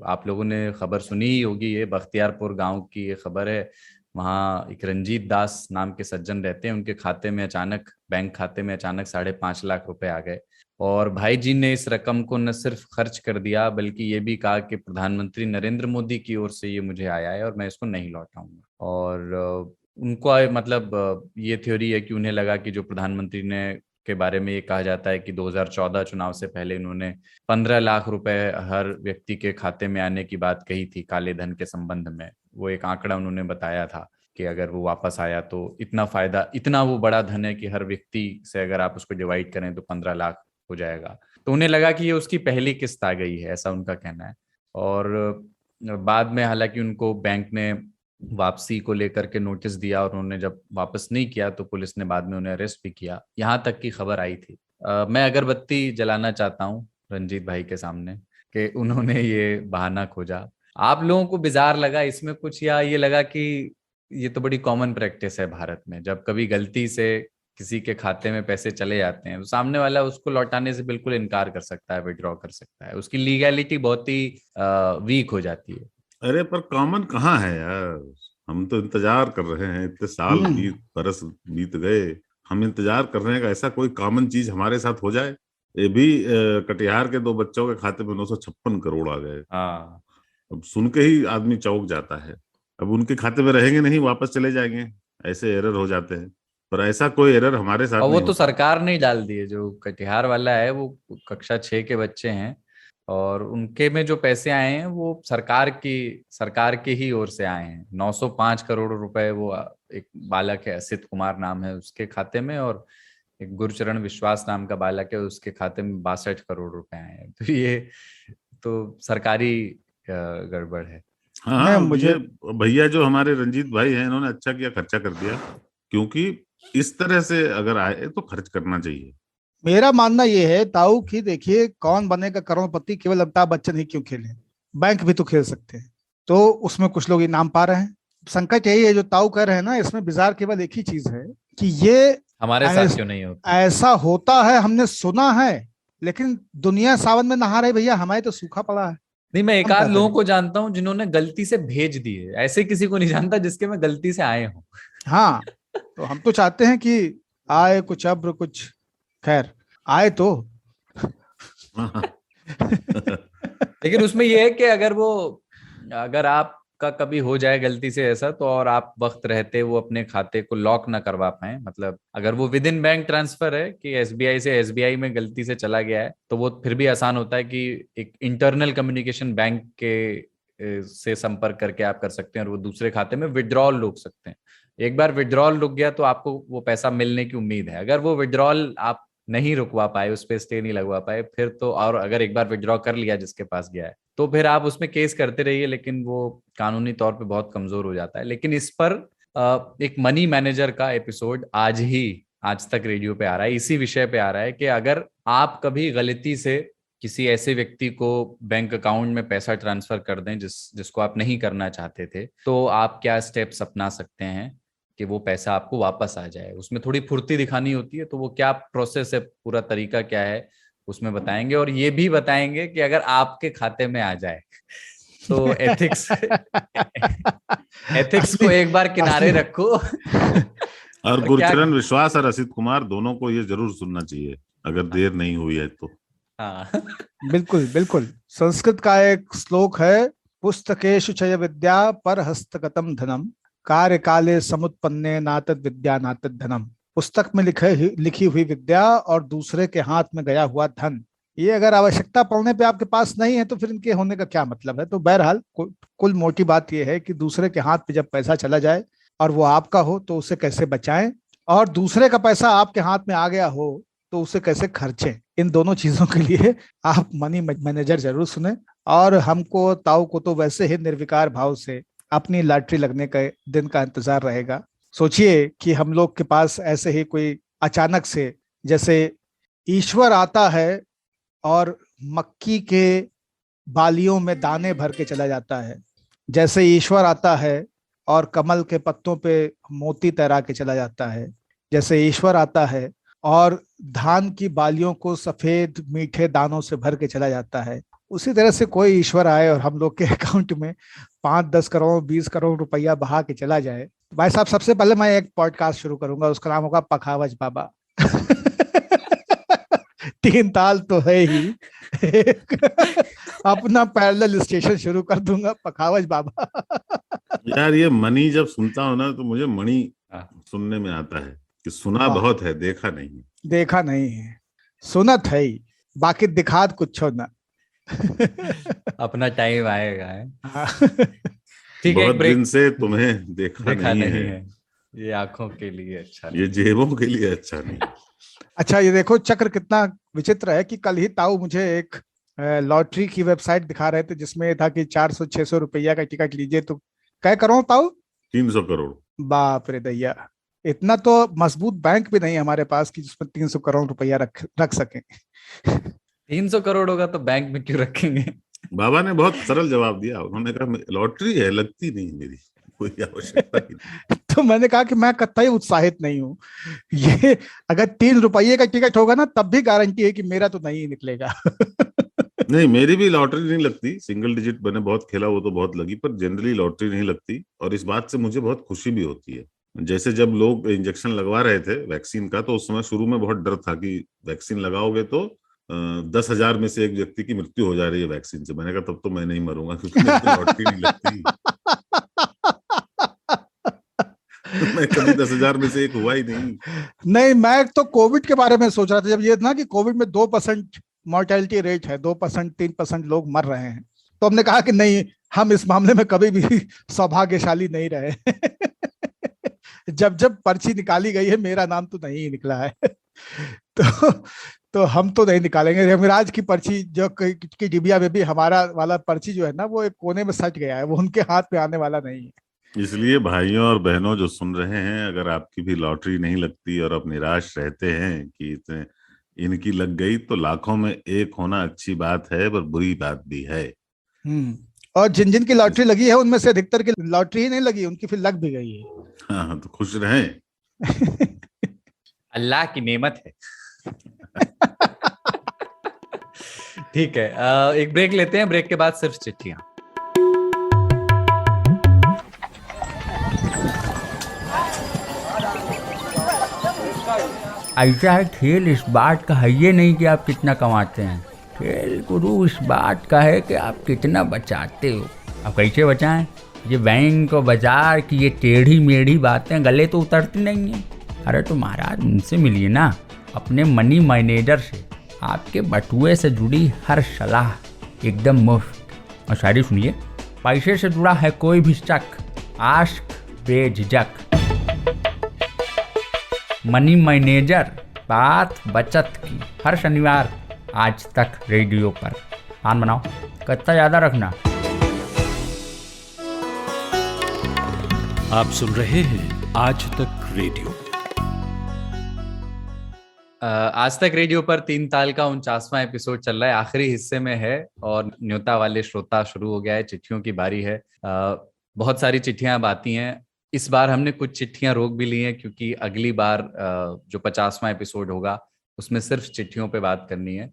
आप लोगों ने खबर सुनी ही होगी। ये बख्तियारपुर गांव की ये खबर है। वहाँ एक रंजीत दास नाम के सज्जन रहते हैं, उनके खाते में अचानक, बैंक खाते में अचानक 5.5 लाख रुपए आ गए, और भाई जी ने इस रकम को न सिर्फ खर्च कर दिया बल्कि ये भी कहा कि प्रधानमंत्री नरेंद्र मोदी की ओर से ये मुझे आया है और मैं इसको नहीं लौटाऊंगा। और उनको मतलब ये थ्योरी है कि उन्हें लगा कि जो प्रधानमंत्री ने के बारे में ये कहा जाता है कि 2014 चुनाव से पहले इन्होंने 15 लाख रुपए हर व्यक्ति के खाते में आने की बात कही थी काले धन के संबंध में। वो एक आंकड़ा उन्होंने बताया था कि अगर वो वापस आया तो इतना फायदा, इतना वो बड़ा धन है कि हर व्यक्ति से अगर आप उसको डिवाइड करें तो 15 लाख हो जाएगा। तो उन्हें लगा कि ये उसकी पहली किस्त आ गई है, ऐसा उनका कहना है। और बाद में हालांकि उनको बैंक ने वापसी को लेकर के नोटिस दिया और उन्होंने जब वापस नहीं किया तो पुलिस ने बाद में उन्हें अरेस्ट भी किया, यहाँ तक की खबर आई थी। मैं अगरबत्ती जलाना चाहता हूँ रंजीत भाई के सामने कि उन्होंने ये बहाना खोजा। आप लोगों को बिजार लगा इसमें कुछ, या ये लगा कि ये तो बड़ी कॉमन प्रैक्टिस है भारत में, जब कभी गलती से किसी के खाते में पैसे चले जाते हैं तो सामने वाला उसको लौटाने से बिल्कुल इनकार कर सकता है, विड्रॉ कर सकता है, उसकी लीगैलिटी बहुत ही वीक हो जाती है।
अरे पर कॉमन कहाँ है यार, हम तो इंतजार कर रहे हैं, इतने साल बरस बीत गए, हम इंतजार कर रहे हैं कि ऐसा कोई कॉमन चीज हमारे साथ हो जाए। ये भी कटिहार के 2 बच्चों के खाते में 956 करोड़ आ गए।
हाँ,
अब सुन के ही आदमी चौंक जाता है। अब उनके खाते में रहेंगे नहीं, वापस चले जाएंगे, ऐसे एरर हो जाते हैं। पर ऐसा कोई एरर हमारे साथ
और वो
नहीं
तो
होता।
सरकार ने ही डाल दिए। जो कटिहार वाला है वो कक्षा 6 के बच्चे हैं और उनके में जो पैसे आए हैं वो सरकार के ही ओर से आए हैं। 905 करोड़ रुपए वो एक बालक है, असित कुमार नाम है उसके खाते में, और एक गुरचरण विश्वास नाम का बालक है उसके खाते में 62 करोड़ रुपए आए हैं। तो ये तो सरकारी गड़बड़ है।
हाँ,
मुझे
ये भैया जो हमारे रंजीत भाई हैं, इन्होंने अच्छा किया, खर्चा कर दिया, क्योंकि इस तरह से अगर आए तो खर्च करना चाहिए।
मेरा मानना ये है ताऊ कि देखिए, कौन बनेगा करोड़पति केवल अमिताभ बच्चन ही क्यों खेले, बैंक भी तो खेल सकते हैं। तो उसमें कुछ लोग इनाम पा रहे हैं। संकट यही है जो ताऊ कह रहे हैं ना, इसमें बिजार केवल एक ही चीज है कि ये
हमारे साथ क्यों नहीं होता।
ऐसा होता है, हमने सुना है, लेकिन दुनिया सावन में नहा रही भैया, हमारे तो सूखा पड़ा है।
नहीं, मैं एक
हम
आध
क्या
लोगों
करें?
को जानता हूँ जिन्होंने गलती से भेज दिए, ऐसे किसी को नहीं जानता जिसके में गलती से आए हों।
हाँ, तो हम तो चाहते हैं कि आए कुछ अब्र कुछ खैर आए तो।
लेकिन उसमें यह है कि अगर आपका कभी हो जाए गलती से ऐसा, तो और आप वक्त रहते वो अपने खाते को लॉक ना करवा पाए, मतलब अगर वो विद इन बैंक ट्रांसफर है कि एसबीआई से एसबीआई में गलती से चला गया है, तो वो फिर भी आसान होता है कि एक इंटरनल कम्युनिकेशन बैंक के से संपर्क करके आप कर सकते हैं और वो दूसरे खाते में विड्रॉल रोक सकते हैं। एक बार विड्रॉल रुक गया तो आपको वो पैसा मिलने की उम्मीद है। अगर वो विड्रॉल आप नहीं रुकवा पाए, उस पर स्टे नहीं लगवा पाए, फिर तो, और अगर एक बार विड्रॉ कर लिया जिसके पास गया है, तो फिर आप उसमें केस करते रहिए, लेकिन वो कानूनी तौर पे बहुत कमजोर हो जाता है। लेकिन इस पर एक मनी मैनेजर का एपिसोड आज तक रेडियो पे आ रहा है, इसी विषय पे आ रहा है कि अगर आप कभी गलती से किसी ऐसे व्यक्ति को बैंक अकाउंट में पैसा ट्रांसफर कर दें जिसको आप नहीं करना चाहते थे, तो आप क्या स्टेप्स अपना सकते हैं कि वो पैसा आपको वापस आ जाए। उसमें थोड़ी फुर्ती दिखानी होती है, तो वो क्या प्रोसेस है, पूरा तरीका क्या है, उसमें बताएंगे। और ये भी बताएंगे कि अगर आपके खाते में आ जाए तो एथिक्स को एक बार किनारे रखो।
और गुरचरण विश्वास और असित कुमार दोनों को ये जरूर सुनना चाहिए अगर देर नहीं हुई है तो।
हाँ,
बिल्कुल बिल्कुल। संस्कृत का एक श्लोक है, पुस्तकेषु चय विद्या पर हस्तगतम धनम कार्य काले समुत्पन्ने नातद विद्या नातद धनम। पुस्तक में लिखी हुई विद्या और दूसरे के हाथ में गया हुआ धन, ये अगर आवश्यकता पड़ने पे आपके पास नहीं है तो फिर इनके होने का क्या मतलब है। तो बहरहाल कुल मोटी बात यह है कि दूसरे के हाथ पे जब पैसा चला जाए और वो आपका हो तो उसे कैसे बचाएं, और दूसरे का पैसा आपके हाथ में आ गया हो तो उसे कैसे खर्चें। इन दोनों चीजों के लिए आप मनी मैनेजर जरूर सुने। और हमको ताऊ को तो वैसे ही निर्विकार भाव से अपनी लॉटरी लगने के दिन का इंतजार रहेगा। सोचिए कि हम लोग के पास ऐसे ही कोई अचानक से, जैसे ईश्वर आता है और मक्की के बालियों में दाने भर के चला जाता है, जैसे ईश्वर आता है और कमल के पत्तों पे मोती तैरा के चला जाता है, जैसे ईश्वर आता है और धान की बालियों को सफेद मीठे दानों से भर के चला जाता है, उसी तरह से कोई ईश्वर आए और हम लोग के अकाउंट में 5-10 करोड़ 20 करोड़ रुपया बहा के चला जाए। भाई साहब, सबसे पहले मैं एक पॉडकास्ट शुरू करूंगा, उसका नाम होगा पखावज बाबा। 3 ताल तो है ही, अपना पैरेलल स्टेशन शुरू कर दूंगा, पखावज बाबा।
यार ये मनी जब सुनता हूं ना तो मुझे मणि सुनने में आता है कि सुना बहुत है, देखा नहीं।
देखा नहीं है, सुनत है ही, बाकी दिखात कुछ ना।
अपना टाइम आएगा है।
हाँ।
ठीक है, एक
बहुत
ब्रेक।
दिन से तुम्हें देखा
देखा
नहीं
नहीं
है,
है, ये आंखों के लिए अच्छा
ये
नहीं।
जेबों के लिए अच्छा नहीं।
अच्छा, ये देखो चक्र कितना विचित्र है कि कल ही ताऊ मुझे एक लॉटरी की वेबसाइट दिखा रहे थे जिसमें ये था कि 400-600 रुपया का टिकट लीजिए तो क्या करो ताऊ।
300 करोड़।
बाप रे दैया, इतना तो मजबूत बैंक भी नहीं हमारे पास कि जिसमें 300 करोड़ रुपया रख रख सके।
300 करोड़ होगा तो बैंक में क्यों रखेंगे?
बाबा ने बहुत सरल जवाब दिया, उन्होंने कहा लॉटरी है, लगती नहीं मेरी, कोई आवश्यकता ही नहीं।
तो मैंने कहा कि मैं कतई उत्साहित नहीं हूँ, ये अगर 3 रुपये का टिकट होगा ना तब भी गारंटी है कि मेरा तो नहीं निकलेगा।
नहीं, मेरी भी लॉटरी नहीं लगती, सिंगल डिजिट मैंने बहुत खेला, वो तो बहुत लगी, पर जनरली लॉटरी नहीं लगती। और इस बात से मुझे बहुत खुशी भी होती है। जैसे जब लोग इंजेक्शन लगवा रहे थे वैक्सीन का, तो उस समय शुरू में बहुत डर था कि वैक्सीन लगाओगे तो 10,000 में से एक व्यक्ति की मृत्यु हो जा रही है वैक्सीन से। मैंने कहा तब तो मैं नहीं मरूंगा, क्योंकि मेरी तो लॉटरी नहीं लगती। मैं कभी 10,000 में से एक हुआ ही नहीं।
नहीं, मैं तो कोविड के बारे में सोच रहा था, जब ये था कि कोविड में 2% मॉर्टेलिटी रेट है, 2% 3% लोग मर रहे हैं, तो हमने कहा कि नहीं, हम इस मामले में कभी भी सौभाग्यशाली नहीं रहे। जब जब पर्ची निकाली गई है मेरा नाम तो नहीं निकला है। तो हम तो नहीं निकालेंगे। यमराज की पर्ची जो की डिबिया में भी हमारा वाला पर्ची जो है ना, वो एक कोने में सट गया है, वो उनके हाथ में आने वाला नहीं है।
इसलिए भाइयों और बहनों जो सुन रहे हैं, अगर आपकी भी लॉटरी नहीं लगती और आप निराश रहते हैं कि इनकी लग गई, तो लाखों में एक होना अच्छी बात है, पर बुरी बात भी है।
और जिन जिन की लॉटरी लगी है उनमें से अधिकतर की लॉटरी ही नहीं लगी, उनकी फिर लग भी गई है।
हाँ, तो खुश रहें।
अल्लाह की नेमत है। ठीक है, एक ब्रेक लेते हैं, ब्रेक के बाद सिर्फ चिट्ठियां।
ऐसा है, खेल इस बात का है ये नहीं कि आप कितना कमाते हैं, खेल गुरु इस बात का है कि आप कितना बचाते हो। अब कैसे बचाएं? ये बैंक और बाजार की ये टेढ़ी मेढ़ी बातें गले तो उतरती नहीं हैं। अरे तो महाराज उनसे मिलिए ना, अपने मनी मैनेजर से। आपके बटुए से जुड़ी हर सलाह एकदम मुफ्त। और शायरी सुनिए, पैसे से जुड़ा है कोई भी शक, आस्क बेझिझक। मनी मैनेजर, बात बचत की, हर शनिवार आज तक रेडियो पर। मान बनाओ, कितना ज़्यादा रखना।
आप सुन रहे हैं आज तक रेडियो।
आज तक रेडियो पर 3 ताल का 49वां एपिसोड चल रहा है, आखिरी हिस्से में है और न्योता वाले श्रोता शुरू हो गया है, चिट्ठियों की बारी है। बहुत सारी चिट्ठियां अब आती हैं। इस बार हमने कुछ चिट्ठियां रोक भी ली हैं, क्योंकि अगली बार जो 50वां एपिसोड होगा उसमें सिर्फ चिट्ठियों पे बात करनी है।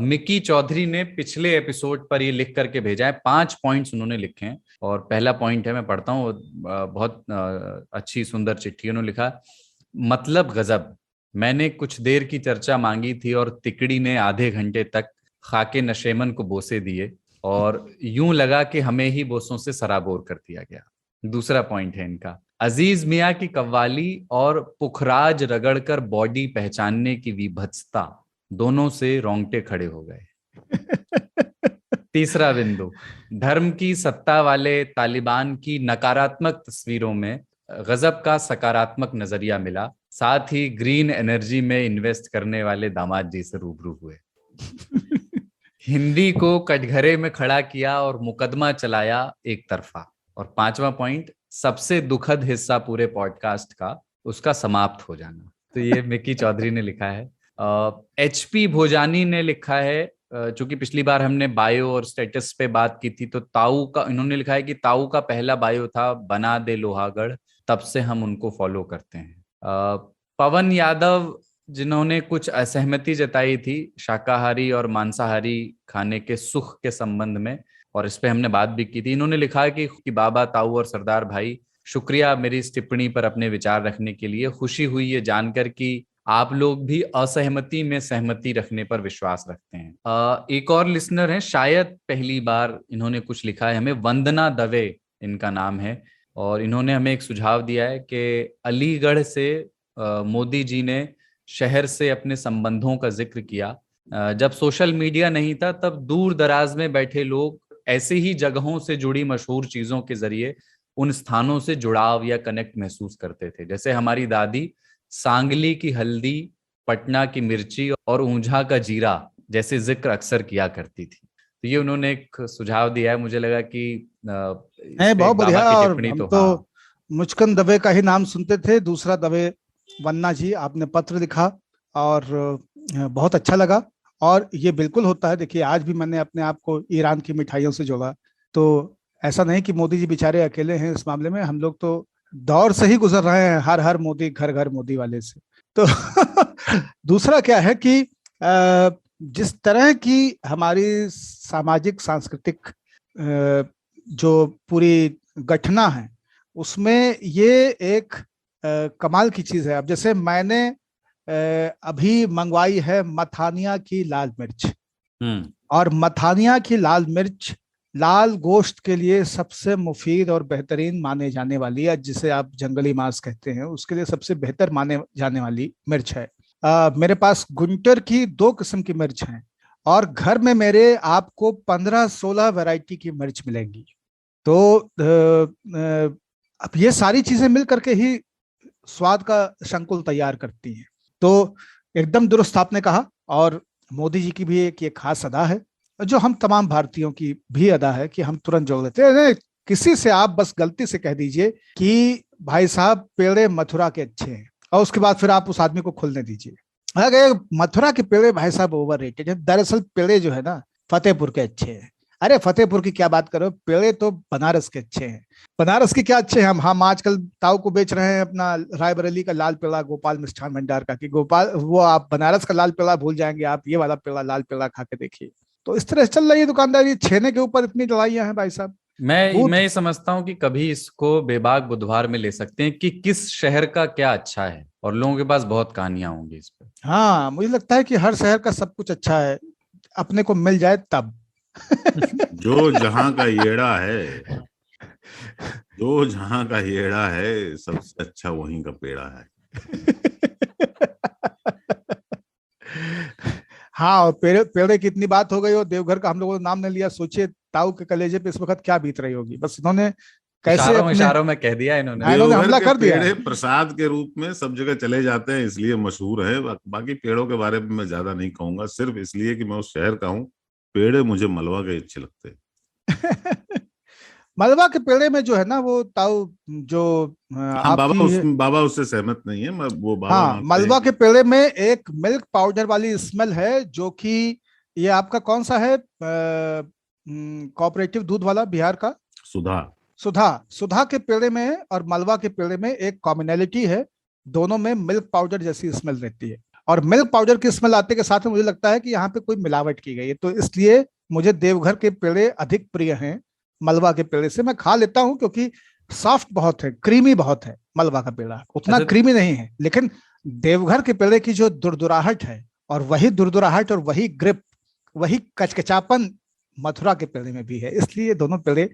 मिक्की चौधरी ने पिछले एपिसोड पर ये लिख करके भेजा है, 5 पॉइंट्स उन्होंने लिखे हैं। और पहला पॉइंट है, मैं पढ़ता हूँ, बहुत अच्छी सुंदर चिट्ठी उन्होंने लिखा। मतलब गजब, मैंने कुछ देर की चर्चा मांगी थी और तिकड़ी ने आधे घंटे तक खाके नशेमन को बोसे दिए और यूं लगा कि हमें ही बोसों से सराबोर कर दिया गया। दूसरा पॉइंट है इनका, अजीज मियाँ की कव्वाली और पुखराज रगड़कर बॉडी पहचानने की विभत्सता, दोनों से रोंगटे खड़े हो गए। तीसरा बिंदु, धर्म की सत्ता वाले तालिबान की नकारात्मक तस्वीरों में गजब का सकारात्मक नजरिया मिला, साथ ही ग्रीन एनर्जी में इन्वेस्ट करने वाले दामाद जी से रूबरू हुए। हिंदी को कटघरे में खड़ा किया और मुकदमा चलाया एक तरफा। और 5वां पॉइंट, सबसे दुखद हिस्सा पूरे पॉडकास्ट का, उसका समाप्त हो जाना। तो ये मिक्की चौधरी ने लिखा है। HP भोजानी ने लिखा है, चूंकि पिछली बार हमने बायो और स्टेटस पे बात की थी, तो ताऊ का इन्होंने लिखा है कि ताऊ का पहला बायो था बना दे लोहागढ़, तब से हम उनको फॉलो करते हैं। पवन यादव, जिन्होंने कुछ असहमति जताई थी शाकाहारी और मांसाहारी खाने के सुख के संबंध में, और इस पे हमने बात भी की थी, इन्होंने लिखा है कि बाबा, ताऊ और सरदार भाई, शुक्रिया मेरी इस टिप्पणी पर अपने विचार रखने के लिए। खुशी हुई ये जानकर कि आप लोग भी असहमति में सहमति रखने पर विश्वास रखते हैं। एक और लिसनर है, शायद पहली बार इन्होंने कुछ लिखा है हमें, वंदना दवे इनका नाम है, और इन्होंने हमें एक सुझाव दिया है कि अलीगढ़ से मोदी जी ने शहर से अपने संबंधों का जिक्र किया। जब सोशल मीडिया नहीं था तब दूर दराज में बैठे लोग ऐसे ही जगहों से जुड़ी मशहूर चीजों के जरिए उन स्थानों से जुड़ाव या कनेक्ट महसूस करते थे। जैसे हमारी दादी सांगली की हल्दी, पटना की मिर्ची और ऊंझा का जीरा जैसे जिक्र अक्सर किया करती थी। तो ये उन्होंने एक सुझाव दिया है, मुझे लगा कि
है बहुत बढ़िया। और हम तो मुचकन दवे का ही नाम सुनते थे, दूसरा दवे वन्ना जी, आपने पत्र लिखा और बहुत अच्छा लगा। और ये बिल्कुल होता है। देखिए आज भी मैंने अपने आप को ईरान की मिठाइयों से जोड़ा, तो ऐसा नहीं कि मोदी जी बेचारे अकेले हैं इस मामले में, हम लोग तो दौर से ही गुजर रहे हैं, हर हर मोदी घर घर मोदी वाले से। तो दूसरा क्या है कि जिस तरह की हमारी सामाजिक सांस्कृतिक जो पूरी गठना है उसमें ये एक कमाल की चीज है। अब जैसे मैंने अभी मंगवाई है मथानिया की लाल मिर्च, और मथानिया की लाल मिर्च लाल गोश्त के लिए सबसे मुफीद और बेहतरीन माने जाने वाली, या जिसे आप जंगली मांस कहते हैं उसके लिए सबसे बेहतर माने जाने वाली मिर्च है। मेरे पास गुंटर की 2 किस्म की मिर्च हैं और घर में मेरे आपको 15-16 वैरायटी की मिर्च मिलेंगी। तो अब ये सारी चीजें मिल करके ही स्वाद का संकुल तैयार करती हैं। तो एकदम दुरुस्त आपने कहा। और मोदी जी की भी एक ये खास अदा है, जो हम तमाम भारतीयों की भी अदा है, कि हम तुरंत जोड़ लेते हैं। किसी से आप बस गलती से कह दीजिए कि भाई साहब पेड़े मथुरा के अच्छे हैं, और उसके बाद फिर आप उस आदमी को खुलने दीजिए। अगर मथुरा के पेड़े भाई साहब ओवररेटेड है, दरअसल पेड़े जो है ना फतेहपुर के अच्छे हैं। अरे फतेहपुर की क्या बात करो, पेड़े तो बनारस के अच्छे हैं। बनारस के क्या अच्छे हैं, हम आजकल ताऊ को बेच रहे हैं अपना रायबरेली का लाल पेड़ा गोपाल मिष्ठान भंडार का, कि गोपाल वो आप बनारस का लाल पेड़ा भूल जाएंगे, आप ये वाला पेड़ा लाल पेड़ा खा के देखिए। तो इस तरह से चल रही है दुकानदारी। छेने के ऊपर इतनी लड़ाइयां हैं भाई साहब।
मैं ये समझता हूँ कि कभी इसको बेबाक बुधवार में ले सकते हैं कि किस शहर का क्या अच्छा है, और लोगों के पास बहुत कहानियां होंगी इस पर।
हाँ, मुझे लगता है कि हर शहर का सब कुछ अच्छा है, अपने को मिल जाए तब।
जो जहां का येड़ा है, जो जहां का येड़ा है सबसे अच्छा वहीं का पेड़ा है।
हाँ, और पेड़े की इतनी बात हो गई और देवघर का हम लोगों ने नाम नहीं लिया। सोचिए ताऊ के कलेजे पे इस वक्त क्या बीत रही होगी। बस इन्होंने कैसे
इशारों में कह दिया इन्होंने
हमला कर दिया।
पेड़े प्रसाद के रूप में सब जगह चले जाते हैं, इसलिए मशहूर है। बाकी पेड़ों के बारे में मैं ज्यादा नहीं कहूंगा, सिर्फ इसलिए कि मैं उस शहर का हूँ। पेड़े मुझे मलवा के अच्छे लगते हैं।
मलबा के पेड़े में जो है ना वो ताऊ जो
बाबा उससे सहमत नहीं है। वो बाबा
हाँ, मलबा के पेड़े में एक मिल्क पाउडर वाली स्मेल है, जो कि ये आपका कौन सा है कोऑपरेटिव दूध वाला बिहार का, सुधा के पेड़े में और मलबा के पेड़े में एक कॉमनैलिटी है। दोनों में मिल्क पाउडर जैसी स्मेल रहती है, और मिल्क पाउडर की स्मेल आते के साथ में मुझे लगता है कि यहाँ पे कोई मिलावट की गई है। तो इसलिए मुझे देवघर के पेड़े अधिक प्रिय हैं मलबा के पेड़े से। मैं खा लेता हूँ क्योंकि सॉफ्ट बहुत है, क्रीमी बहुत है। मलबा का पेड़ा उतना क्रीमी नहीं है, लेकिन देवघर के पेड़े की जो दुरदुराहट है, और वही दुरदुराहट और वही ग्रिप, वही कचकचापन मथुरा के पेड़े में भी है। इसलिए दोनों पेड़े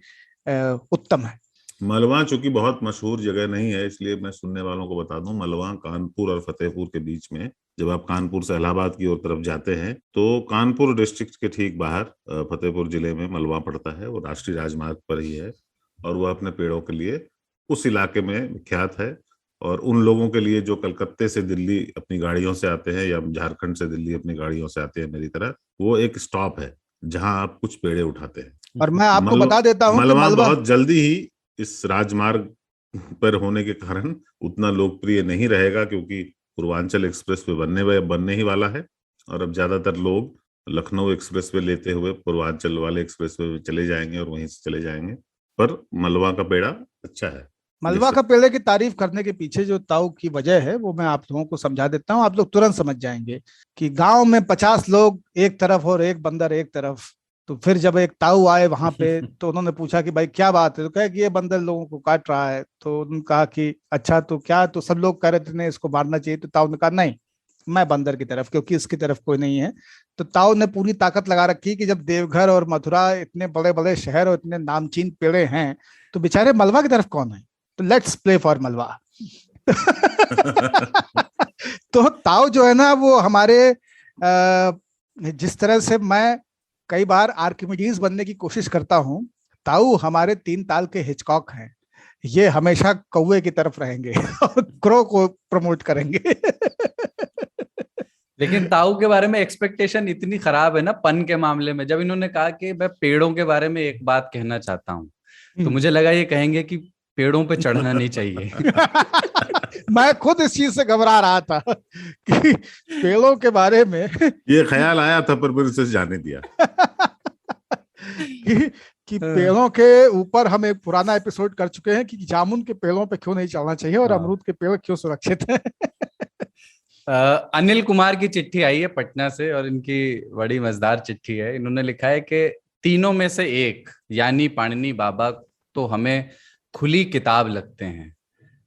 उत्तम है।
मलवा चूंकि बहुत मशहूर जगह नहीं है, इसलिए मैं सुनने वालों को बता दूं, मलवा कानपुर और फतेहपुर के बीच में। जब आप कानपुर से इलाहाबाद की ओर तरफ जाते हैं तो कानपुर डिस्ट्रिक्ट के ठीक बाहर फतेहपुर जिले में मलवा पड़ता है। वो राष्ट्रीय राजमार्ग पर ही है, और वह अपने पेड़ों के लिए उस इलाके में विख्यात है। और उन लोगों के लिए जो कलकत्ते से दिल्ली अपनी गाड़ियों से आते हैं, या झारखंड से दिल्ली अपनी गाड़ियों से आते हैं मेरी तरह, वो एक स्टॉप है जहां आप कुछ पेड़े उठाते हैं।
और मैं आपको बता देता हूँ
मलवा बहुत जल्दी ही इस राजमार्ग पर होने के कारण उतना लोकप्रिय नहीं रहेगा, क्योंकि पूर्वांचल एक्सप्रेस वे बनने ही वाला है। और अब ज्यादातर लोग लखनऊ एक्सप्रेस वे लेते हुए पूर्वांचल वाले एक्सप्रेस वे चले जाएंगे और वहीं से चले जाएंगे। पर मलवा का पेड़ा अच्छा है।
मलबा का पेड़े की तारीफ करने के पीछे जो ताऊ की वजह है वो मैं आप लोगों को समझा देता हूँ। आप लोग तुरंत समझ जाएंगे कि गांव में 50 लोग एक तरफ और एक बंदर एक तरफ। तो फिर जब एक ताऊ आए वहां पे तो उन्होंने पूछा कि भाई क्या बात है, तो कहा कि ये बंदर लोगों को काट रहा है। तो उन्होंने कहा कि अच्छा तो क्या, तो सब लोग कह रहे थे नहीं इसको मारना चाहिए। तो ताऊ ने कहा नहीं, मैं बंदर की तरफ, क्योंकि इसकी तरफ कोई नहीं है। तो ताऊ ने पूरी ताकत लगा रखी कि जब देवघर और मथुरा इतने बड़े बड़े शहर और इतने नामचीन पेड़े हैं, तो बेचारे मलबा की तरफ कौन है। तो लेट्स प्ले फॉर मलबा। तो ताऊ जो है ना, वो हमारे जिस तरह से मैं कई बार आर्किमिडीज बनने की कोशिश करता हूं, ताऊ हमारे 3 ताल के हिचकॉक हैं। ये हमेशा कौवे की तरफ रहेंगे और क्रो को प्रमोट करेंगे।
लेकिन ताऊ के बारे में एक्सपेक्टेशन इतनी खराब है ना पन के मामले में। जब इन्होंने कहा कि मैं पेड़ों के बारे में एक बात कहना चाहता हूँ, तो मुझे लगा ये कहेंगे कि पेड़ों पे चढ़ना नहीं चाहिए।
मैं खुद इस चीज से घबरा रहा था कि पेड़ों के बारे में
ये ख्याल आया था, पर मैंने उसे जाने दिया
कि पेड़ों के ऊपर हम एक पुराना एपिसोड कर चुके हैं कि जामुन के पेड़ों पे क्यों नहीं चढ़ना चाहिए और अमरूद के पेड़ क्यों सुरक्षित हैं।
अनिल कुमार की चिट्ठी आई है पटना से, और इनकी बड़ी मजेदार चिट्ठी है। इन्होंने लिखा है कि तीनों में से एक यानी पाणिनि बाबा तो हमें खुली किताब लगते हैं।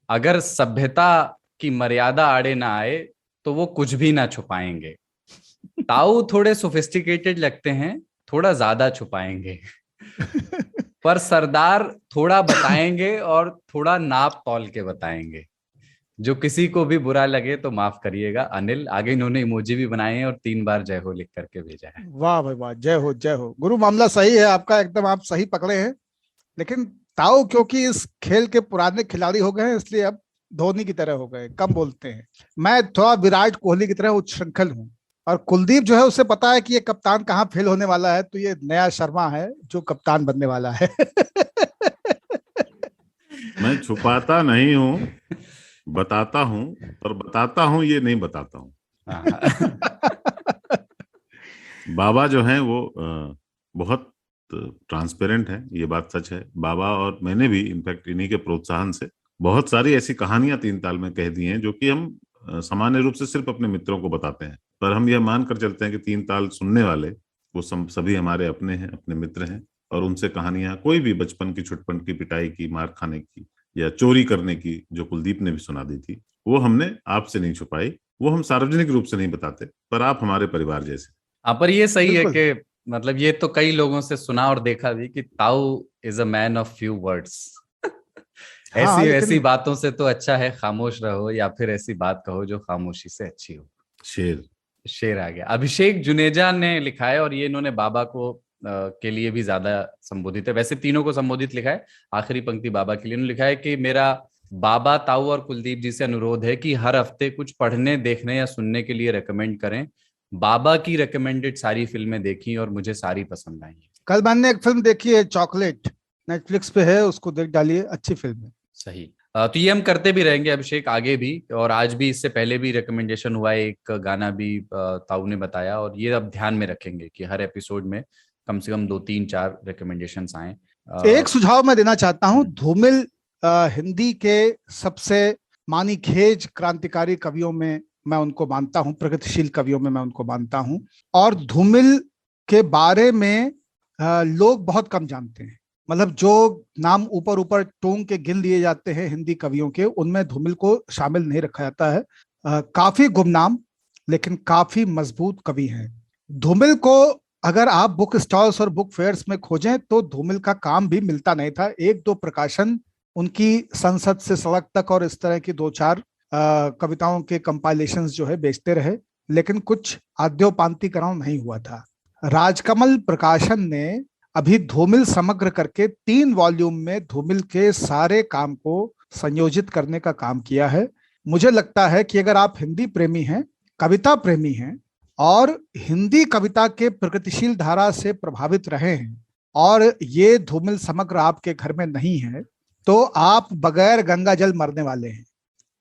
अगर सभ्यता की मर्यादा आड़े ना आए तो वो कुछ भी ना छुपाएंगे। ताऊ थोड़े सोफिस्टिकेटेड लगते हैं, थोड़ा ज्यादा छुपाएंगे, पर सरदार थोड़ा बताएंगे और थोड़ा नाप तौल के बताएंगे। जो किसी को भी बुरा लगे तो माफ करिएगा, अनिल। आगे इन्होंने इमोजी भी बनाए हैं और 3 बार जय हो लिख करके भेजा है।
वाह भाई वाह, जय हो जय हो। गुरु, मामला सही है आपका, एकदम आप सही पकड़े हैं। लेकिन ताऊ क्योंकि इस खेल के पुराने खिलाड़ी हो गए हैं, इसलिए अब धोनी की तरह हो गए, कम बोलते हैं। मैं थोड़ा विराट कोहली की तरह उच्छृंखल हूँ। और कुलदीप जो है, उसे पता है कि ये कप्तान कहाँ फेल होने वाला है, तो ये नया शर्मा है जो कप्तान बनने वाला है।
मैं छुपाता नहीं हूँ, बताता हूँ, और बताता हूँ ये नहीं बताता हूँ। बाबा जो हैं वो बहुत ट्रांसपेरेंट है, ये बात सच है। बाबा और मैंने भी इनफैक्ट इन्हीं के प्रोत्साहन से बहुत सारी ऐसी कहानियां 3 ताल में कह दी हैं जो कि हम सामान्य रूप से सिर्फ अपने मित्रों को बताते हैं, पर हम यह मानकर चलते हैं कि 3 ताल सुनने वाले वो सभी हमारे अपने हैं, अपने मित्र हैं। और उनसे कहानियां, कोई भी बचपन की, छुटपन की, पिटाई की, मार खाने की या चोरी करने की, जो कुलदीप ने भी सुना दी थी, वो हमने आपसे नहीं छुपाई। वो हम सार्वजनिक रूप से नहीं बताते, पर आप हमारे परिवार जैसे।
पर ये सही है कि मतलब ये तो कई लोगों से सुना और देखा भी कि ताऊ is a man of few words. ऐसी बातों से तो अच्छा है खामोश रहो, या फिर ऐसी बात कहो जो खामोशी से अच्छी हो। शेर आ गया। अभिषेक जुनेजा ने लिखा है, और ये इन्होंने बाबा को के लिए भी ज्यादा संबोधित है, वैसे तीनों को संबोधित लिखा है, आखिरी पंक्ति बाबा के लिए उन्होंने लिखा है कि मेरा बाबा, ताऊ और कुलदीप जी से अनुरोध है कि हर हफ्ते कुछ पढ़ने, देखने या सुनने के लिए रेकमेंड करें। बाबा की रेकमेंडेड सारी फिल्में देखी और मुझे सारी पसंद आई।
कल मैंने एक फिल्म देखी है, चॉकलेट, नेटफ्लिक्स पे है, उसको देख डालिए, अच्छी फिल्म है।
सही। तो ये हम करते भी रहेंगे अभिषेक, आगे भी। और आज भी, इससे पहले भी रिकमेंडेशन हुआ है, एक गाना भी ताऊ ने बताया, और ये अब ध्यान में रखेंगे कि हर एपिसोड में कम से कम 2, 3, 4 रिकमेंडेशंस आए।
एक सुझाव मैं देना चाहता हूँ। धूमिल हिंदी के सबसे मानीखेज क्रांतिकारी कवियों में मैं उनको मानता हूँ, प्रगतिशील कवियों में मैं उनको मानता हूँ। और धूमिल के बारे में लोग बहुत कम जानते हैं। मतलब जो नाम ऊपर ऊपर टोंग के गिन लिए जाते हैं हिंदी कवियों के, उनमें धूमिल को शामिल नहीं रखा जाता है। काफी गुमनाम लेकिन काफी मजबूत कवि हैं। धूमिल को अगर आप बुक स्टॉल्स और बुक फेयर्स में खोजें तो धूमिल का काम भी मिलता नहीं था। 1-2 प्रकाशन उनकी संसद से सड़क तक और इस तरह की 2-4 कविताओं के कंपाइलेशंस जो है बेचते रहे, लेकिन कुछ आद्योपांतिकरण नहीं हुआ था। राजकमल प्रकाशन ने अभी धूमिल समग्र करके 3 वॉल्यूम में धूमिल के सारे काम को संयोजित करने का काम किया है। मुझे लगता है कि अगर आप हिंदी प्रेमी हैं, कविता प्रेमी हैं और हिंदी कविता के प्रगतिशील धारा से प्रभावित रहे हैं और ये धूमिल समग्र आपके घर में नहीं है, तो आप बगैर गंगा जल मरने वाले हैं।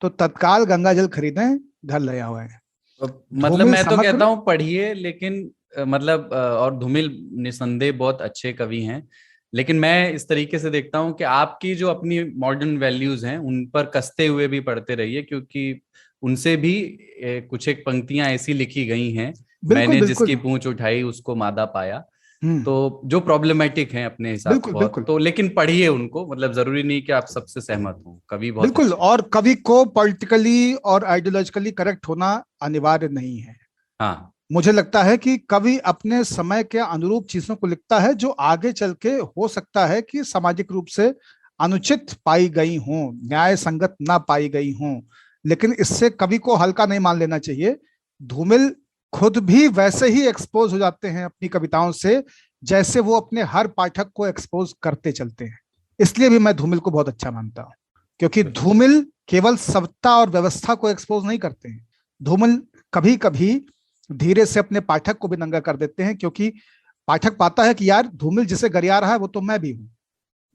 तो तत्काल गंगा जल खरीदें, घर ले हुए हैं।
मतलब मैं तो कहता हूँ पढ़िए, लेकिन मतलब और धूमिल निसंदेह बहुत अच्छे कवि हैं, लेकिन मैं इस तरीके से देखता हूँ कि आपकी जो अपनी मॉडर्न वैल्यूज हैं उन पर कसते हुए भी पढ़ते रहिए, क्योंकि उनसे भी कुछ एक पंक्तियां ऐसी लिखी गई हैं, मैंने जिसकी पूंछ उठाई उसको मादा पाया, तो जो प्रॉब्लमेटिक हैं अपने हिसाब से। तो लेकिन पढ़िए उनको, मतलब जरूरी नहीं कि आप सबसे सहमत हो। कवि बहुत
बिल्कुल, और कवि को पॉलिटिकली और आइडियोलॉजिकली करेक्ट होना अनिवार्य नहीं है।
हाँ,
मुझे लगता है कि कवि अपने समय के अनुरूप चीजों को लिखता है जो आगे चल के हो सकता है कि सामाजिक रूप से अनुचित पाई गई हों, न्याय संगत ना पाई गई हों, लेकिन इससे कवि को हल्का नहीं मान लेना चाहिए। धूमिल खुद भी वैसे ही एक्सपोज हो जाते हैं अपनी कविताओं से जैसे वो अपने हर पाठक को एक्सपोज करते चलते हैं। इसलिए भी मैं धूमिल को बहुत अच्छा मानता हूं, क्योंकि धूमिल केवल सत्ता और व्यवस्था को एक्सपोज नहीं करते हैं। धूमिल कभी कभी धीरे से अपने पाठक को भी नंगा कर देते हैं, क्योंकि पाठक पाता है कि यार धूमिल जिसे गरिया रहा है वो तो मैं भी हूं।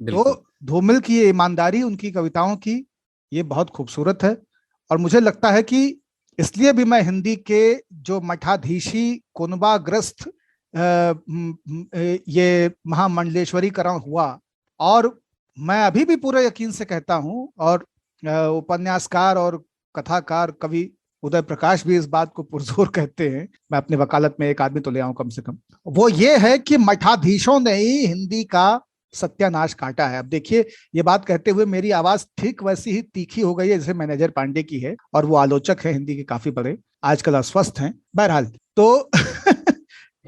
तो धूमिल की ये ईमानदारी उनकी कविताओं की ये बहुत खूबसूरत है। और मुझे लगता है कि इसलिए भी मैं हिंदी के जो मठाधीशी कुनबाग्रस्त ये महामंडलेश्वरीकरण हुआ, और मैं अभी भी पूरे यकीन से कहता हूं, और उपन्यासकार और कथाकार कवि उदय प्रकाश भी इस बात को पुरजोर कहते हैं, मैं अपनी वकालत में एक आदमी तो ले आऊं कम से कम, वो ये है कि मठाधीशों ने ही हिंदी का सत्यानाश काटा है। अब देखिए, ये बात कहते हुए मेरी आवाज ठीक वैसी ही तीखी हो गई है जैसे मैनेजर पांडे की है, और वो आलोचक है हिंदी के काफी बड़े, आजकल अस्वस्थ हैं। बहरहाल, तो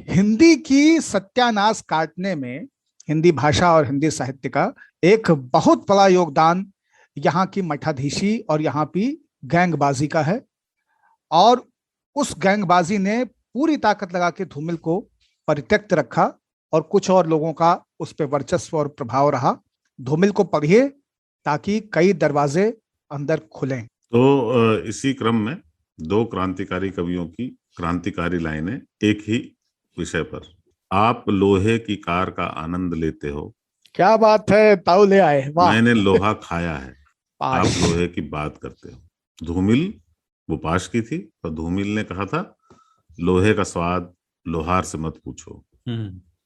हिंदी की सत्यानाश काटने में हिंदी भाषा और हिंदी साहित्य का एक बहुत बड़ा योगदान यहाँ की मठाधीशी और यहाँ की गैंगबाजी का है। और उस गैंगबाजी ने पूरी ताकत लगा के धूमिल को परित्यक्त रखा, और कुछ और लोगों का उस पर वर्चस्व और प्रभाव रहा। धूमिल को पढ़िए ताकि कई दरवाजे अंदर खुलें।
तो इसी क्रम में दो क्रांतिकारी कवियों की क्रांतिकारी लाइनें एक ही विषय पर। आप लोहे की कार का आनंद लेते हो।
क्या बात है, ताऊ ले आए, वाह।
मैंने लोहा खाया है, आप लोहे की बात करते हो। धूमिल वो पाश की थी, और धूमिल ने कहा था लोहे का स्वाद लोहार से मत पूछो,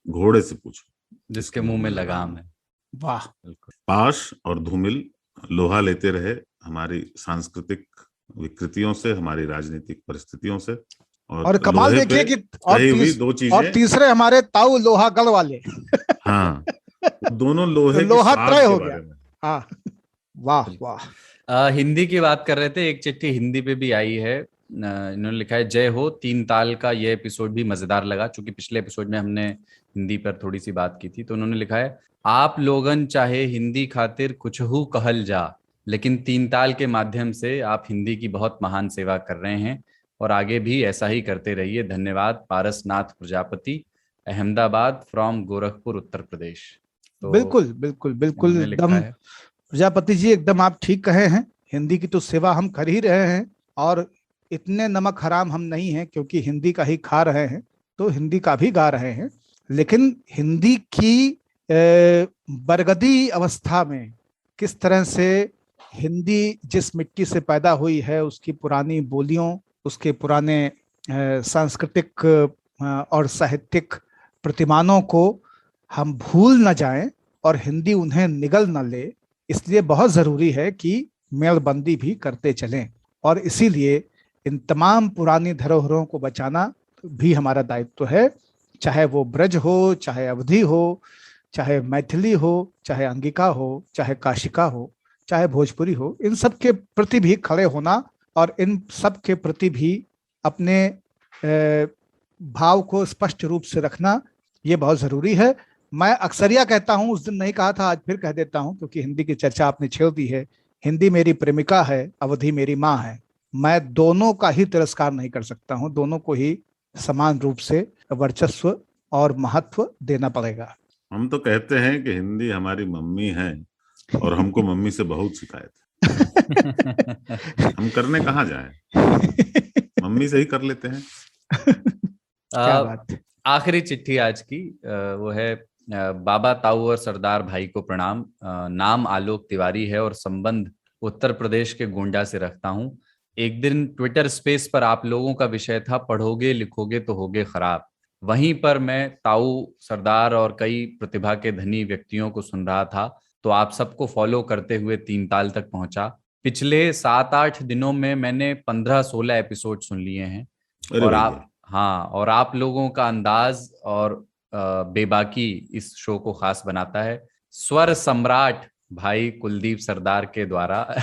घोड़े से पूछो
जिसके मुंह में लगाम है।
वाह।
पाश और धूमिल लोहा लेते रहे हमारी सांस्कृतिक विकृतियों से, हमारी राजनीतिक परिस्थितियों से,
और कमाल देखिए कि
दो चीजें,
और तीसरे हमारे ताऊ लोहागढ़ वाले।
हाँ, दोनों लोहे
तो लोहा त्रय हो
बारे
गया।
में।
हाँ, वाह वाह।
हिंदी की बात कर रहे थे, एक चिट्ठी हिंदी पे भी आई है। इन्होंने लिखा है, जय हो, 3 ताल का ये एपिसोड भी मजेदार लगा। चूंकि पिछले एपिसोड में हमने हिंदी पर थोड़ी सी बात की थी, तो उन्होंने लिखा है, आप लोगन चाहे हिंदी खातिर कुछ हु कहल जा, लेकिन 3 ताल के माध्यम से आप हिंदी की बहुत महान सेवा कर रहे हैं, और आगे भी ऐसा ही करते रहिए। धन्यवाद। पारसनाथ प्रजापति, अहमदाबाद फ्रॉम गोरखपुर, उत्तर प्रदेश। तो
बिल्कुल बिल्कुल बिल्कुल, एकदम प्रजापति जी, एकदम आप ठीक कहे हैं। हिंदी की तो सेवा हम कर ही रहे हैं, और इतने नमक हराम हम नहीं हैं, क्योंकि हिंदी का ही खा रहे हैं तो हिंदी का भी गा रहे हैं। लेकिन हिंदी की बरगदी अवस्था में किस तरह से हिंदी जिस मिट्टी से पैदा हुई है, उसकी पुरानी बोलियों, उसके पुराने सांस्कृतिक और साहित्यिक प्रतिमानों को हम भूल न जाएं और हिंदी उन्हें निगल न ले, इसलिए बहुत जरूरी है कि मेलबंदी भी करते चलें। और इसीलिए इन तमाम पुरानी धरोहरों को बचाना भी हमारा दायित्व है, चाहे वो ब्रज हो, चाहे अवधी हो, चाहे मैथिली हो, चाहे अंगिका हो, चाहे काशिका हो, चाहे भोजपुरी हो। इन सब के प्रति भी खड़े होना और इन सब के प्रति भी अपने भाव को स्पष्ट रूप से रखना, ये बहुत जरूरी है। मैं अक्सरिया कहता हूँ, उस दिन नहीं कहा था, आज फिर कह देता हूँ, क्योंकि हिंदी की चर्चा आपने छेड़ दी है। हिंदी मेरी प्रेमिका है, अवधी मेरी माँ है। मैं दोनों का ही तिरस्कार नहीं कर सकता हूँ, दोनों को ही समान रूप से वर्चस्व और महत्व देना पड़ेगा।
हम तो कहते हैं कि हिंदी हमारी मम्मी है, और हमको मम्मी से बहुत शिकायत है। हम करने कहाँ जाएं, मम्मी से ही कर लेते हैं।
क्या बात।
आखिरी चिट्ठी आज की वो है, बाबा ताऊ और सरदार भाई को प्रणाम। नाम आलोक तिवारी है और संबंध उत्तर प्रदेश के गोंडा से रखता हूँ। एक दिन ट्विटर स्पेस पर आप लोगों का विषय था, पढ़ोगे लिखोगे तो होगे खराब। वहीं पर मैं ताऊ, सरदार और कई प्रतिभा के धनी व्यक्तियों को सुन रहा था, तो आप सबको फॉलो करते हुए 3 ताल तक पहुंचा। पिछले 7-8 दिनों में मैंने 15-16 एपिसोड सुन लिए हैं। और आप लोगों का अंदाज और बेबाकी इस शो को खास बनाता है। स्वर सम्राट भाई कुलदीप सरदार के द्वारा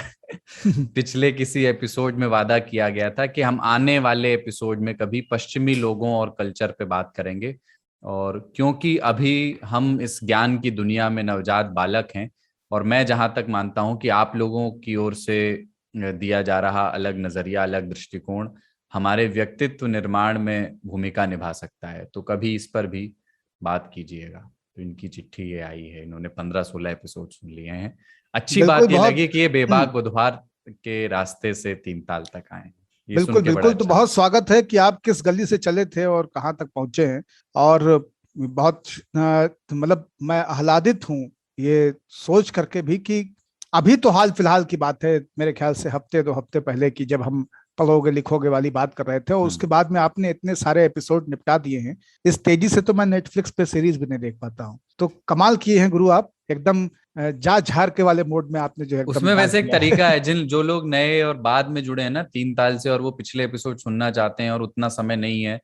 पिछले किसी एपिसोड में वादा किया गया था कि हम आने वाले एपिसोड में कभी पश्चिमी लोगों और कल्चर पे बात करेंगे, और क्योंकि अभी हम इस ज्ञान की दुनिया में नवजात बालक हैं, और मैं जहां तक मानता हूं कि आप लोगों की ओर से दिया जा रहा अलग नजरिया, अलग दृष्टिकोण हमारे व्यक्तित्व निर्माण में भूमिका निभा सकता है, तो कभी इस पर भी बात कीजिएगा। तो इनकी चिट्ठी ये आई है, इन्होंने 15-16 एपिसोड सुन लिए हैं। अच्छी
बिल्कुल,
बात ये
बहुत
लगी कि ये बेबाक बुधवार के रास्ते से 3 ताल तक आए, ये
बिल्कुल
सुन के बड़ा
बिल्कुल। तो
अच्छा
बहुत स्वागत है कि आप किस गली से चले थे और कहाँ तक पहुंचे हैं। और बहुत मतलब मैं आह्लादित हूँ ये सोच करके भी कि अभी तो हाल फिलहाल की बात है, मेरे ख्याल से हफ्ते 2 हफ्ते पहले की, जब हम पढ़ोगे लिखोगे वाली बात कर रहे थे, और उसके बाद में आपने इतने सारे एपिसोड निपटा दिए हैं। इस तेजी से तो मैं नेटफ्लिक्स पे सीरीज भी नहीं देख पाता हूँ। तो कमाल किए हैं गुरु आप, एकदम जा झार के वाले मोड में आपने जो है
उसमें वैसे एक तरीका है, जो लोग नए और बाद में जुड़े हैं ना 3 ताल से, और वो पिछले एपिसोड सुनना चाहते हैं और उतना समय नहीं है,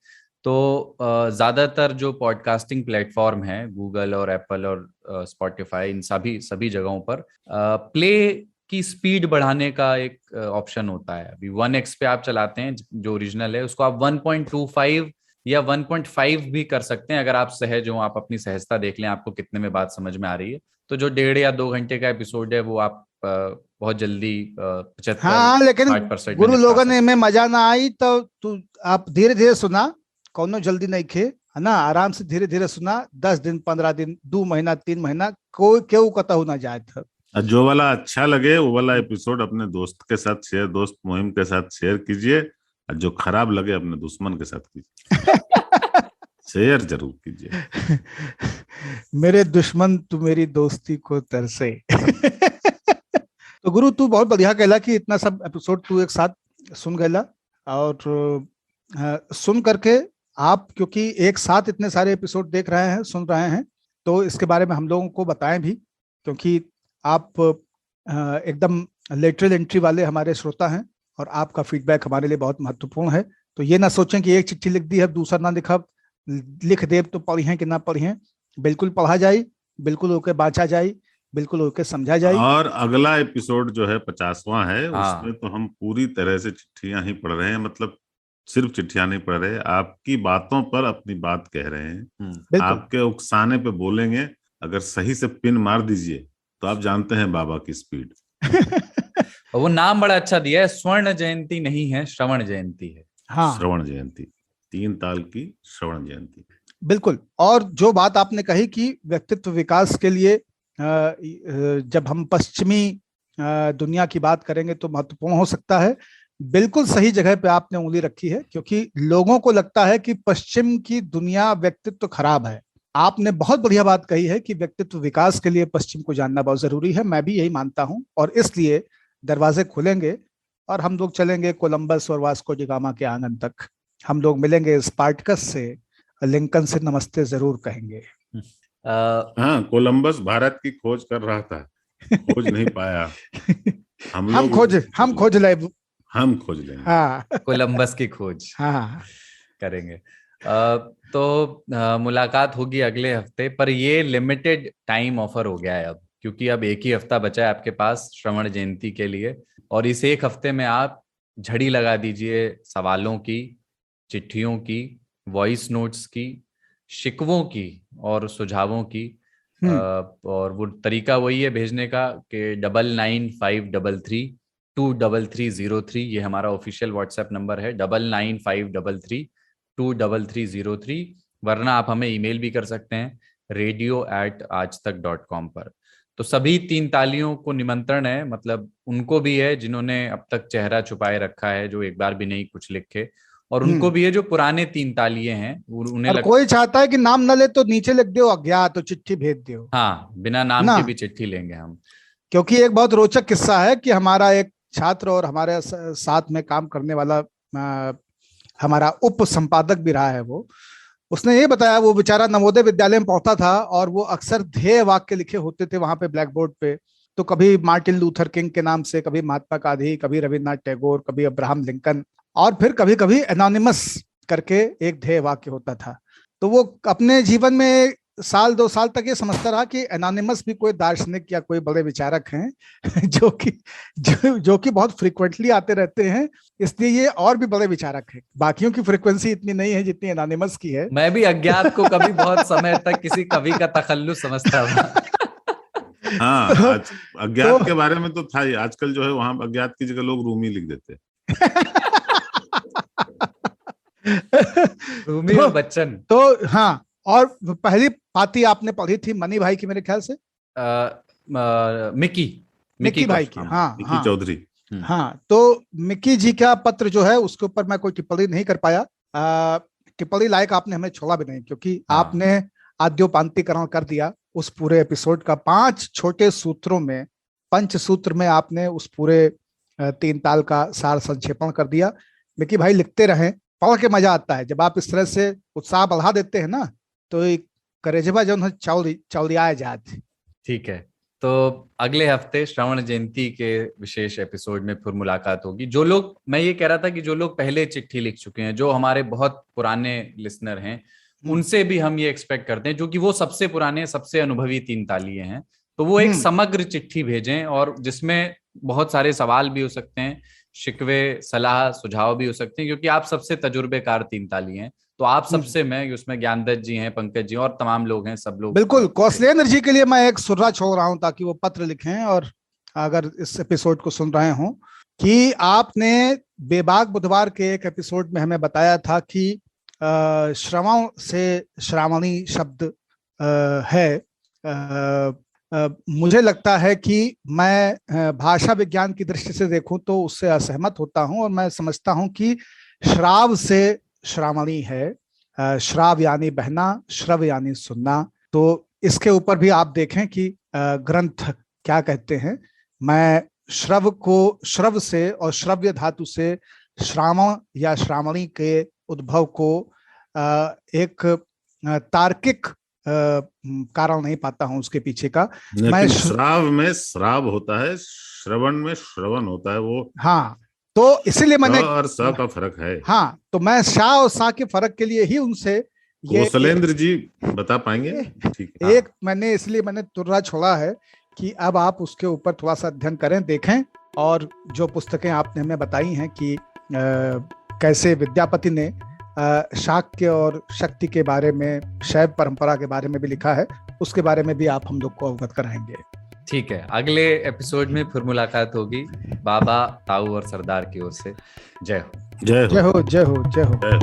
तो ज्यादातर जो पॉडकास्टिंग प्लेटफॉर्म है, गूगल और एप्पल और स्पॉटिफाई, इन सभी जगहों पर प्ले की स्पीड बढ़ाने का एक ऑप्शन होता है। अभी 1x पे आप चलाते हैं जो ओरिजिनल है, उसको आप 1.25 या 1.5 भी कर सकते हैं, अगर आप सहज हो, आप अपनी सहजता देख लें आपको कितने में बात समझ में आ रही है। तो जो 1.5 या 2 घंटे का एपिसोड है वो आप बहुत जल्दी 75-60%
हाँ, लेकिन गुरु लोगों ने में मजा ना आई तो तू आप धीरे धीरे सुना, कौनो जल्दी नहीं खे, है ना, आराम से धीरे धीरे सुना। 10 दिन 15 दिन 2 महीना 3 महीना कोई क्यों कतहु ना जाए था।
जो वाला अच्छा लगे वो वाला एपिसोड अपने दोस्त के साथ शेयर, दोस्त मुहिम के साथ शेयर कीजिए, और जो खराब लगे अपने दुश्मन के साथ कीजिए। शेयर जरूर कीजिए।
मेरे दुश्मन तू मेरी दोस्ती को तरसे। तो गुरु तू बहुत बढ़िया कहला कि इतना सब एपिसोड तू एक साथ सुन गया, और सुन करके आप, क्योंकि एक साथ इतने सारे एपिसोड देख रहे हैं, सुन रहे हैं, तो इसके बारे में हम लोगों को बताएं भी, क्योंकि आप एकदम लेटरल एंट्री वाले हमारे श्रोता हैं, और आपका फीडबैक हमारे लिए बहुत महत्वपूर्ण है। तो ये ना सोचें कि एक चिट्ठी लिख दी है दूसरा ना लिख दे तो पढ़ी हैं कि ना पढ़ी हैं, बिल्कुल पढ़ा जाए, बिल्कुल ओके बांचा जाए, बिल्कुल ओके समझा जाए।
और अगला एपिसोड जो है 50वां है, उसमें तो हम पूरी तरह से चिट्ठियां ही पढ़ रहे हैं, मतलब सिर्फ चिट्ठियां नहीं पढ़ रहे, आपकी बातों पर अपनी बात कह रहे हैं, आपके उकसाने पे बोलेंगे। अगर सही से पिन मार दीजिए तो आप जानते हैं बाबा की स्पीड।
वो नाम बड़ा अच्छा दिया है, स्वर्ण जयंती नहीं है, श्रवण जयंती है।
हाँ,
श्रवण जयंती, 3 ताल की श्रवण जयंती।
बिल्कुल। और जो बात आपने कही कि व्यक्तित्व विकास के लिए जब हम पश्चिमी दुनिया की बात करेंगे तो महत्वपूर्ण हो सकता है, बिल्कुल सही जगह पे आपने उंगली रखी है, क्योंकि लोगों को लगता है कि पश्चिम की दुनिया व्यक्तित्व खराब है। आपने बहुत बढ़िया बात कही है कि व्यक्तित्व विकास के लिए पश्चिम को जानना बहुत जरूरी है, मैं भी यही मानता हूं, और इसलिए दरवाजे खुलेंगे और हम लोग चलेंगे कोलंबस और वास्को डी गामा के आंगन तक। हम लोग मिलेंगे स्पार्टकस से, लिंकन से नमस्ते जरूर कहेंगे।
हाँ, कोलंबस भारत की खोज कर रहा था, खोज नहीं पाया।
हम खोज लेंगे। हाँ,
कोलंबस की खोज
हाँ
करेंगे। तो मुलाकात होगी अगले हफ्ते, पर ये लिमिटेड टाइम ऑफर हो गया है अब, क्योंकि अब एक ही हफ्ता बचा है आपके पास श्रवण जयंती के लिए, और इस एक हफ्ते में आप झड़ी लगा दीजिए सवालों की, चिट्ठियों की, वॉइस नोट्स की, शिकवों की और सुझावों की। और वो तरीका वही है भेजने का कि 995333233303, ये हमारा ऑफिशियल व्हाट्सएप नंबर है, 9953332333, वरना आप हमें ईमेल भी कर सकते हैं radio@aajtak.com पर। तो सभी 3 तालियों को निमंत्रण है, मतलब उनको भी है जिन्होंने अब तक चेहरा छुपाए रखा है, जो एक बार भी नहीं कुछ लिखे, और उनको भी है जो पुराने 3 तालिये हैं, उन्हें
कोई चाहता है कि नाम न ले तो नीचे लिख दो अज्ञात, तो चिट्ठी भेज दो।
हाँ, बिना नाम के भी चिट्ठी लेंगे हम।
क्योंकि एक बहुत रोचक किस्सा है कि हमारा एक छात्र और हमारे साथ में काम करने वाला हमारा उप संपादक भी रहा है, उसने ये बताया, वो बेचारा नवोदय विद्यालय में पढ़ता था और वो अक्सर ध्येय वाक्य लिखे होते थे वहां पे ब्लैक बोर्ड पे, तो कभी मार्टिन लूथर किंग के नाम से, कभी महात्मा गांधी, कभी रविन्द्रनाथ टैगोर, कभी अब्राहम लिंकन, और फिर कभी कभी एनोनिमस करके एक ध्येय वाक्य होता था। तो वो अपने जीवन में 1-2 साल तक ये समझता रहा कि एनोनिमस भी कोई दार्शनिक या कोई बड़े विचारक हैं जो कि बहुत फ्रीक्वेंटली आते रहते हैं, इसलिए ये और भी बड़े विचारक हैं। बाकियों की फ्रीक्वेंसी इतनी नहीं है जितनी एनोनिमस की है।
मैं भी अज्ञात को कभी बहुत समय तक किसी कवि का तखल्लुस समझता था।
हाँ, आज अज्ञात के बारे में तो था ही, आजकल जो है वहां अज्ञात की जगह लोग रूमी लिख देते हैं।
रूमी और बच्चन।
तो हाँ, और पहली पाती आपने पढ़ी थी मनी भाई की मेरे ख्याल से, मिक्की भाई की। हाँ
मिक्की
हाँ
चौधरी।
हाँ, तो मिक्की जी का पत्र जो है उसके ऊपर मैं कोई टिप्पणी नहीं कर पाया। टिप्पणी लायक आपने हमें छोड़ा भी नहीं, क्योंकि आपने आद्योपांतिकरण कर दिया उस पूरे एपिसोड का। 5 छोटे सूत्रों में, पंचसूत्र में आपने उस पूरे 3 ताल का सार संक्षेपण कर दिया। मिक्की भाई लिखते रहें, पढ़ के मजा आता है जब आप इस तरह से उत्साह बढ़ा देते हैं ना, तो एक करेजबा जो चौलियाए जात।
ठीक है, तो अगले हफ्ते श्रवण जयंती के विशेष एपिसोड में फिर मुलाकात होगी। जो लोग, मैं ये कह रहा था कि जो लोग पहले चिट्ठी लिख चुके हैं, जो हमारे बहुत पुराने लिसनर हैं, उनसे भी हम ये एक्सपेक्ट करते हैं, जो कि वो सबसे पुराने, सबसे अनुभवी 3 तालिये हैं, तो वो एक समग्र चिट्ठी भेजें, और जिसमें बहुत सारे सवाल भी हो सकते हैं, शिकवे, सलाह, सुझाव भी हो सकते हैं, क्योंकि आप सबसे तजुर्बेकार 3 तालिये हैं। तो आप सबसे मैं, उसमें ज्ञानदत्त जी हैं, पंकज जी और तमाम लोग हैं, सब लोग।
बिल्कुल, कौशलेंद्र जी के लिए मैं एक सुर्रा छोड़ रहा हूं ताकि वो पत्र लिखें, और अगर इस एपिसोड को सुन रहे हों, कि आपने बेबाक बुधवार के एक एपिसोड में हमें बताया था कि श्रवण से श्रावणी शब्द है। मुझे लगता है कि मैं भाषा विज्ञान की दृष्टि से देखूं तो उससे असहमत होता हूं, और मैं समझता हूं कि श्राव से श्रावणी है। श्राव यानी बहना, श्रव यानी सुनना। तो इसके ऊपर भी आप देखें कि ग्रंथ क्या कहते हैं। मैं श्रव को, श्रव से और श्रव्य धातु से श्रावण या श्रावणी के उद्भव को एक तार्किक कारण नहीं पाता हूं उसके पीछे का। मैं
श्राव में श्राव होता है, श्रवण में श्रवण होता है, वो हाँ,
तो इसीलिए मैंने
और सा का फर्क है।
हाँ, तो मैं शाह और सा के फर्क के लिए ही उनसे
कौशलेंद्र जी बता पाएंगे। ठीक है,
एक मैंने इसलिए मैंने तुर्रा छोड़ा है कि अब आप उसके ऊपर थोड़ा सा अध्ययन करें, देखें, और जो पुस्तकें आपने हमें बताई हैं कि कैसे विद्यापति ने शाक्य और शक्ति के बारे में, शैव परंपरा के बारे में भी लिखा है, उसके बारे में भी आप हम लोग को अवगत कराएंगे।
ठीक है, अगले एपिसोड में फिर मुलाकात होगी। बाबा, ताऊ और सरदार की ओर से जय हो।
जय हो,
जय हो, जय हो, जय हो, जय हो।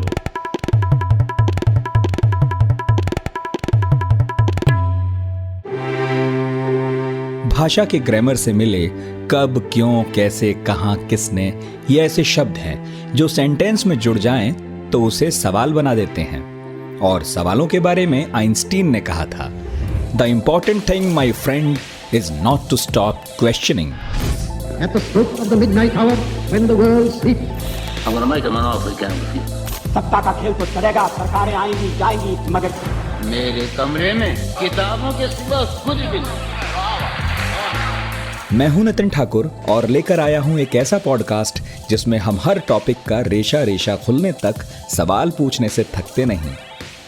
भाषा के ग्रामर से मिले कब, क्यों, कैसे, कहां, किसने, ये ऐसे शब्द हैं जो सेंटेंस में जुड़ जाएं तो उसे सवाल बना देते हैं। और सवालों के बारे में आइंस्टीन ने कहा था, the important thing my friend is not to stop questioning.
At the stroke of the midnight hour, when the world sleeps,
I'm going to make him an offer he can't refuse.
सत्ता का खेल तो चलेगा, सरकारें आएंगी जाएंगी, मगर
मेरे कमरे में किताबों के सिवा कुछ भी नहीं।
मैं हूं नितिन ठाकुर और लेकर आया हूं एक ऐसा पॉडकास्ट जिसमें हम हर टॉपिक का रेशा रेशा खुलने तक सवाल पूछने से थकते नहीं।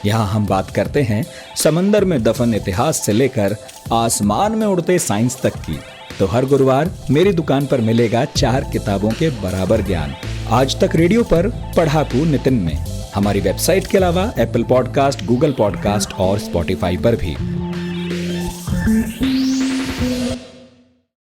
यहाँ हम बात करते हैं समंदर में दफन इतिहास से लेकर आसमान में उड़ते साइंस तक की। तो हर गुरुवार मेरी दुकान पर मिलेगा 4 किताबों के बराबर ज्ञान। आज तक रेडियो पर पढ़ाकू नितिन में, हमारी वेबसाइट के अलावा एप्पल पॉडकास्ट, गूगल पॉडकास्ट और स्पॉटिफाई पर भी।